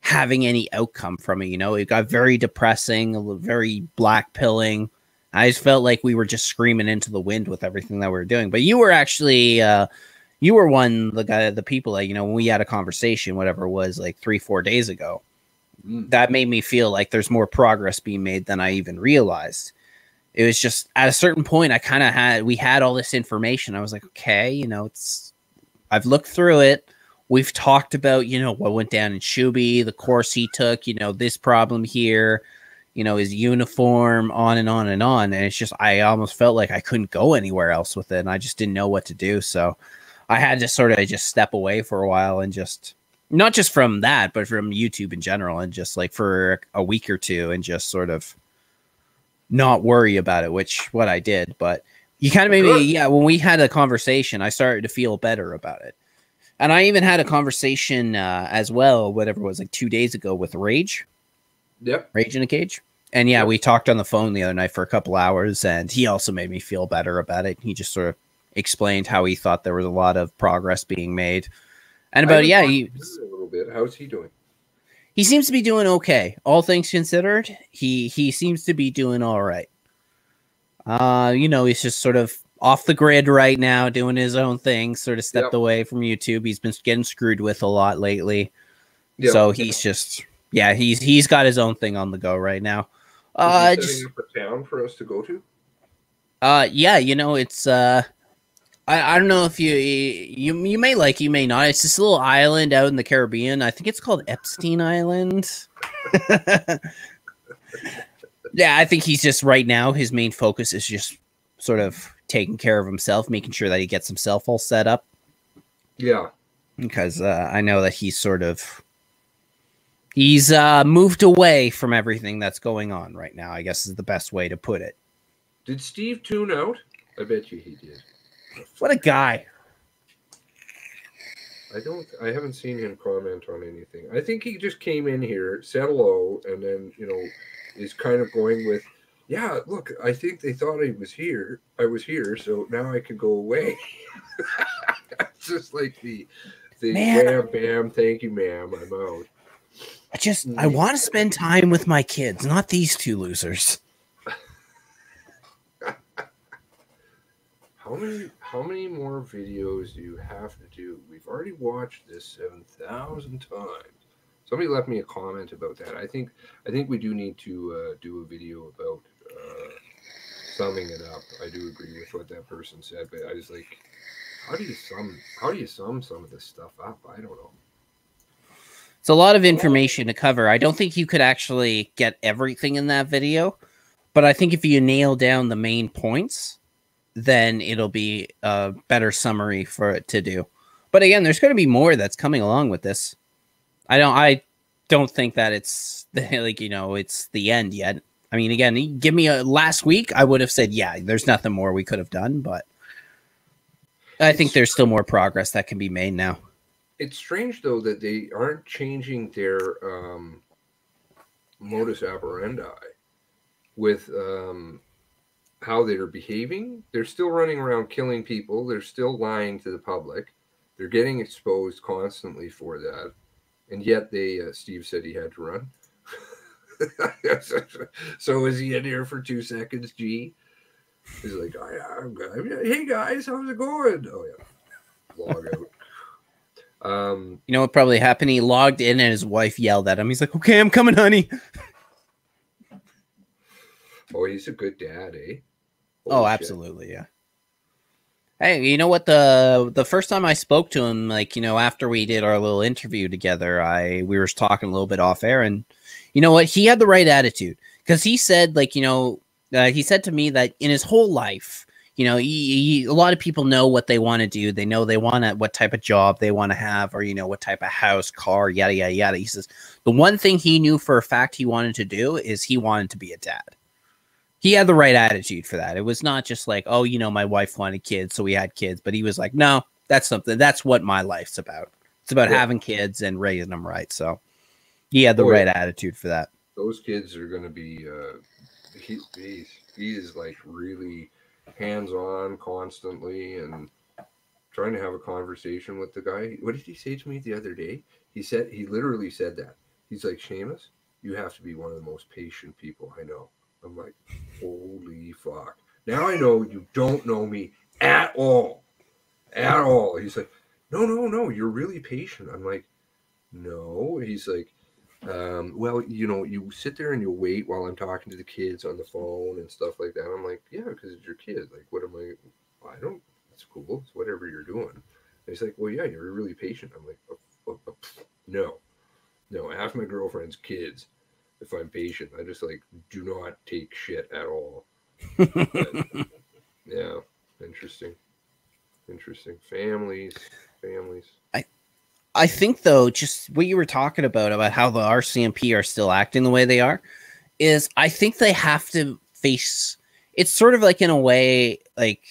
having any outcome from it, you know? It got very depressing, very black-pilling. I just felt like we were just screaming into the wind with everything that we were doing. But you were actually... you were the people that, you know, when we had a conversation, whatever it was, like 3-4 days ago, that made me feel like there's more progress being made than I even realized. It was just at a certain point, we had all this information. I was like, okay, you know, I've looked through it. We've talked about, you know, what went down in Shuby, the course he took, you know, this problem here, you know, his uniform, on and on and on. And it's just, I almost felt like I couldn't go anywhere else with it. And I just didn't know what to do. So I had to sort of just step away for a while and just, not just from that, but from YouTube in general, and just like for a week or two and just sort of not worry about it, which what I did. But you kind of made me, when we had a conversation, I started to feel better about it. And I even had a conversation as well, whatever it was, like 2 days ago with Rage. Yep. Rage in a Cage. And yeah, we talked on the phone the other night for a couple hours, and he also made me feel better about it. He just sort of explained how he thought there was a lot of progress being made. And about, a little bit. How's he doing? he seems to be doing okay. All things considered, he seems to be doing all right. You know, he's just sort of off the grid right now, doing his own thing, sort of stepped away from YouTube. He's been getting screwed with a lot lately. Yep. So he's just, yeah, he's got his own thing on the go right now. Is he setting up a town for us to go to? Yeah, you know, it's I don't know if you may like, you may not. It's this little island out in the Caribbean. I think it's called Epstein Island. Yeah, I think he's just right now, his main focus is just sort of taking care of himself, making sure that he gets himself all set up. Yeah. Because I know that he's moved away from everything that's going on right now, I guess is the best way to put it. Did Steve tune out? I bet you he did. What a guy. I haven't seen him comment on anything. I think he just came in here, said hello, and then, you know, is kind of going with, yeah, look, I think they thought I was here, so now I can go away. It's just like the wham, bam, thank you, ma'am, I'm out. I want to spend time with my kids, not these two losers. How many more videos do you have to do? We've already watched this 7,000 times. Somebody left me a comment about that. I think we do need to do a video about summing it up. I do agree with what that person said, but I was like, how do you sum some of this stuff up? I don't know. It's a lot of information to cover. I don't think you could actually get everything in that video, but I think if you nail down the main points, then it'll be a better summary for it to do. But again, there's going to be more that's coming along with this. I don't think that it's like, you know, it's the end yet. I mean, again, give me last week, I would have said, yeah, there's nothing more we could have done, but I think there's still more progress that can be made now. It's strange though that they aren't changing their modus operandi with how they're behaving. They're still running around killing people. They're still lying to the public. They're getting exposed constantly for that. And yet they, Steve said he had to run. So is he in here for 2 seconds, G? He's like, oh, yeah, I'm good. Hey guys, how's it going? Oh yeah, log out. You know what probably happened? He logged in and his wife yelled at him. He's like, okay, I'm coming, honey. Oh, he's a good dad, eh? Holy absolutely, yeah. Hey, you know what? The first time I spoke to him, like, you know, after we did our little interview together, we were talking a little bit off air, and you know what? He had the right attitude, because he said, like, you know, he said to me that in his whole life, you know, a lot of people know what they want to do. They know they want what type of job they want to have, or, you know, what type of house, car, yada, yada, yada. He says the one thing he knew for a fact he wanted to do is he wanted to be a dad. He had the right attitude for that. It was not just like, oh, you know, my wife wanted kids, so we had kids. But he was like, no, that's what my life's about. It's about having kids and raising them right. So he had the right attitude for that. Those kids are going to be, he is like really hands-on constantly and trying to have a conversation with the guy. What did he say to me the other day? He literally said that. He's like, Seamus, you have to be one of the most patient people I know. I'm like, holy fuck. Now I know you don't know me at all. At all. He's like, no, you're really patient. I'm like, no. He's like, well, you know, you sit there and you wait while I'm talking to the kids on the phone and stuff like that. I'm like, yeah, because it's your kid. Like, what am I don't, it's cool. It's whatever you're doing. And he's like, well, yeah, you're really patient. I'm like, no, half my girlfriend's kids. If I'm patient, I just like do not take shit at all. But, yeah, interesting. Families. I think though, just what you were talking about how the RCMP are still acting the way they are, is I think they have to face. It's sort of like in a way like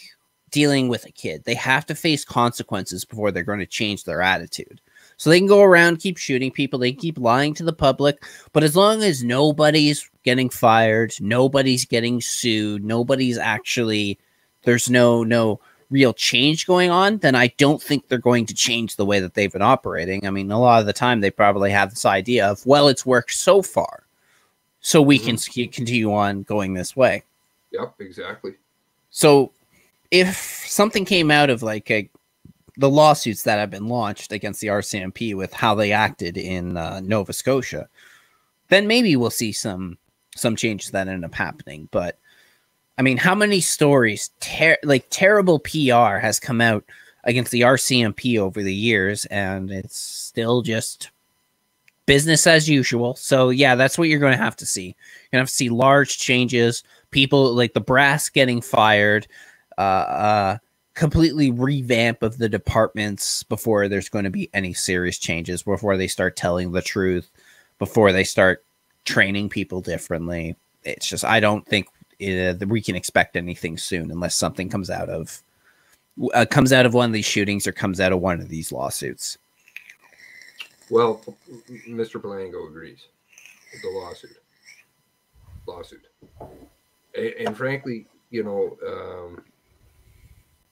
dealing with a kid. They have to face consequences before they're going to change their attitude. So they can go around, keep shooting people, they keep lying to the public, but as long as nobody's getting fired, nobody's getting sued, nobody's actually, there's no real change going on, then I don't think they're going to change the way that they've been operating. I mean, a lot of the time they probably have this idea of, well, it's worked so far, so we can continue on going this way. Yep, exactly. So if something came out of like the lawsuits that have been launched against the RCMP with how they acted in Nova Scotia, then maybe we'll see some changes that end up happening. But I mean, how many stories, terrible PR has come out against the RCMP over the years, and it's still just business as usual. So yeah, that's what you're going to have to see. You're going to have to see large changes, people like the brass getting fired, completely revamp of the departments before there's going to be any serious changes, before they start telling the truth, before they start training people differently. It's just, I don't think that we can expect anything soon unless something comes out of one of these shootings or comes out of one of these lawsuits. Well, Mr. Palango agrees with the lawsuit. And frankly, you know,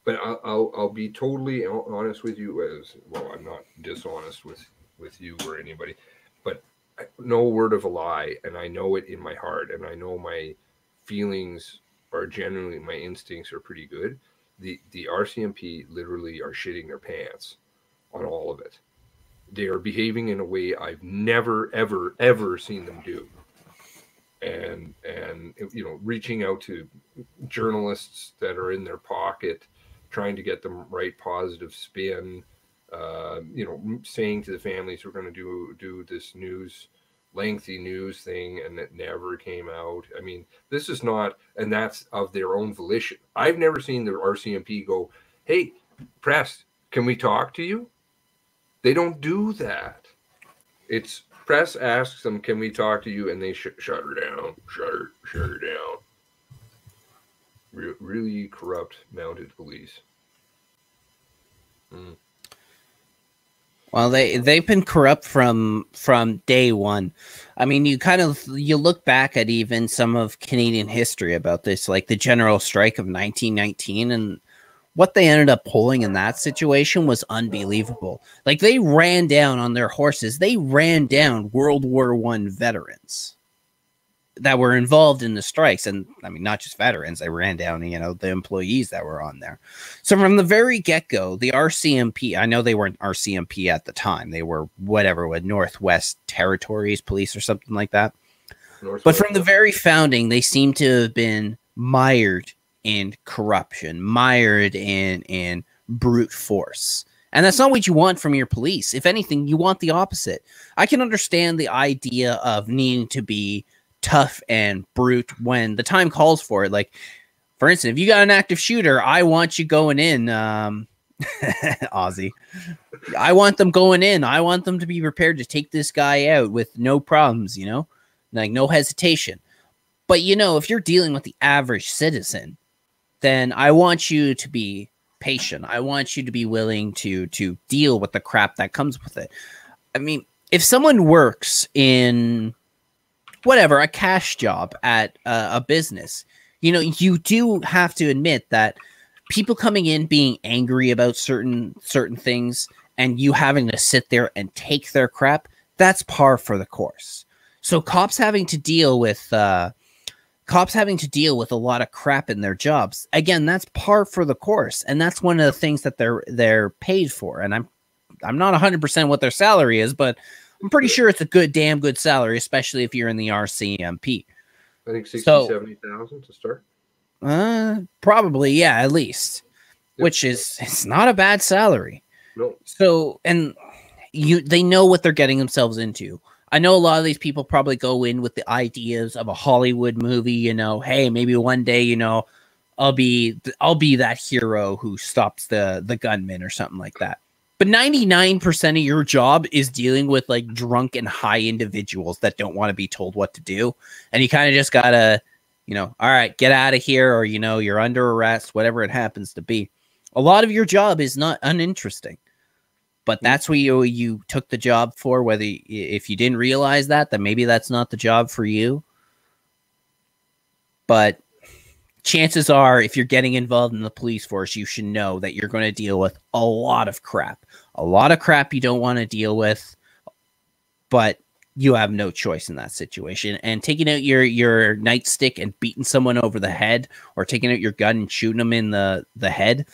but I'll be totally honest with you. As well, I'm not dishonest with you or anybody, but no word of a lie, and I know it in my heart, and I know my feelings are genuinely, my instincts are pretty good. The RCMP literally are shitting their pants on all of it. They are behaving in a way I've never, ever, ever seen them do. And you know, reaching out to journalists that are in their pocket, trying to get them right positive spin, you know, saying to the families we're going to do this lengthy news thing, and it never came out. I mean, this is not, and that's of their own volition. I've never seen the RCMP go, hey, press, can we talk to you? They don't do that. It's press asks them, can we talk to you? And they shut her down, shut her down. Really corrupt mounted police. Well, they've been corrupt from day one. I mean, you look back at even some of Canadian history about this, like the general strike of 1919, and what they ended up pulling in that situation was unbelievable. Like, they ran down on their horses. They ran down World War I veterans that were involved in the strikes. And I mean, not just veterans, they ran down, you know, the employees that were on there. So from the very get-go, the RCMP, I know they weren't RCMP at the time. They were whatever, with Northwest Territories Police or something like that. But from the very founding, they seem to have been mired in corruption, mired in brute force. And that's not what you want from your police. If anything, you want the opposite. I can understand the idea of needing to be tough and brute when the time calls for it. Like, for instance, if you got an active shooter, I want you going in, Ozzy. I want them going in. I want them to be prepared to take this guy out with no problems, you know, like no hesitation. But, you know, if you're dealing with the average citizen, then I want you to be patient. I want you to be willing to deal with the crap that comes with it. I mean, if someone works in whatever, a cash job at a business, you know, you do have to admit that people coming in being angry about certain things and you having to sit there and take their crap, that's par for the course. So cops having to deal with a lot of crap in their jobs, again, that's par for the course, and that's one of the things that they're paid for. And I'm not 100% what their salary is, but I'm pretty sure it's a damn good salary, especially if you're in the RCMP. I think 70,000 to start. Probably, yeah, at least. Yep. Which is, it's not a bad salary. No. So, and they know what they're getting themselves into. I know a lot of these people probably go in with the ideas of a Hollywood movie, you know, hey, maybe one day, you know, I'll be that hero who stops the gunman or something like that. But 99% of your job is dealing with like drunk and high individuals that don't want to be told what to do. And you kind of just gotta, you know, all right, get out of here, or, you know, you're under arrest, whatever it happens to be. A lot of your job is not uninteresting, but that's what you took the job for. Whether if you didn't realize that, then maybe that's not the job for you. But chances are, if you're getting involved in the police force, you should know that you're going to deal with a lot of crap. A lot of crap you don't want to deal with, but you have no choice in that situation. And taking out your nightstick and beating someone over the head, or taking out your gun and shooting them in the head,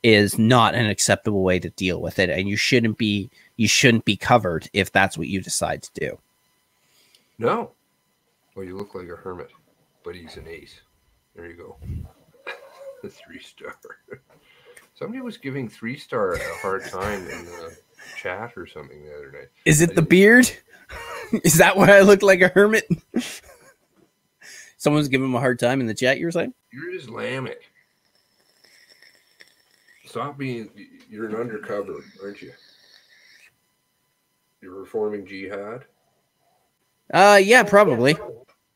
is not an acceptable way to deal with it. And you shouldn't be covered if that's what you decide to do. No. Well, you look like a hermit, but he's an ace. There you go. The 3-star. Somebody was giving 3-star a hard time in the chat or something the other night. Is it the beard? Is that why I look like a hermit? Someone's giving him a hard time in the chat, you were saying? You're Islamic. Stop being... You're an undercover, aren't you? You're performing jihad? Yeah, probably.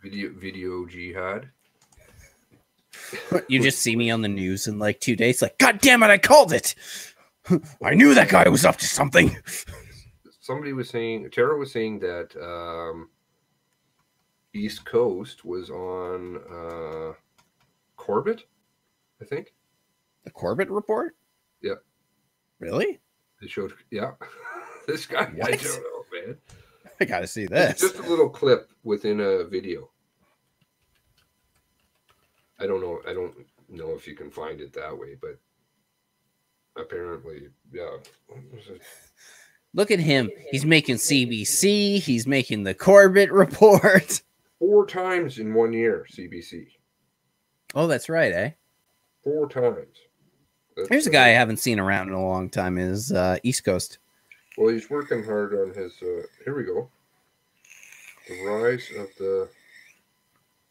Video jihad? You just see me on the news in like 2 days, like, God damn it, I called it. I knew that guy was up to something. Somebody was saying, Tara was saying that East Coast was on Corbett, I think. The Corbett report? Yeah. Really? They showed, yeah. This guy, What? I don't know, man. I gotta see this. It's just a little clip within a video. I don't know if you can find it that way, but apparently, yeah. Look at him. He's making CBC. He's making the Corbett report. 4 times in 1 year, CBC. Oh, that's right, eh? 4 times. Here's a guy I haven't seen around in a long time, is East Coast. Well, he's working hard on his, here we go. The rise of the,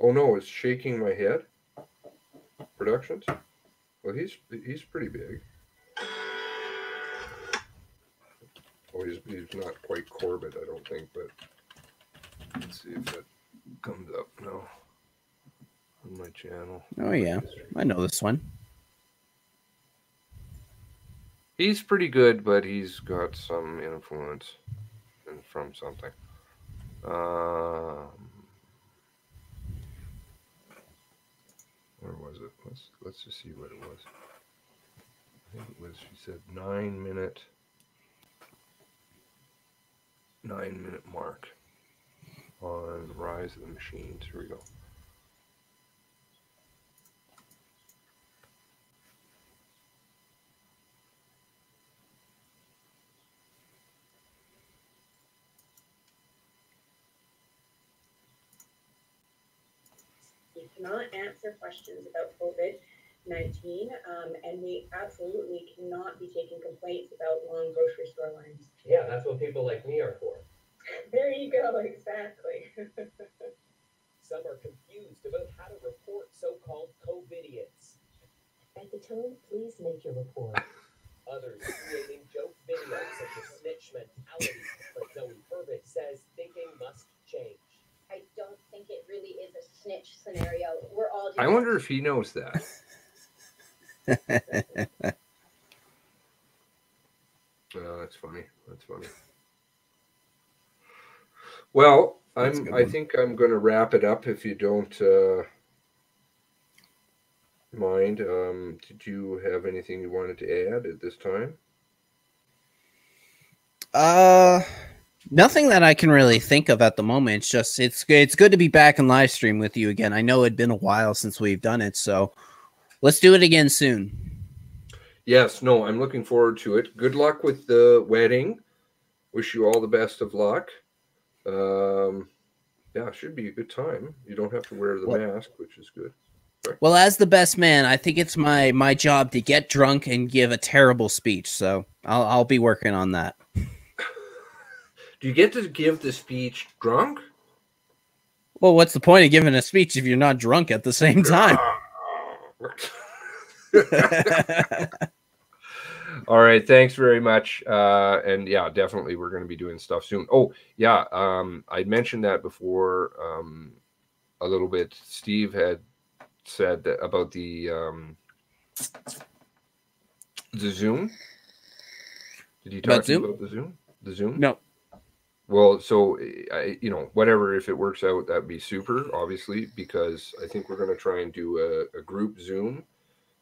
oh no, it's Shaking My Head Productions. Well, he's pretty big. Oh, he's not quite Corbett, I don't think, but let's see if that comes up now on my channel. Oh, yeah. I know this one. He's pretty good, but he's got some influence from something. Where was it? Let's just see what it was. I think it was, she said 9-minute mark on Rise of the Machines. Here we go. We cannot answer questions about COVID-19, and we absolutely cannot be taking complaints about long grocery store lines. Yeah, that's what people like me are for. There you go, exactly. Some are confused about how to report so-called COVIDiots. At the tone, please make your report. Others creating joke videos such as snitch mentality, but Zoe Purvis says thinking must change. I don't think it really is a snitch scenario. We're all. I wonder if he knows that. That's funny. That's funny. Well, I think I'm going to wrap it up if you don't mind. Did you have anything you wanted to add at this time? Nothing that I can really think of at the moment. It's just it's good to be back in live stream with you again. I know it'd been a while since we've done it, so let's do it again soon. Yes, no, I'm looking forward to it. Good luck with the wedding. Wish you all the best of luck. Yeah, it should be a good time. You don't have to wear the mask, which is good. Sorry. Well, as the best man, I think it's my job to get drunk and give a terrible speech. So I'll be working on that. Do you get to give the speech drunk? Well, what's the point of giving a speech if you're not drunk at the same time? All right, thanks very much. And yeah, definitely we're going to be doing stuff soon. Oh, yeah, I mentioned that before a little bit. Steve had said that about the Zoom. Did you talk about the Zoom? The Zoom? No. Well, so whatever, if it works out, that'd be super, obviously, because I think we're going to try and do a group Zoom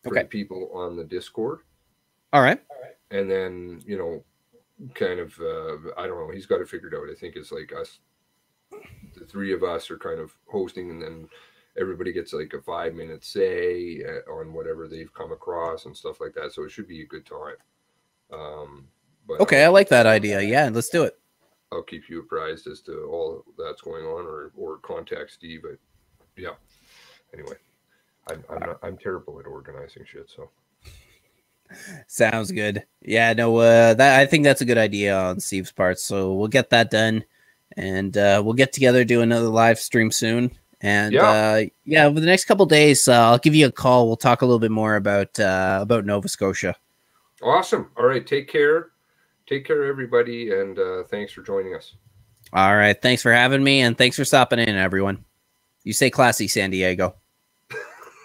for the people on the Discord. All right. And then, kind of, I don't know, he's got it figured out. I think it's like us, the three of us are kind of hosting, and then everybody gets like a 5-minute say on whatever they've come across and stuff like that. So it should be a good time. But okay, I like that idea. Yeah, let's do it. I'll keep you apprised as to all that's going on, or contact Steve. But yeah. Anyway, I'm terrible at organizing shit. So sounds good. Yeah, no, I think that's a good idea on Steve's part. So we'll get that done, and we'll get together, do another live stream soon. And over the next couple days, I'll give you a call. We'll talk a little bit more about Nova Scotia. Awesome. All right. Take care. Take care, everybody, and thanks for joining us. All right. Thanks for having me, and thanks for stopping in, everyone. You stay classy, San Diego.